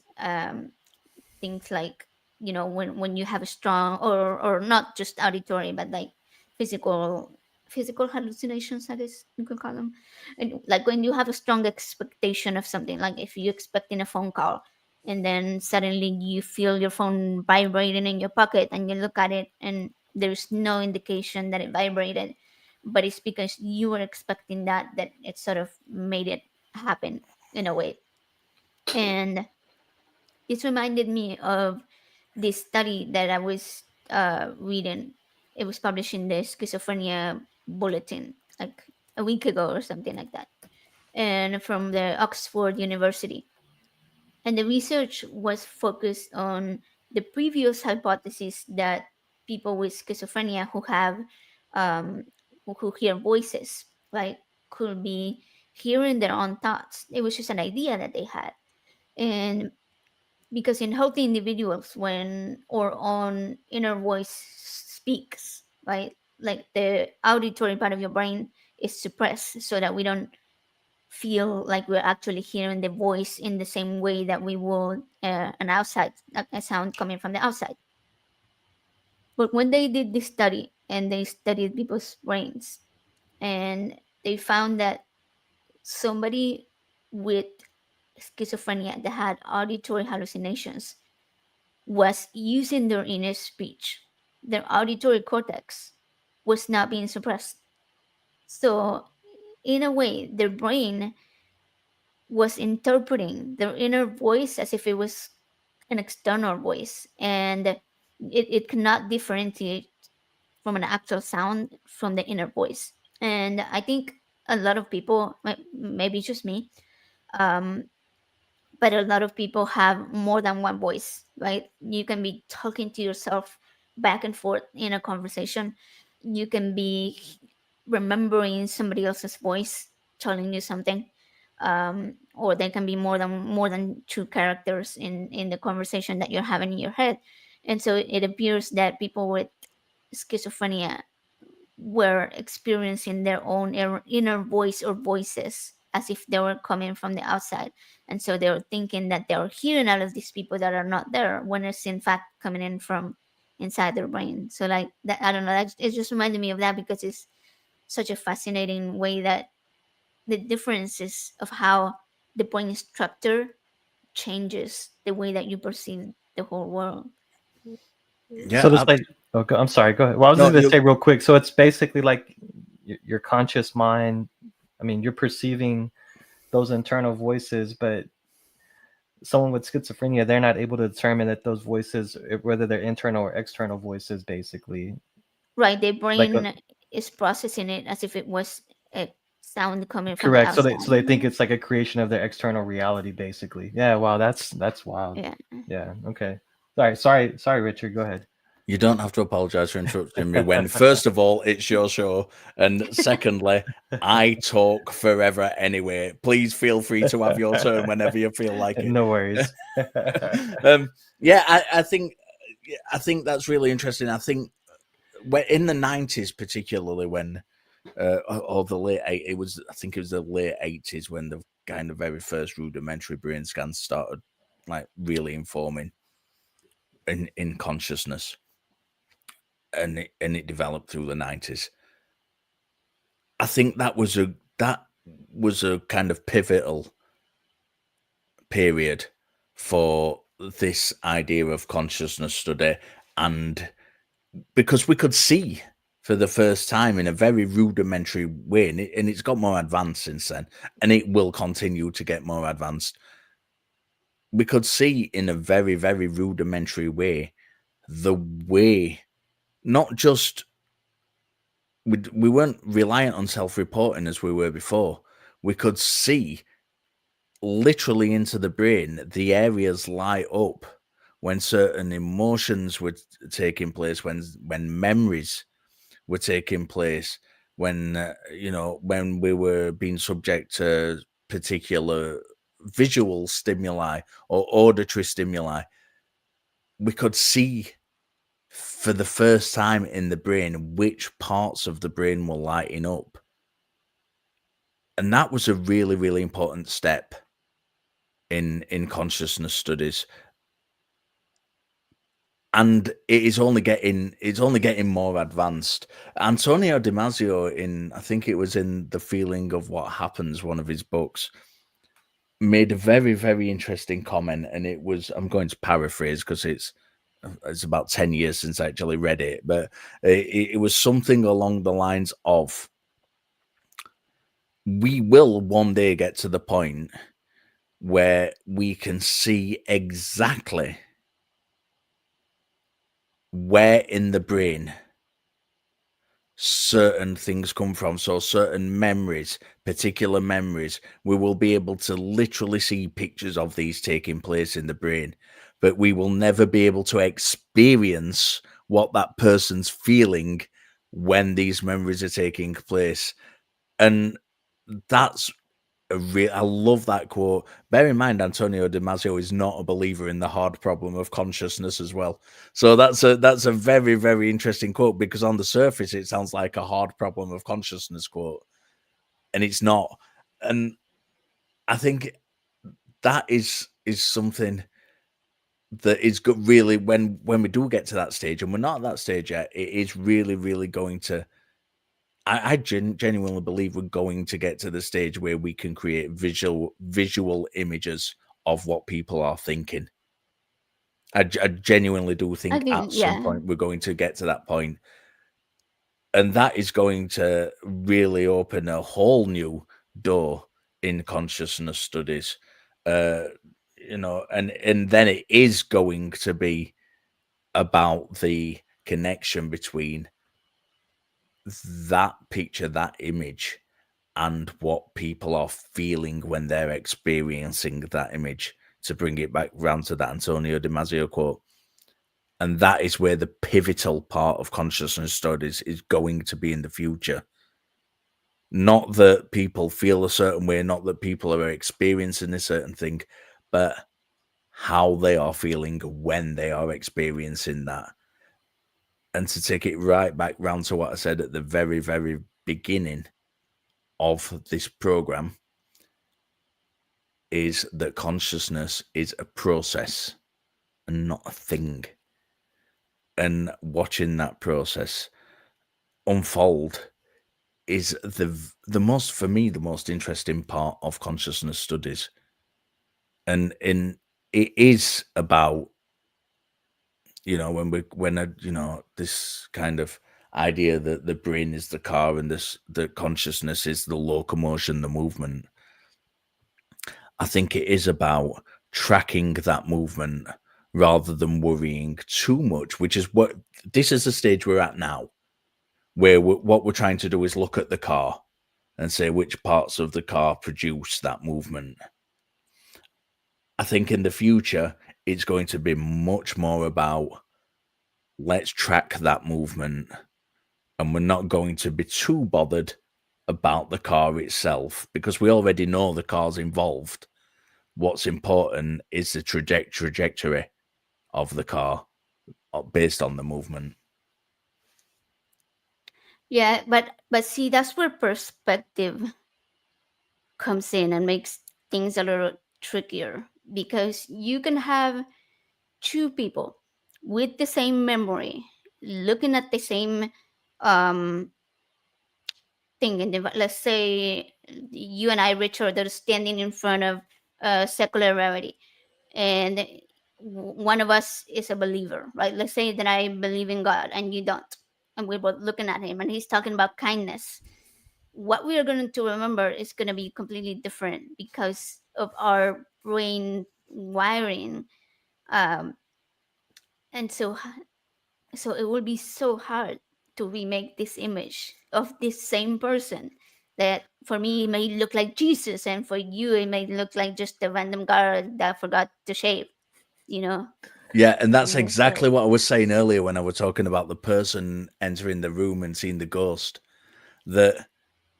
Things like when you have a strong or not just auditory but like physical hallucinations, I guess you could call them. And like when you have a strong expectation of something, like if you're expecting a phone call and then suddenly you feel your phone vibrating in your pocket and you look at it and there's no indication that it vibrated, but it's because you were expecting that it sort of made it happen in a way. And this reminded me of this study that I was reading. It was published in the Schizophrenia Bulletin like a week ago or something like that, and from the Oxford University. And the research was focused on the previous hypothesis that people with schizophrenia who have who hear voices, right, could be hearing their own thoughts. It was just an idea that they had. And because in healthy individuals, when or on inner voice speaks, right, like the auditory part of your brain is suppressed so that we don't feel like we're actually hearing the voice in the same way that we would an outside a sound coming from the outside. But when they did this study and they studied people's brains, and they found that somebody with schizophrenia that had auditory hallucinations was using their inner speech. Their auditory cortex was not being suppressed. So, in a way, their brain was interpreting their inner voice as if it was an external voice, and it cannot differentiate from an actual sound from the inner voice. And I think a lot of people, maybe just me, um, but a lot of people have more than one voice, right? You can be talking to yourself back and forth in a conversation. You can be remembering somebody else's voice telling you something. Or there can be more than two characters in the conversation that you're having in your head. And so it appears that people with schizophrenia were experiencing their own inner voice or voices as if they were coming from the outside. And so they were thinking that they were hearing all of these people that are not there when it's in fact coming in from inside their brain. So like that, I don't know, that it just reminded me of that because such a fascinating way that the differences of how the brain is structured changes the way that you perceive the whole world.
Yeah,
So it's like, I'm sorry, go ahead. Well, I was
no,
just going to
you
say real quick. So it's basically like your conscious mind. I mean, you're perceiving those internal voices, but someone with schizophrenia, they're not able to determine that those voices, whether they're internal or external voices, basically.
Right, the
Like a,
brain is processing it as if it was a sound coming from the
correct. So
outside.
they think it's like a creation of their external reality, basically. Yeah. Wow. That's wild.
Yeah.
Yeah. Okay. Sorry, Richard. Go ahead.
you don't have to apologize for interrupting me when, first of all, it's your show, and secondly, I talk forever anyway. Please feel free to have your turn whenever you feel like it.
No worries.
Yeah, I think that's really interesting. I think in the 90s, particularly when or the late it was, I think it was the late 80s when the kind of very first rudimentary brain scans started like really informing in consciousness, and it developed through the 90s. I think that was a kind of pivotal period for this idea of consciousness study, and because we could see for the first time in a very rudimentary way, and it's got more advanced since then, and it will continue to get more advanced. We could see in a very, very rudimentary way the way, not just we weren't reliant on self-reporting as we were before. We could see literally into the brain the areas light up when certain emotions were taking place, when memories were taking place, when when we were being subject to particular visual stimuli or auditory stimuli. We could see for the first time in the brain which parts of the brain were lighting up, and that was a really, really important step in consciousness studies. And it's only getting more advanced. Antonio Damasio, in I think it was in The Feeling of What Happens, one of his books, made a very, very interesting comment, and it was, I'm going to paraphrase because it's about 10 years since I actually read it, but it was something along the lines of, we will one day get to the point where we can see exactly where in the brain certain things come from. So certain memories, particular memories, we will be able to literally see pictures of these taking place in the brain, but we will never be able to experience what that person's feeling when these memories are taking place. And that's I love that quote. Bear in mind, Antonio Damasio is not a believer in the hard problem of consciousness as well. So that's a very, very interesting quote, because on the surface it sounds like a hard problem of consciousness quote, and it's not. And I think that is something that is good, really, when we do get to that stage, and we're not at that stage yet. It is really, really going to. I genuinely believe we're going to get to the stage where we can create visual images of what people are thinking. I genuinely do
I
think at
think,
some
yeah.
point we're going to get to that point, and that is going to really open a whole new door in consciousness studies. Uh, and then it is going to be about the connection between that picture, that image, and what people are feeling when they're experiencing that image, to bring it back round to that Antonio Damasio quote. And that is where the pivotal part of consciousness studies is going to be in the future. Not that people feel a certain way, not that people are experiencing a certain thing, but how they are feeling when they are experiencing that. And to take it right back round to what I said at the very, very beginning of this program, is that consciousness is a process and not a thing. And watching that process unfold is the most, for me, the most interesting part of consciousness studies, and in it is about, this kind of idea that the brain is the car and this the consciousness is the locomotion, the movement. I think it is about tracking that movement rather than worrying too much, which is what this is the stage we're at now, where what we're trying to do is look at the car and say which parts of the car produce that movement. I think in the future, it's going to be much more about let's track that movement, and we're not going to be too bothered about the car itself because we already know the car's involved. What's important is the trajectory of the car based on the movement.
Yeah, but see, that's where perspective comes in and makes things a little trickier, because you can have two people with the same memory looking at the same um thing in the, let's say you and I, Richard, are standing in front of secular reality, and one of us is a believer, right? Let's say that I believe in God and you don't, and we're both looking at him and he's talking about kindness. What we are going to remember is going to be completely different because of our brain wiring. um, and so it will be so hard to remake this image of this same person that for me it may look like Jesus, and for you it may look like just a random guy that forgot to shave, you know.
Yeah, and that's
Yeah, so
exactly what I was saying earlier when I was talking about the person entering the room and seeing the ghost, that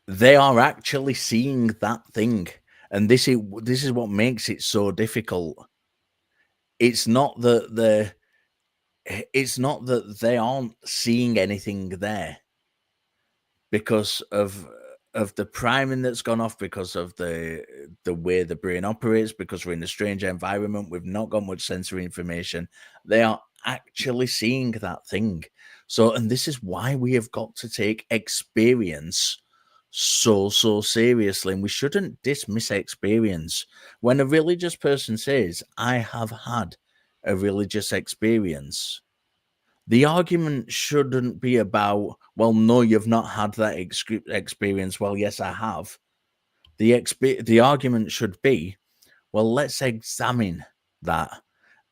they are actually seeing that thing. And this is what makes it so difficult. It's not that they aren't seeing anything there because of the priming that's gone off, because of the way the brain operates, because we're in a strange environment, we've not got much sensory information. They are actually seeing that thing. So, and this is why we have got to take experience so seriously, and we shouldn't dismiss experience. When a religious person says, I have had a religious experience, the argument shouldn't be about, well, no, you've not had that experience. Well, yes, I have. The argument should be, well, let's examine that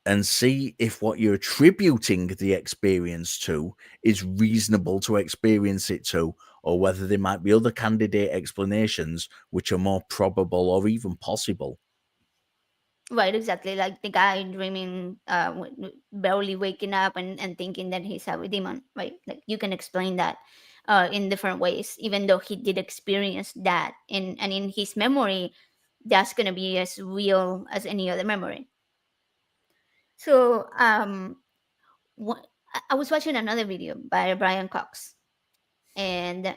and see if what you're attributing the experience to is reasonable to experience it to, or whether there might be other candidate explanations which are more probable or even possible.
right, exactly, like the guy dreaming, barely waking up and thinking that he's a demon, right? Like you can explain that in different ways, even though he did experience that and in his memory that's going to be as real as any other memory. So what, I was watching another video by Brian Cox, and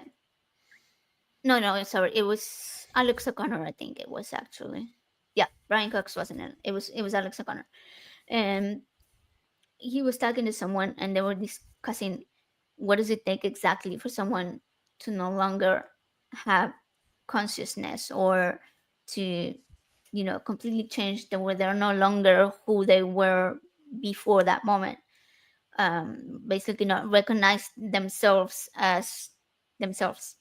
no, sorry, it was Alex O'Connor. I think it was actually, yeah, Brian Cox wasn't it? It was Alex O'Connor, and he was talking to someone, and they were discussing what does it take exactly for someone to no longer have consciousness, or to completely change the way they're no longer who they were before that moment. Basically not recognize themselves as themselves,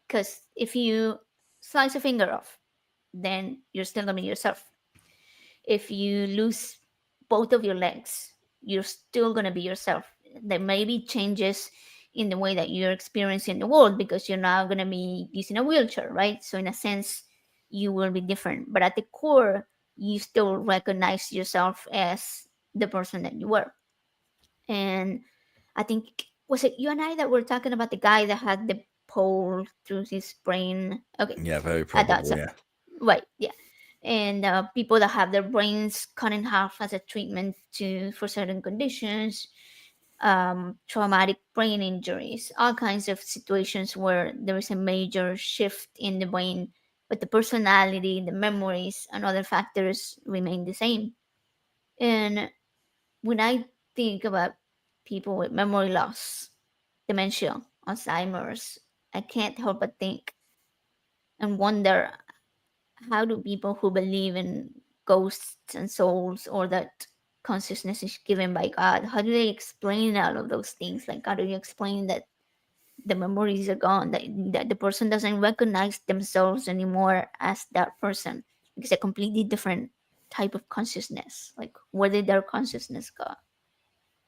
because if you slice a finger off, then you're still gonna be yourself. If you lose both of your legs, you're still gonna be yourself. There may be changes in the way that you're experiencing the world because you're now gonna be using a wheelchair, right? So in a sense, you will be different, but at the core, you still recognize yourself as the person that you were. And I think, was it you and I that were talking about the guy that had the pole through his brain? Okay,
Yeah, very
I thought
probably.
so.
Yeah.
Right, yeah. And people that have their brains cut in half as a treatment to for certain conditions, traumatic brain injuries, all kinds of situations where there is a major shift in the brain, but the personality, the memories, and other factors remain the same. And when I think about people with memory loss, dementia, Alzheimer's. I can't help but think and wonder, how do people who believe in ghosts and souls, or that consciousness is given by God, how do they explain all of those things? Like, how do you explain that the memories are gone, that the person doesn't recognize themselves anymore as that person, because a completely different type of consciousness? Like, where did their consciousness go?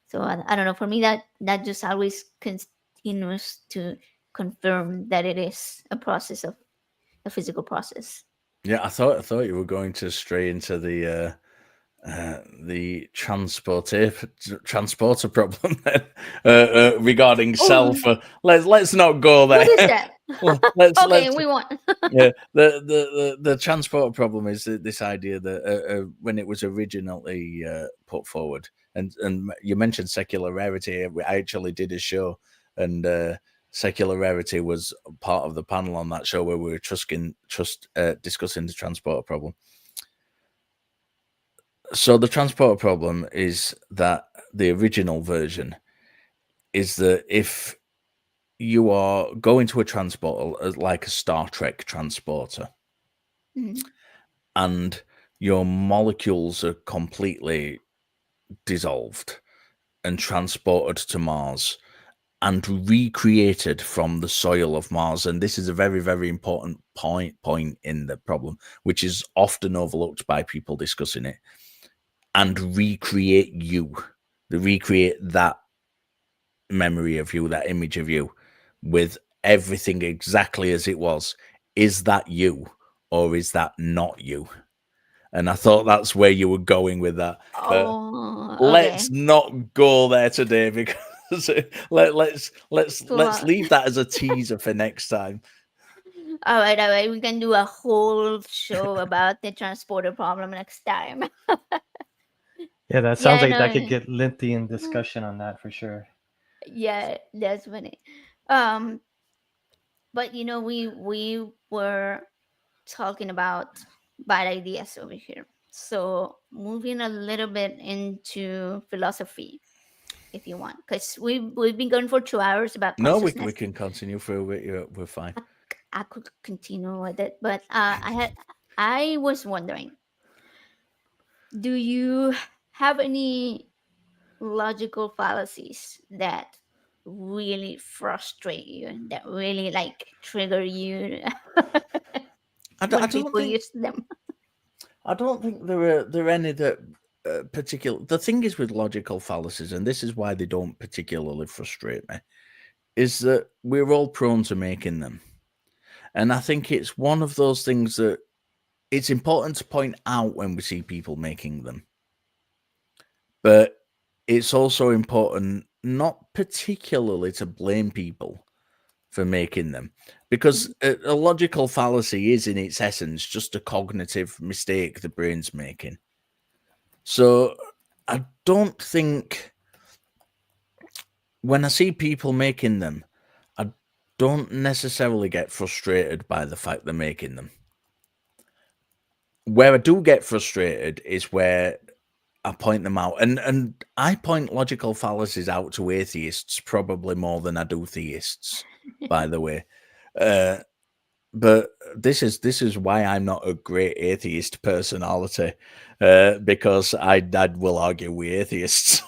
So I don't know. For me, that just always continues to confirm that it is a process of a physical process.
Yeah, I thought you were going to stray into the transporter problem then, regarding
Oh,
self. Let's not go
what
there.
is that?
Let's
Okay, we want.
yeah. The transporter problem is this idea that when it was originally put forward, and you mentioned secular rarity. I actually did a show, and secular rarity was part of the panel on that show where we were discussing the transporter problem. So the transporter problem is that the original version is that if you are going to a transporter like a Star Trek transporter,
Mhm.
and your molecules are completely dissolved and transported to Mars and recreated from the soil of Mars. And this is a very, very important point in the problem, which is often overlooked by people discussing it. And recreate you, they recreate that memory of you, that image of you, with everything exactly as it was. Is that you, or is that not you? And I thought that's where you were going with that, but
Oh, okay.
let's not go there today, because let's
So,
leave that as a teaser for next time.
all right, all right. We can do a whole show about the transporter problem next time.
Yeah, that sounds
Yeah,
like that could
no.
get lengthy in discussion on that for sure.
Yeah, that's funny. Um, but we were talking about bad ideas over here. So moving a little bit into philosophy, if you want, because we've been going for 2 hours about
No,
consciousness.
we can continue for a bit. We're fine.
I could continue with it, but I was wondering, do you have any logical fallacies that really frustrate you, that really like trigger you
I
when
don't
people
think
use them?
there are any that particular. The thing is with logical fallacies, and this is why they don't particularly frustrate me, is that we're all prone to making them, and I think it's one of those things that it's important to point out when we see people making them, but it's also important not particularly to blame people for making them, because a logical fallacy is in its essence just a cognitive mistake the brain's making. So I don't think, when I see people making them, I don't necessarily get frustrated by the fact they're making them. Where I do get frustrated is where I point them out, and I point logical fallacies out to atheists probably more than I do theists, by the way. Uh, but this is why I'm not a great atheist personality, because I will argue with atheists.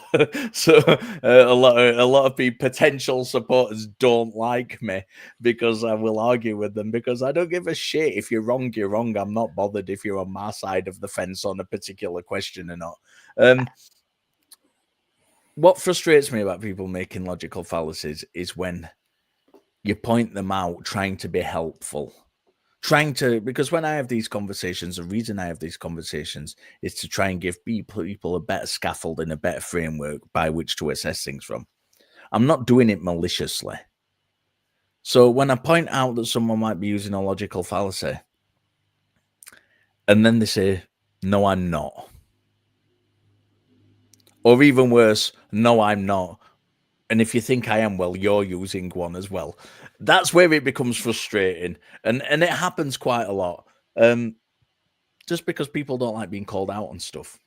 So a lot of people, potential supporters, don't like me because I will argue with them, because I don't give a shit. If you're wrong, you're wrong. I'm not bothered if you're on my side of the fence on a particular question or not. What frustrates me about people making logical fallacies is when you point them out trying to be helpful, because when I have these conversations, the reason I have these conversations is to try and give people a better scaffold and a better framework by which to assess things from. I'm not doing it maliciously. So when I point out that someone might be using a logical fallacy, and then they say, "No, I'm not," or even worse, "No, I'm not," and if you think I am, well, you're using one as well. That's where it becomes frustrating, and it happens quite a lot. Just because people don't like being called out on stuff.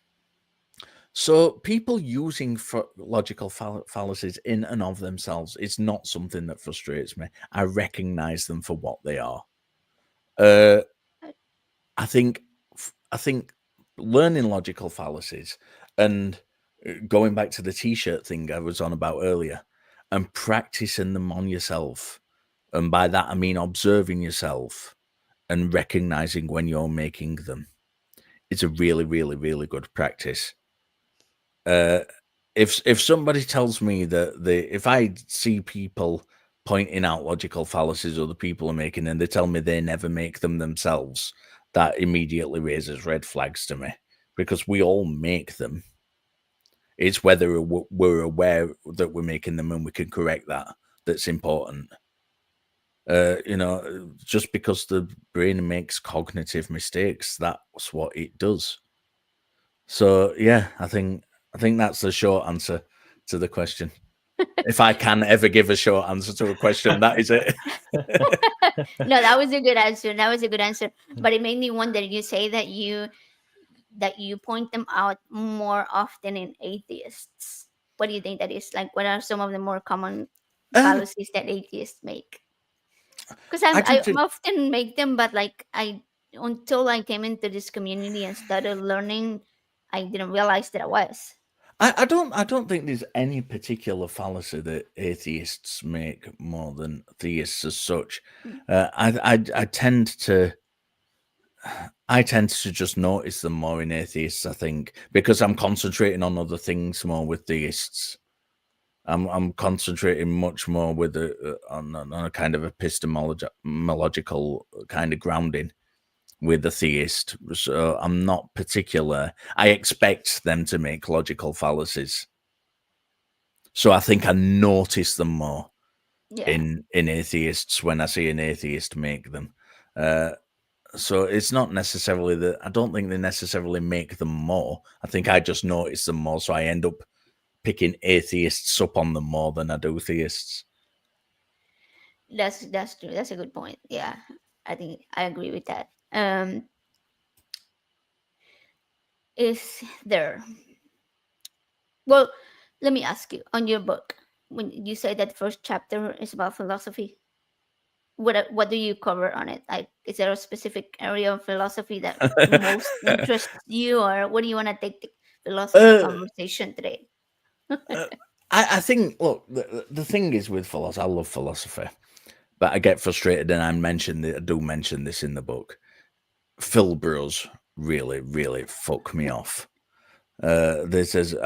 So people using logical fallacies in and of themselves is not something that frustrates me. I recognize them for what they are. Uh, I think learning logical fallacies and going back to the t-shirt thing I was on about earlier and practicing them on yourself, and by that I mean observing yourself and recognizing when you're making them, it's a really, really, really good practice. If somebody tells me that if I see people pointing out logical fallacies other people are making and they tell me they never make them themselves, that immediately raises red flags to me, because we all make them. It's whether we're aware that we're making them and we can correct that's important. Just because the brain makes cognitive mistakes, that's what it does. So yeah, I think that's the short answer to the question. If I can ever give a short answer to a question, that is it.
No, that was a good answer. That was a good answer. But it made me wonder. You say that you point them out more often in atheists. What do you think that is? Like, what are some of the more common
Uh,
fallacies that atheists make? Because
I
I
don't think
often make them, but like I until I came into this community and started learning, I didn't realize that I was.
I don't think there's any particular fallacy that atheists make more than theists as such.
Mm.
I tend to just notice them more in atheists, I think, because I'm concentrating on other things more with theists. I'm concentrating much more with on a kind of epistemological kind of grounding with the theist. So I'm not particular. I expect them to make logical fallacies. So I think I notice them more
Yeah.
in atheists when I see an atheist make them. So it's not necessarily that I don't think they necessarily make them more. I think I just notice them more, so I end up picking atheists up on them more than I do theists.
That's true. That's a good point. Yeah, I think I agree with that. Is there? Well, let me ask you. On your book, when you say that first chapter is about philosophy, what do you cover on it? Like, is there a specific area of philosophy that most interests you, or what do you want to take the philosophy
uh,
conversation today?
uh, I think, look, the thing is with philosophy, I love philosophy, but I get frustrated, and I do mention this in the book. Phil Bros really, really fuck me off. This is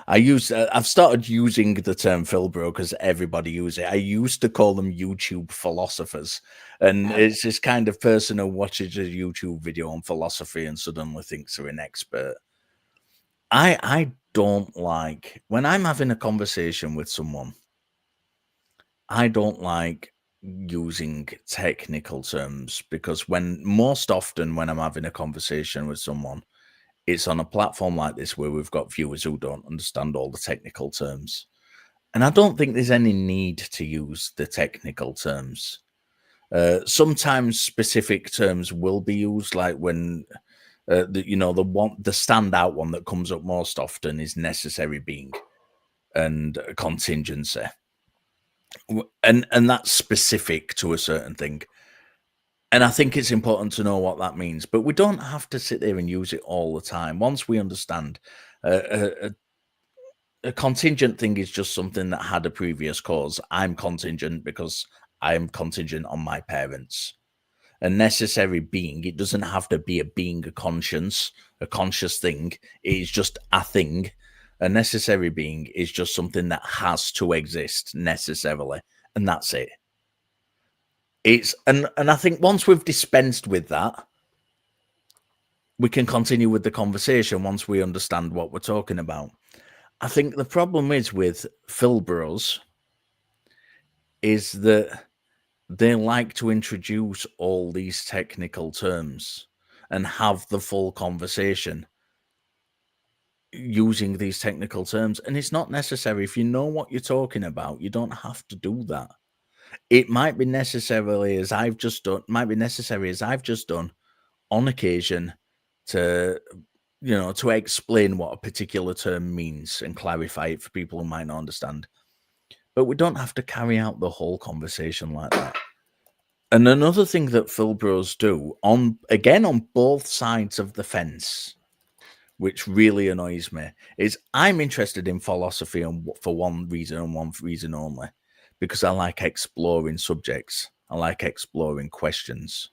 I've started using the term Philbro because everybody uses it. I used to call them YouTube philosophers, and
Okay.
it's this kind of person who watches a YouTube video on philosophy and suddenly thinks they're an expert. I don't like when I'm having a conversation with someone. I don't like using technical terms, because most often when I'm having a conversation with someone, it's on a platform like this where we've got viewers who don't understand all the technical terms. And I don't think there's any need to use the technical terms. Sometimes specific terms will be used, like when the standout one that comes up most often is necessary being and contingency, and that's specific to a certain thing. And I think it's important to know what that means, but we don't have to sit there and use it all the time. Once we understand a contingent thing is just something that had a previous cause. I'm contingent because I'm contingent on my parents. A necessary being, it doesn't have to be a being, a conscious thing. It is just a thing. A necessary being is just something that has to exist necessarily, and that's it. It's and I think once we've dispensed with that, we can continue with the conversation once we understand what we're talking about. I think the problem is with Philbros is that they like to introduce all these technical terms and have the full conversation using these technical terms. And it's not necessary. If you know what you're talking about, you don't have to do that. It might be necessarily as I've just done, on occasion to to explain what a particular term means and clarify it for people who might not understand. But we don't have to carry out the whole conversation like that. And another thing that Phil Bros do on both sides of the fence, which really annoys me, is I'm interested in philosophy for one reason and one reason only, because I like exploring subjects. I like exploring questions.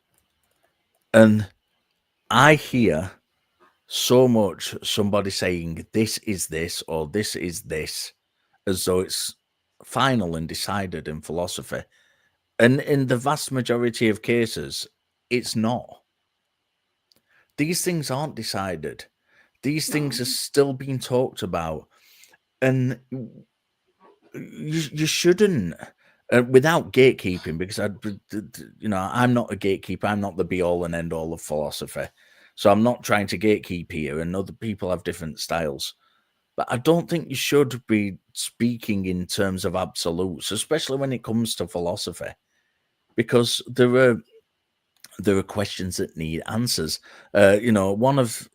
And I hear so much somebody saying this is this or this is this, as though it's final and decided in philosophy. And in the vast majority of cases, it's not. These things aren't decided. These things
No.
are still being talked about. And you shouldn't, without gatekeeping, because I'm not a gatekeeper. I'm not the be all and end all of philosophy. So I'm not trying to gatekeep here, and other people have different styles. But I don't think you should be speaking in terms of absolutes, especially when it comes to philosophy, because there are questions that need answers. One of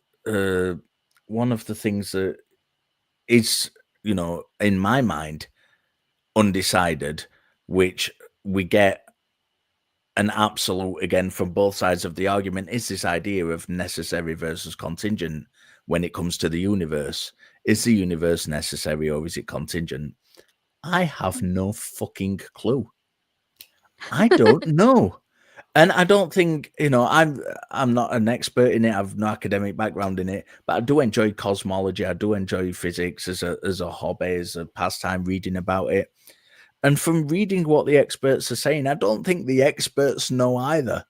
the things that is, in my mind, undecided, which we get an absolute again from both sides of the argument, is this idea of necessary versus contingent when it comes to the universe. Is the universe necessary or is it contingent? I have no fucking clue. I don't know. And I don't think, I'm not an expert in it. I've no academic background in it, but I do enjoy cosmology. I do enjoy physics as a hobby, as a pastime, reading about it. And from reading what the experts are saying, I don't think the experts know either.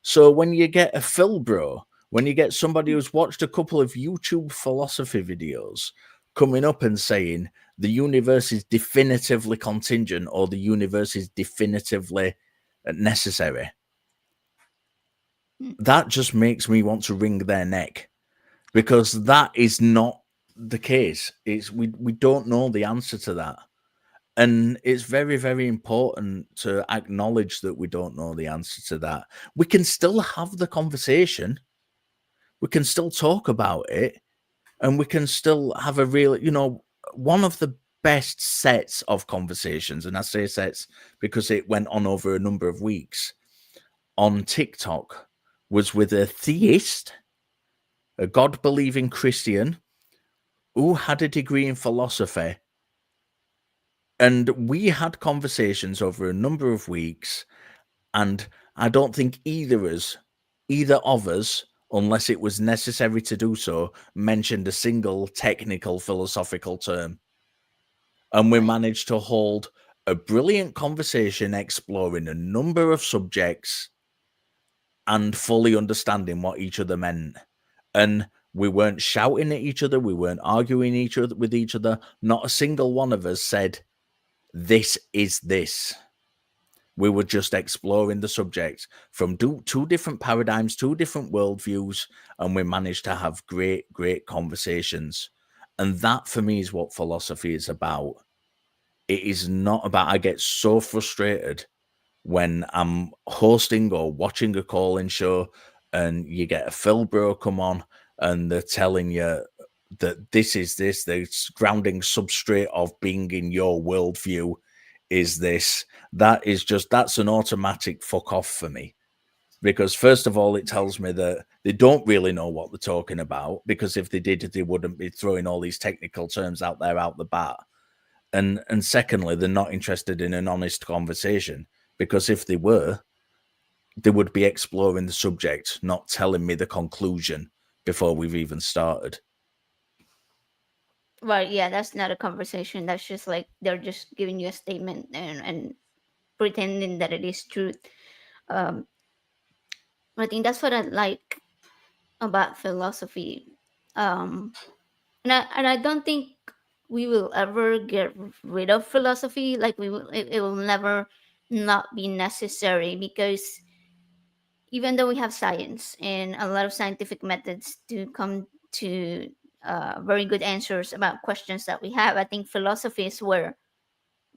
So when you get a Phil bro, when you get somebody who's watched a couple of YouTube philosophy videos coming up and saying the universe is definitively contingent or the universe is definitively necessary,
Mm.
that just makes me want to wring their neck, because that is not the case. It's we don't know the answer to that. And it's very, very important to acknowledge that we don't know the answer to that. We can still have the conversation. We can still talk about it, and we can still have a real, one of the best sets of conversations, and I say sets because it went on over a number of weeks on TikTok, was with a theist, a God believing Christian who had a degree in philosophy. And we had conversations over a number of weeks, and I don't think either of us, unless it was necessary to do so, mentioned a single technical philosophical term. And we
Right.
managed to hold a brilliant conversation exploring a number of subjects and fully understanding what each other meant. And we weren't shouting at each other, we weren't arguing with each other. Not a single one of us said, "This is this." We were just exploring the subject from two different paradigms, two different worldviews, and we managed to have great, great conversations. And that for me is what philosophy is about. It is not about, I get so frustrated when I'm hosting or watching a call-in show and you get a Phil bro come on and they're telling you that this is this, the grounding substrate of being in your worldview is this. That's an automatic fuck off for me. Because first of all, it tells me that they don't really know what they're talking about, because if they did, they wouldn't be throwing all these technical terms out there out the bat. And secondly, they're not interested in an honest conversation, because if they were, they would be exploring the subject, not telling me the conclusion before we've even started.
Well, yeah, that's not a conversation. That's just like they're just giving you a statement and pretending that it is truth. Um, I think that's what I like about philosophy. Um, and I don't think we will ever get rid of philosophy. Like it will never not be necessary, because even though we have science and a lot of scientific methods to come to very good answers about questions that we have, I think philosophy is where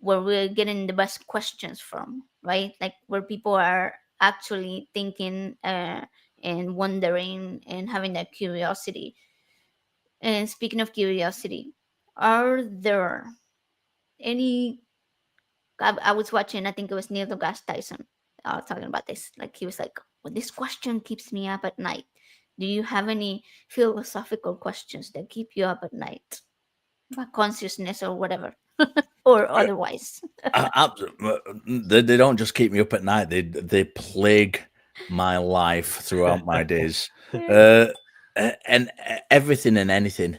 we're getting the best questions from, right? Like where people are actually thinking and wondering and having that curiosity. And speaking of curiosity, are there any? I was watching. I think it was Neil deGrasse Tyson talking about this. Like he was like, "Well, this question keeps me up at night. Do you have any philosophical questions that keep you up at night about consciousness or whatever, or otherwise?"
They don't just keep me up at night. They plague my life throughout my days, uh, and everything and anything,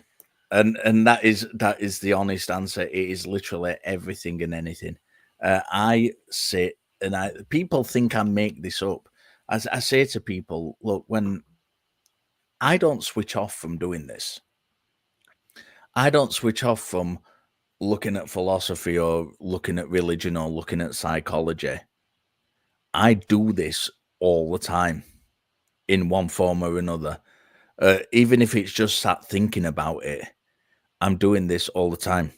and that is the honest answer. It is literally everything and anything. I sit and people think I make this up. As I say to people, look, when I don't switch off from doing this, I don't switch off from looking at philosophy or looking at religion or looking at psychology. I do this all the time in one form or another. Even if it's just sat thinking about it, I'm doing this all the time.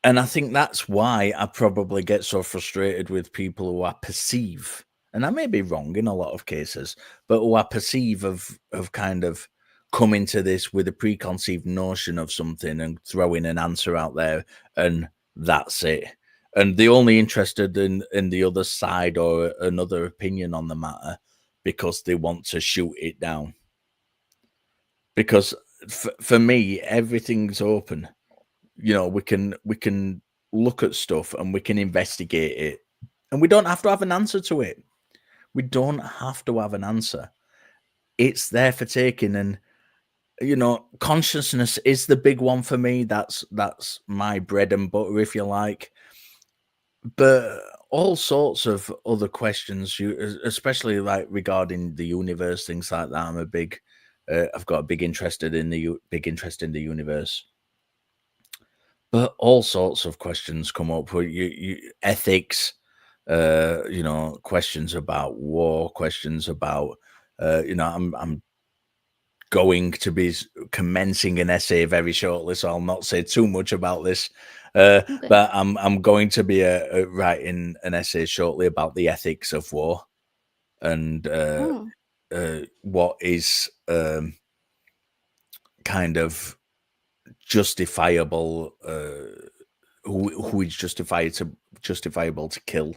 And I think that's why I probably get so frustrated with people who I perceive, and I may be wrong in a lot of cases, but who I perceive of kind of coming to this with a preconceived notion of something and throwing an answer out there, and that's it. And they're only interested in the other side or another opinion on the matter because they want to shoot it down. Because for me, everything's open. We can look at stuff and we can investigate it, and we don't have to have an answer to it. We don't have to have an answer. It's there for taking. And consciousness is the big one for me. That's my bread and butter, if you like. But all sorts of other questions, especially like regarding the universe, things like that. I've got a big interest in the universe. But all sorts of questions come up. Ethics, questions about war, questions about, I'm going to be commencing an essay very shortly, so I'll not say too much about this.
Okay.
But I'm going to be writing an essay shortly about the ethics of war and
Oh,
what is kind of justifiable. Who is justifiable to kill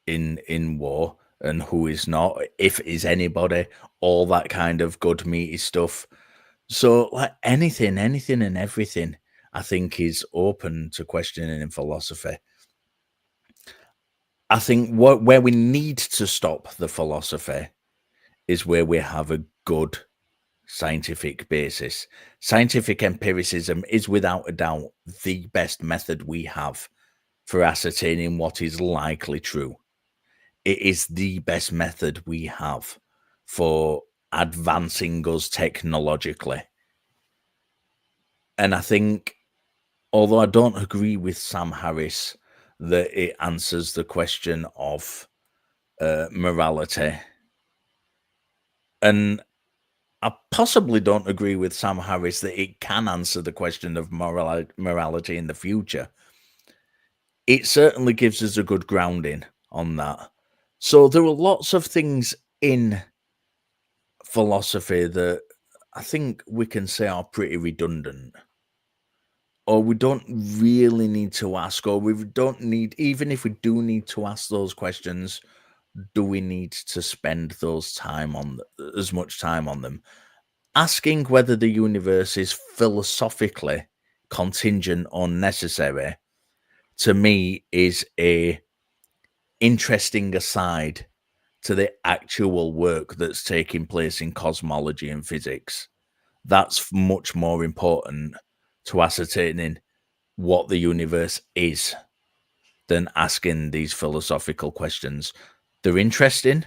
in war and who is not, if is anybody, all that kind of good meaty stuff. So like anything and everything, I think is open to questioning in philosophy. I think where we need to stop the philosophy is where we have a good scientific basis. Scientific empiricism is without a doubt the best method we have for ascertaining what is likely true. It is the best method we have for advancing us technologically. And I think, although I don't agree with Sam Harris that it answers the question of morality, and I possibly don't agree with Sam Harris that it can answer the question of morality in the future, it certainly gives us a good grounding on that. So there are lots of things in philosophy that I think we can say are pretty redundant, or we don't really need to ask, or we don't need, even if we do need to ask those questions, do we need to spend those time on as much time on them? Asking whether the universe is philosophically contingent or necessary, to me, is a interesting aside to the actual work that's taking place in cosmology and physics. That's much more important to ascertaining what the universe is than asking these philosophical questions. They're interesting.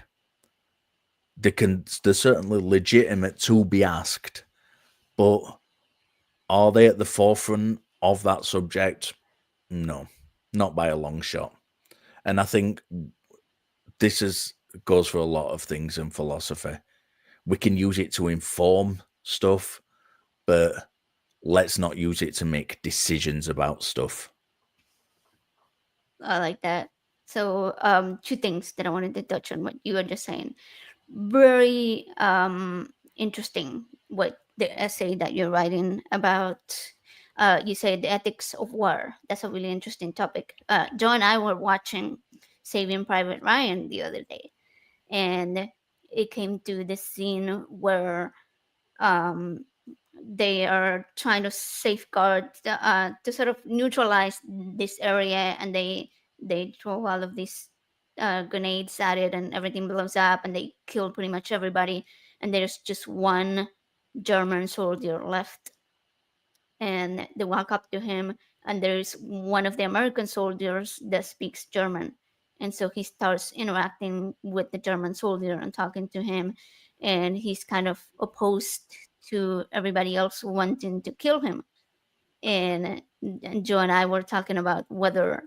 They're certainly legitimate to be asked, but are they at the forefront of that subject? No, not by a long shot. And I think goes for a lot of things in philosophy. We can use it to inform stuff, but let's not use it to make decisions about stuff.
I like that. So, two things that I wanted to touch on what you were just saying. Very interesting what the essay that you're writing about. You say the ethics of war. That's a really interesting topic. Joe and I were watching Saving Private Ryan the other day, and it came to this scene where um, they are trying to safeguard to sort of neutralize this area, and they throw all of these grenades at it, and everything blows up, and they kill pretty much everybody, and there's just one German soldier left, and they walk up to him, and there's one of the American soldiers that speaks German, and so he starts interacting with the German soldier and talking to him, and he's kind of opposed to everybody else wanting to kill him. And Joe and I were talking about whether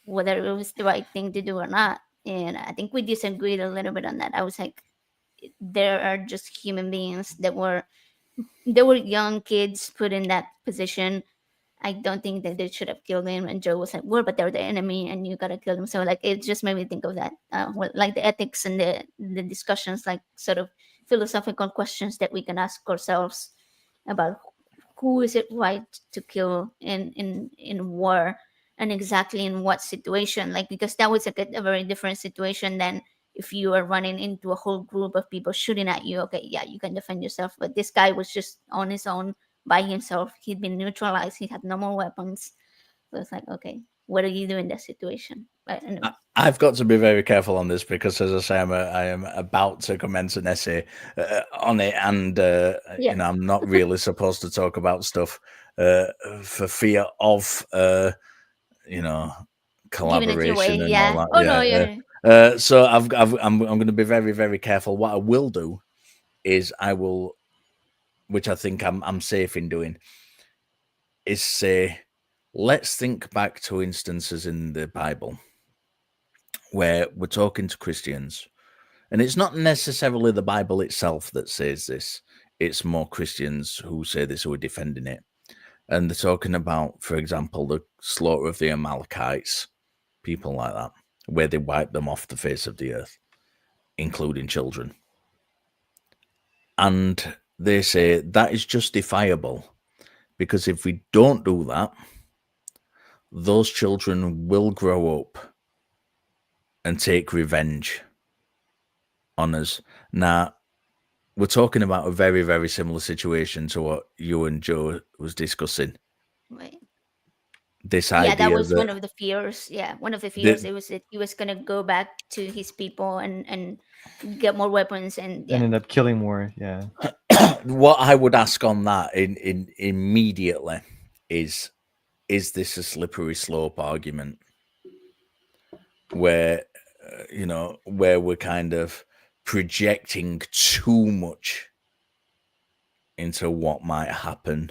it was the right thing to do or not, and I think we disagreed a little bit on that. I was like, there are just human beings that were, they were young kids put in that position. I don't think that they should have killed him. And Joe was like, "Well, but they're the enemy, and you gotta kill them." So like, it just made me think of that, like the ethics and the discussions, like sort of philosophical questions that we can ask ourselves about who is it right to kill in war, and exactly in what situation. Like, because that was a very different situation than if you are running into a whole group of people shooting at you. Okay, yeah, you can defend yourself, but this guy was just on his own by himself. He'd been neutralized. He had no more weapons. So it's like, okay, what do you do in that situation? But anyway.
I've got to be very careful on this because, as I say, I am about to commence an essay on it, and
Yeah.
you know, I'm not really supposed to talk about stuff for fear of you know,
Giving it your way,
collaboration and all
yeah.
that.
Oh no,
Yeah.
you're
So I'm going to be very, very careful. What I will do is I will, which I think I'm safe in doing, is say, let's think back to instances in the Bible where we're talking to Christians, and it's not necessarily the Bible itself that says this. It's more Christians who say this, who are defending it. And they're talking about, for example, the slaughter of the Amalekites, people like that, where they wiped them off the face of the earth, including children. And they say that is justifiable because if we don't do that, those children will grow up and take revenge on us. Now, we're talking about a very, very similar situation to what you and Joe was discussing.
right.
This
Yeah, that
idea
was
that
one of the fears. Yeah, one of the
the,
fears. It was that he was gonna go back to his people and get more weapons, and yeah.
Ended up killing more. Yeah.
what I would ask on that in immediately is this a slippery slope argument where you know, where we're kind of projecting too much into what might happen,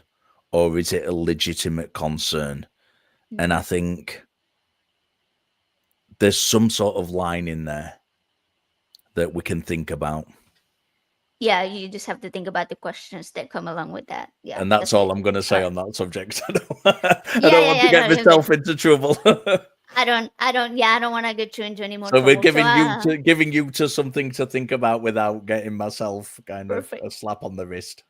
or is it a legitimate concern? And I think there's some sort of line in there that we can think about.
Yeah, you just have to think about the questions that come along with that. Yeah,
And that's all
good.
I'm going to say on that subject. I
Yeah,
don't
yeah,
want to
yeah.
get
No, you're good.
myself into trouble.
Yeah, I don't want to get you into any more
So we're
trouble. So,
giving you to something to think about without getting myself kind of
perfect.
a slap on the wrist.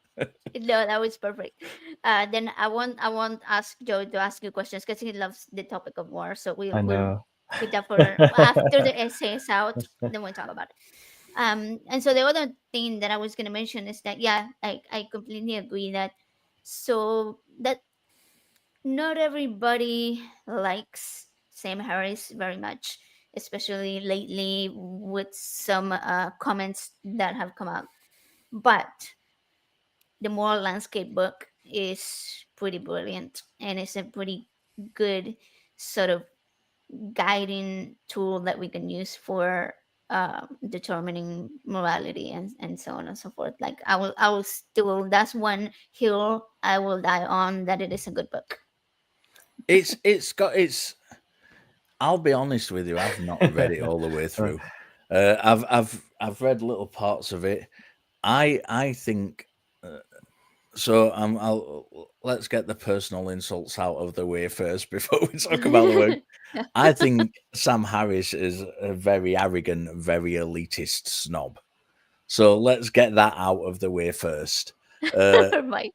No, that was perfect. Then I won't ask Joe to ask you questions because he loves the topic of war. So
I
we'll
know.
keep that for after the essay is out. Then we'll talk about it. And so the other thing that I was gonna mention is that, yeah, I completely agree that, so that not everybody likes Sam Harris very much, especially lately with some comments that have come out. But the moral landscape book is pretty brilliant, and it's a pretty good sort of guiding tool that we can use for determining morality, and so on and so forth. Like, I will still, that's one hill I will die on, that it is a good book.
It's I'll be honest with you, I've not read it all the way through. I've read little parts of it. I think so. Let's get the personal insults out of the way first before we talk about the work. I think Sam Harris is a very arrogant, very elitist snob. So let's get that out of the way first. Uh,
Right.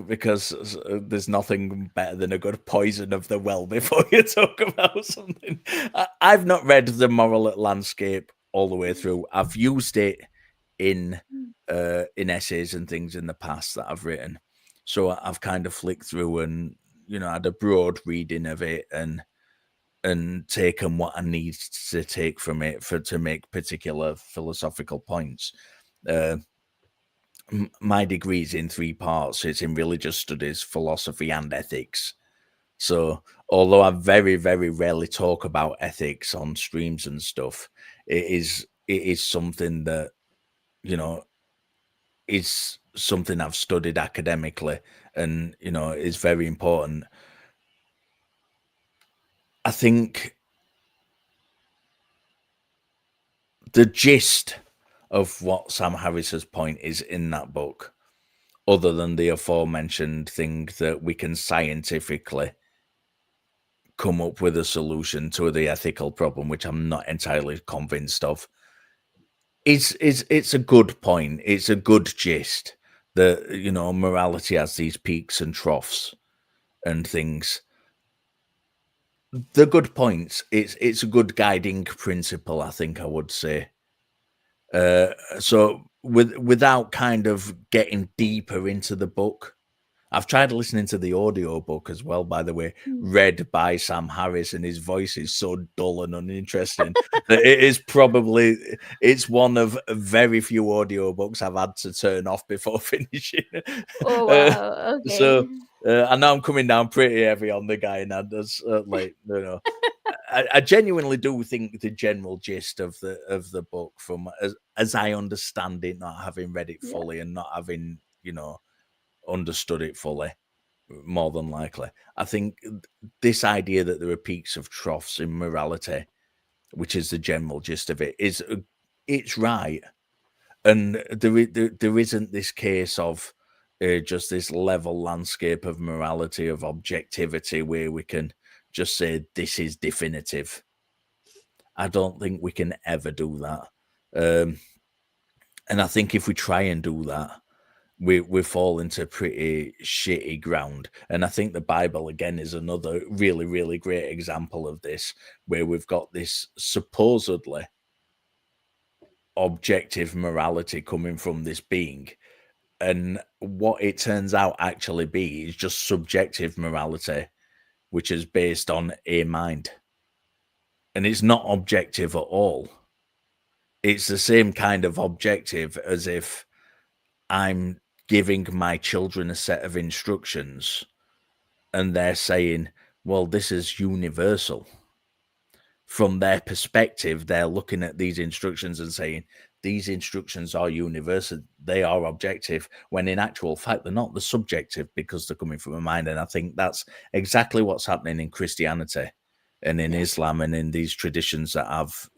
because there's nothing better than a good poison of the well before you talk about something. I've not read The Moral Landscape all the way through. I've used it in essays and things in the past that I've written, so I've kind of flicked through and had a broad reading of it and taken what I need to take from it to make particular philosophical points. Uh, my degree's in 3 parts. It's in religious studies, philosophy, and ethics. So, although I very, very rarely talk about ethics on streams and stuff, it is something that you know is something I've studied academically, and is very important. I think the gist of what Sam Harris's point is in that book, other than the aforementioned thing that we can scientifically come up with a solution to the ethical problem, which I'm not entirely convinced of. It's a good point. It's a good gist that morality has these peaks and troughs and things. The good points. It's a good guiding principle, I think I would say. So without kind of getting deeper into the book, I've tried listening to the audio book as well, by the way, read by Sam Harris, and his voice is so dull and uninteresting that it's one of very few audio books I've had to turn off before finishing.
Oh
uh,
wow. Okay.
so I know I'm coming down pretty heavy on the guy, and that's I genuinely do think the general gist of the book, from as I understand it, not having read it
Yeah.
fully and not having understood it fully, more than likely. I think this idea that there are peaks of troughs in morality, which is the general gist of it, it's right, and there isn't this case of just this level landscape of morality, of objectivity, where we can just say this is definitive. I don't think we can ever do that, and I think if we try and do that, we fall into pretty shitty ground. And I think the Bible again is another really, really great example of this, where we've got this supposedly objective morality coming from this being, and what it turns out actually be is just subjective morality, which is based on a mind, and it's not objective at all. It's the same kind of objective as if I'm giving my children a set of instructions and they're saying, well, this is universal. From their perspective, they're looking at these instructions and saying, these instructions are universal, they are objective, when in actual fact, they're not. They're subjective because they're coming from a mind. And I think that's exactly what's happening in Christianity and in
Yeah.
Islam and in these traditions that have,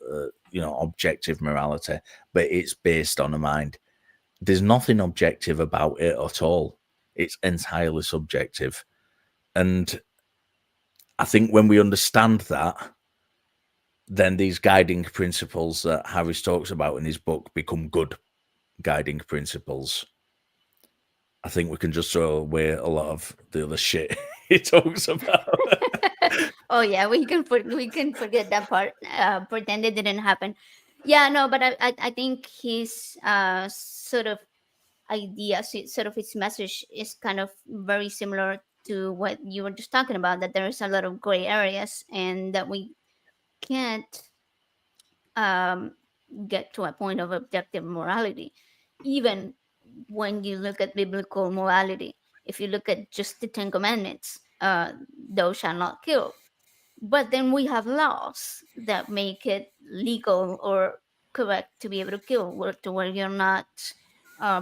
objective morality, but it's based on a mind. There's nothing objective about it at all. It's entirely subjective. And I think when we understand that, then these guiding principles that Harris talks about in his book become good guiding principles. I think we can just throw away a lot of the other shit he talks about.
Oh yeah, we can forget that part. Pretend it didn't happen. Yeah, no, but I think his sort of idea, sort of his message is kind of very similar to what you were just talking about. That there is a lot of gray areas, and that we can't um, get to a point of objective morality, even when you look at biblical morality. If you look at just the Ten Commandments, thou shalt not kill, but then we have laws that make it legal or correct to be able to kill, to where you're not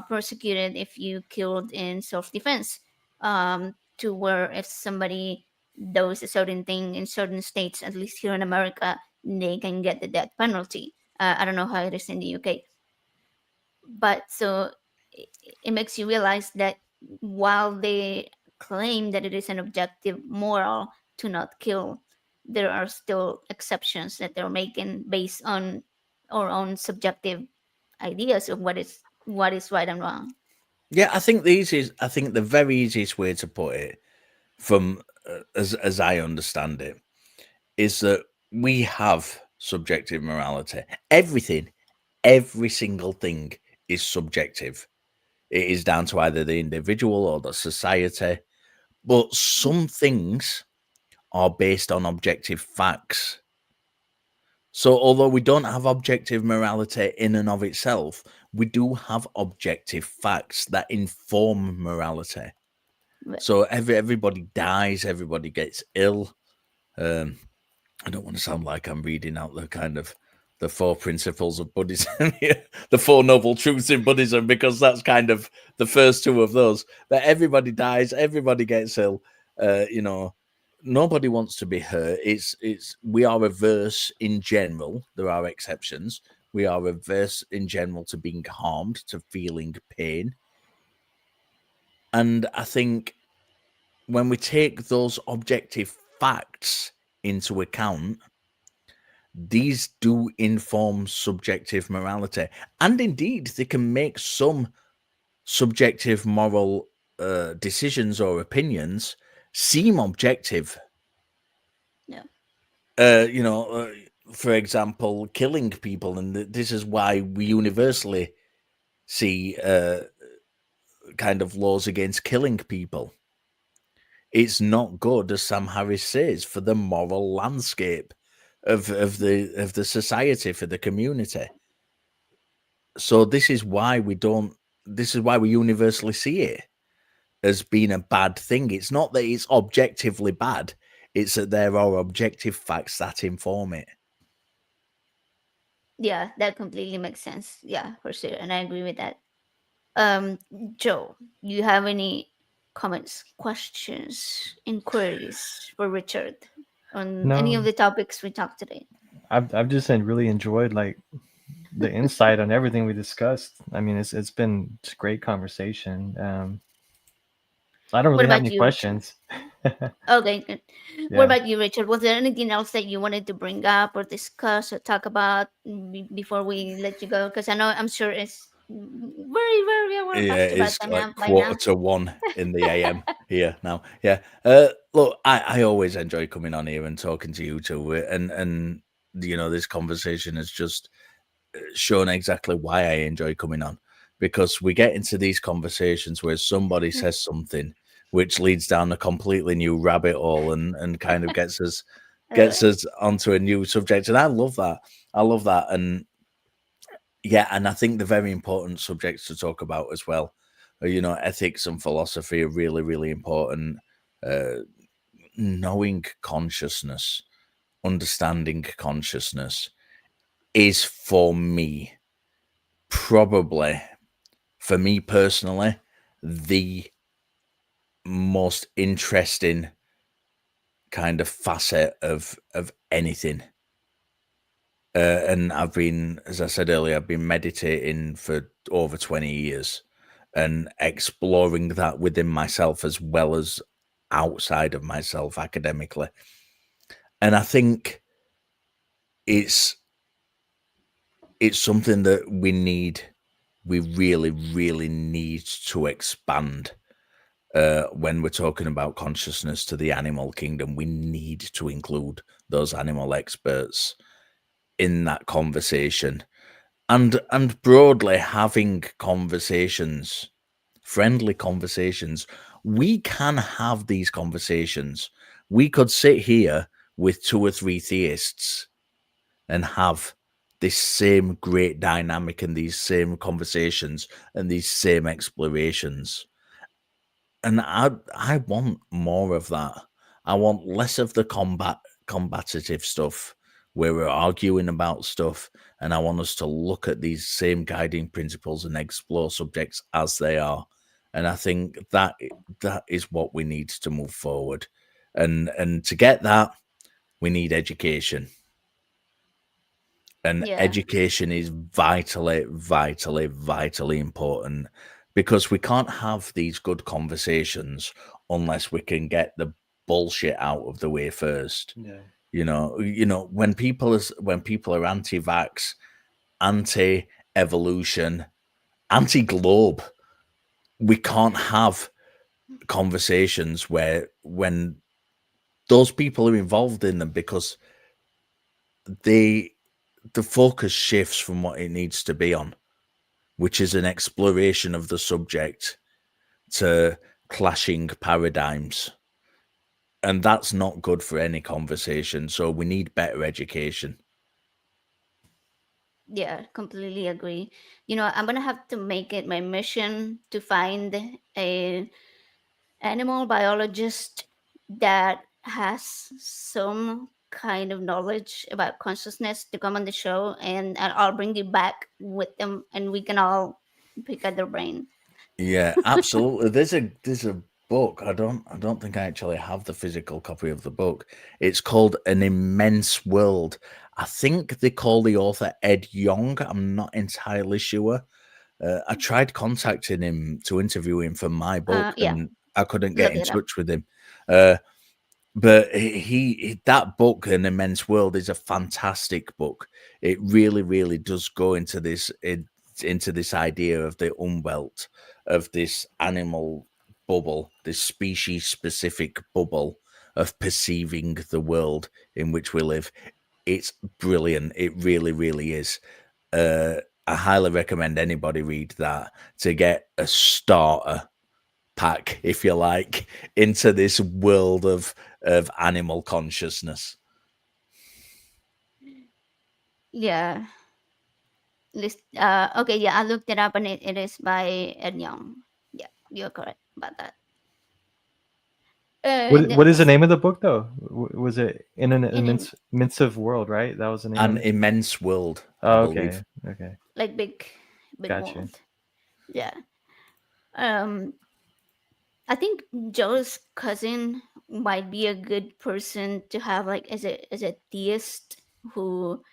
persecuted if you killed in self-defense, to where if somebody does a certain thing in certain states, at least here in America, they can get the death penalty. I don't know how it is in the UK, but so it, it makes you realize that while they claim that it is an objective moral to not kill, there are still exceptions that they're making based on our own subjective ideas of what is what is right and wrong.
Yeah, I think the very easiest way to put it, from as I understand it, is that we have subjective morality. Every single thing is subjective. It is down to either the individual or the society. But some things are based on objective facts. So, although we don't have objective morality in and of itself, we do have objective facts that inform morality.
But
So, everybody dies, everybody gets ill. Um, I don't want to sound like I'm reading out the kind of the four principles of Buddhism here, the four noble truths in Buddhism, because that's kind of the first two of those. That everybody dies, everybody gets ill. You know, nobody wants to be hurt. It's we are averse in general. There are exceptions. We are averse in general to being harmed, to feeling pain. And I think when we take those objective facts into account, these do inform subjective morality. And indeed, they can make some subjective moral decisions or opinions seem objective.
yeah,
You know, for example, killing people. And this is why we universally see kind of laws against killing people. It's not good, as Sam Harris says, for the moral landscape of the society, for the community. So this is why we don't. This is why we universally see it as being a bad thing. It's not that it's objectively bad; it's that there are objective facts that inform it.
yeah, that completely makes sense. Yeah, for sure, and I agree with that. Um, Joe, you have any comments, questions, inquiries for Richard on any of
No,
the topics we talked today?
I've just really enjoyed like the insight on everything we discussed. I mean, it's been just great conversation. I don't
What
really have
about
any
you, Richard?
questions.
Okay, good. What
Yeah.
about you, Richard? Was there anything else that you wanted to bring up or discuss or talk about before we let you go? Because I know I'm sure it's very we're
Yeah,
past too bad
it's
time
like
now by now.
1:45 in the AM here now. Yeah. Look, I always enjoy coming on here and talking to you two, and you know, this conversation has just shown exactly why I enjoy coming on, because we get into these conversations where somebody says something which leads down a completely new rabbit hole and kind of gets
Uh,
us onto a new subject, and I love that. I love that, and yeah, and I think the very important subjects to talk about as well, you know, ethics and philosophy are really, really important. Uh, Knowing consciousness, understanding consciousness is for me, probably, for me personally, the most interesting kind of facet of anything. And I've been, as I said earlier, I've been meditating for over 20 years and exploring that within myself as well as outside of myself academically. And I think it's something that we really, really need to expand. When we're talking about consciousness to the animal kingdom, we need to include those animal experts in that conversation, and broadly having conversations, friendly conversations. We can have these conversations. We could sit here with two or three theists and have this same great dynamic and these same conversations and these same explorations. And I want more of that. I want less of the combative stuff where we're arguing about stuff, and I want us to look at these same guiding principles and explore subjects as they are. And I think that is what we need to move forward. And to get that, we need education. And
yeah,
education is vitally, vitally, vitally important, because we can't have these good conversations unless we can get the bullshit out of the way first.
Yeah.
When people are anti-vax, anti-evolution, anti-globe. We can't have conversations where when those people are involved in them, because the focus shifts from what it needs to be on, which is an exploration of the subject, to clashing paradigms. And that's not good for any conversation. So we need better education.
Yeah, completely agree. You know, I'm gonna have to make it my mission to find a animal biologist that has some kind of knowledge about consciousness to come on the show, and I'll bring you back with them, and we can all pick at their brain.
Yeah, absolutely. There's a book. I don't think I actually have the physical copy of the book. It's called An Immense World. I think they call the author Ed Yong. I'm not entirely sure. I tried contacting him to interview him for my book,
Yeah,
and I couldn't get
look
in
it up.
touch with him. Uh, but that book, An Immense World, is a fantastic book. It really, really does go into into this idea of the umwelt, of this animal bubble, this species specific bubble of perceiving the world in which we live. It's brilliant. It really, really is. I highly recommend anybody read that to get a starter pack, if you like, into this world of animal consciousness.
Yeah. Okay, yeah, I looked it up, and it is by Ed Young. Yeah, you're correct about that.
What is the
So,
name of the book though? Was it in an
in an,
immense world, right? That was the name of
An
it.
Immense World, I
Oh,
believe.
okay, okay,
like big
gotcha.
world. Yeah. Um, I think Joe's cousin might be a good person to have, like, as a theist who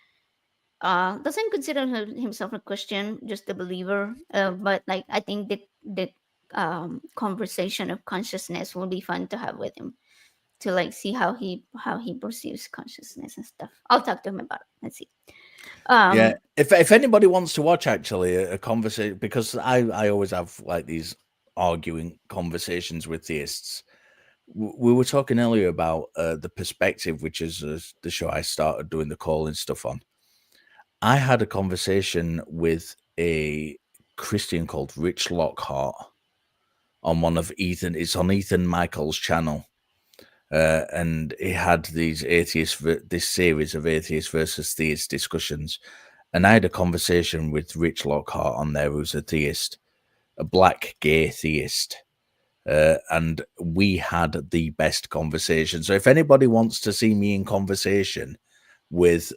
doesn't consider himself a Christian, just a believer. But like, I think that the conversation of consciousness will be fun to have with him, to like see how he perceives consciousness and stuff. I'll talk to him about it. Let's see.
Yeah,
Um,
if anybody wants to watch actually a conversation, because I always have like these arguing conversations with theists. We were talking earlier about the perspective, which is the show I started doing the calling stuff on. I had a conversation with a Christian called Rich Lockhart on one of Ethan. It's on Ethan Michael's channel, and he had this series of atheist versus theist discussions. And I had a conversation with Rich Lockhart on there, who's a theist, a black gay theist. And we had the best conversation. So if anybody wants to see me in conversation with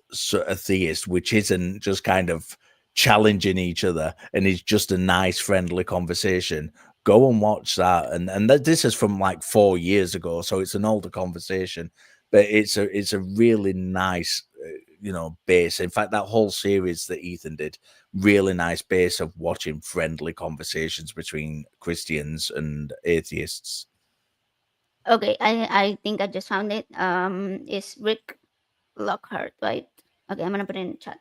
a theist, which isn't just kind of challenging each other and is just a nice, friendly conversation, go and watch that. And this is from like 4 years ago, so it's an older conversation, but it's a really nice, base. In fact, that whole series that Ethan did, really nice base of watching friendly conversations between Christians and atheists.
okay, I think I just found it. Is Rick Lockhart, right? Okay, I'm gonna put it in the chat.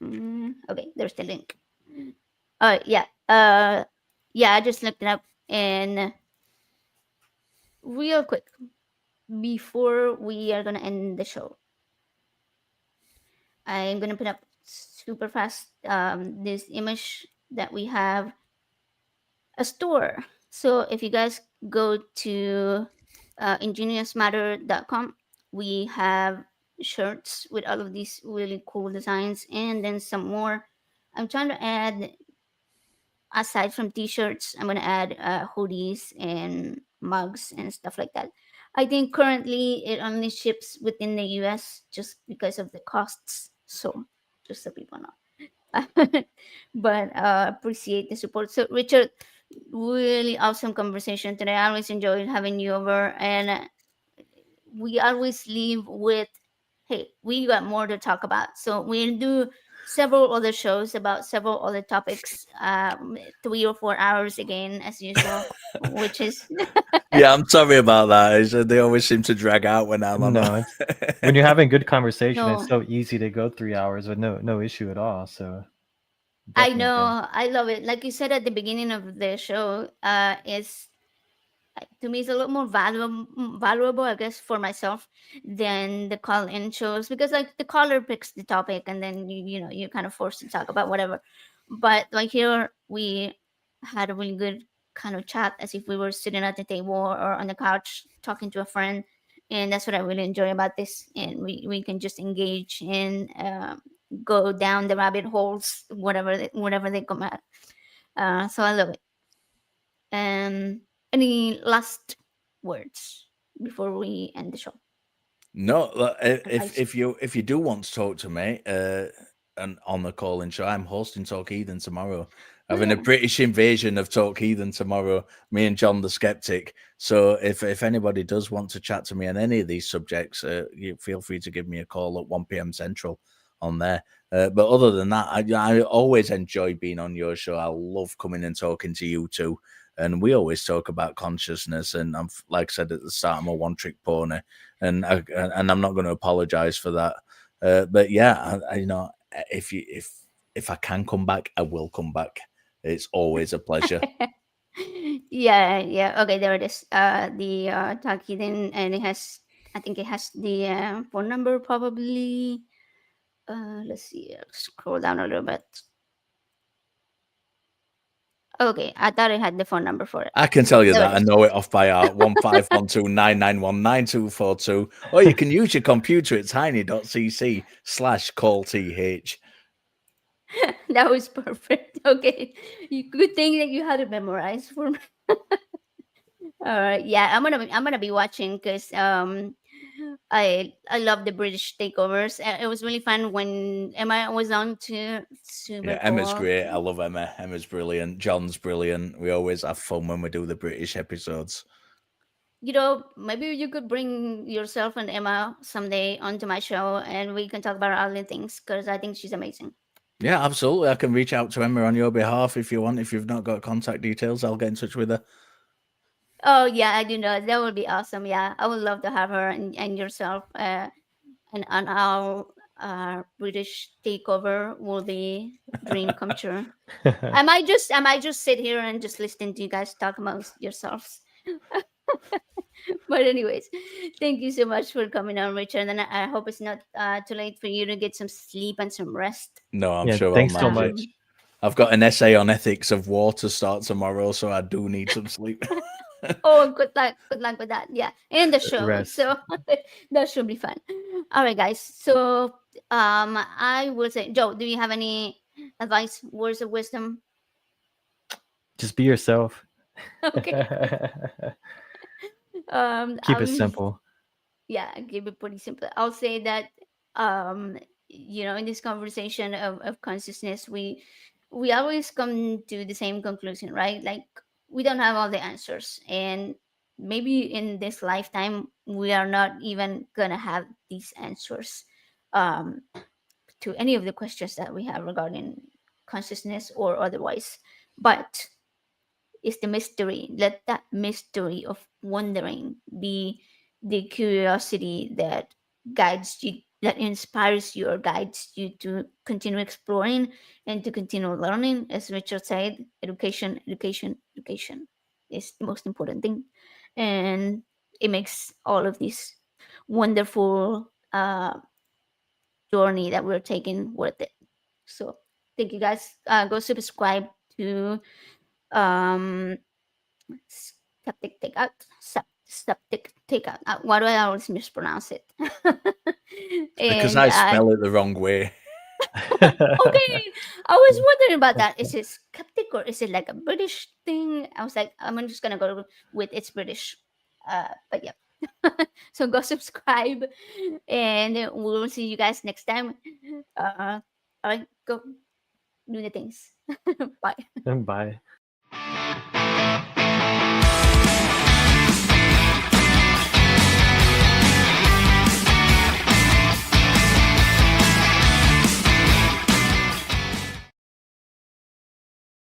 Okay, there's the link. Yeah. Yeah, I just looked it up, and real quick before we are gonna end the show, I'm gonna put up super fast this image that we have a store. So if you guys go to ingeniousmatter.com, we have shirts with all of these really cool designs, and then some more. I'm trying to add, aside from t-shirts, I'm gonna add hoodies and mugs and stuff like that. I think currently it only ships within the US just because of the costs. So just so people know. But appreciate the support. So Richard, really awesome conversation today. I always enjoyed having you over, and we always leave with, hey, we got more to talk about. So we'll do several other shows about several other topics, 3 or 4 hours again, as usual, which is
Yeah, I'm sorry about that. They always seem to drag out when I'm on.
No, it's when you're having good conversation, it's
no.
so easy to go 3 hours with no issue at all. So
I
Definitely can.
know, I love it. Like you said at the beginning of the show, is to me it's a lot more valuable, I guess, for myself than the call-in shows, because like the caller picks the topic and then you're kind of forced to talk about whatever. But like here we had a really good kind of chat as if we were sitting at the table or on the couch talking to a friend, and that's what I really enjoy about this. And we can just engage and go down the rabbit holes, whatever they come at. So I love it. Any last words before we end the show?
No, look,
Advice.
if you do want to talk to me, and on the call-in show, I'm hosting Talk Heathen tomorrow.
Oh
Having a
yeah.
British invasion of Talk Heathen tomorrow. Me and John the Skeptic. So if anybody does want to chat to me on any of these subjects, you feel free to give me a call at 1 p.m. Central on there. But other than that, I always enjoy being on your show. I love coming and talking to you too. And we always talk about consciousness. And I'm like I said at the start, I'm a one-trick pony, and I'm not going to apologize for that. But yeah, if I can come back, I will come back. It's always a pleasure.
Yeah, yeah. Okay, there it is. The Taki then, and it has. I think it has the phone number probably. Let's see. Scroll down a little bit. Okay, I thought it had the phone number for it.
I can tell you
There
that
it
I
is.
know it off by heart. 151299199242. Or you can use your computer at tiny.cc/call th.
That was perfect. Okay, good thing that you had it memorized for me. All right, yeah, I'm gonna be watching because I love the British takeovers. It was really fun when Emma was on too. Super
Yeah, Emma's
cool.
great. I love Emma. Emma's brilliant. John's brilliant. We always have fun when we do the British episodes.
Maybe you could bring yourself and Emma someday onto my show, and we can talk about other things because I think she's amazing.
Yeah, absolutely. I can reach out to Emma on your behalf if you want. If you've not got contact details, I'll get in touch with her.
Oh yeah, I do know that would be awesome. Yeah, I would love to have her and yourself. And on our British takeover will be dream come true. I might just sit here and just listen to you guys talk amongst yourselves. But anyways, thank you so much for coming on, Richard. And I hope it's not too late for you to get some sleep and some rest.
No, I'm
Yeah,
sure I'll
thanks so
manage it.
much.
Um,
I've got an essay on ethics of war to start tomorrow, so I do need some sleep.
oh, good luck with that. Yeah, and the show.
Rest.
So that should be fun. All right, guys. So I will say, Joe, do you have any advice, words of wisdom?
Just be yourself.
Okay.
Keep
I
it
will.
simple.
Yeah, keep it pretty simple. I'll say that um in this conversation of consciousness, we always come to the same conclusion, right? Like we don't have all the answers, and maybe in this lifetime we are not even gonna have these answers um to any of the questions that we have regarding consciousness or otherwise. But is the mystery. Let that mystery of wondering be the curiosity that guides you, that inspires you or guides you to continue exploring and to continue learning. As Richard said, education, education, education is the most important thing. And it makes all of this wonderful journey that we're taking worth it. So thank you guys. Go subscribe to um Septic takeout. Septic takeout. Why do I always mispronounce it?
Because
And
I spell it the wrong way.
okay, I was wondering about that. Is it skeptic or is it like a British thing? I was like, I'm just gonna go with it's British. But yeah. So go subscribe, and we'll see you guys next time. All right, go do the things. Bye.
Bye.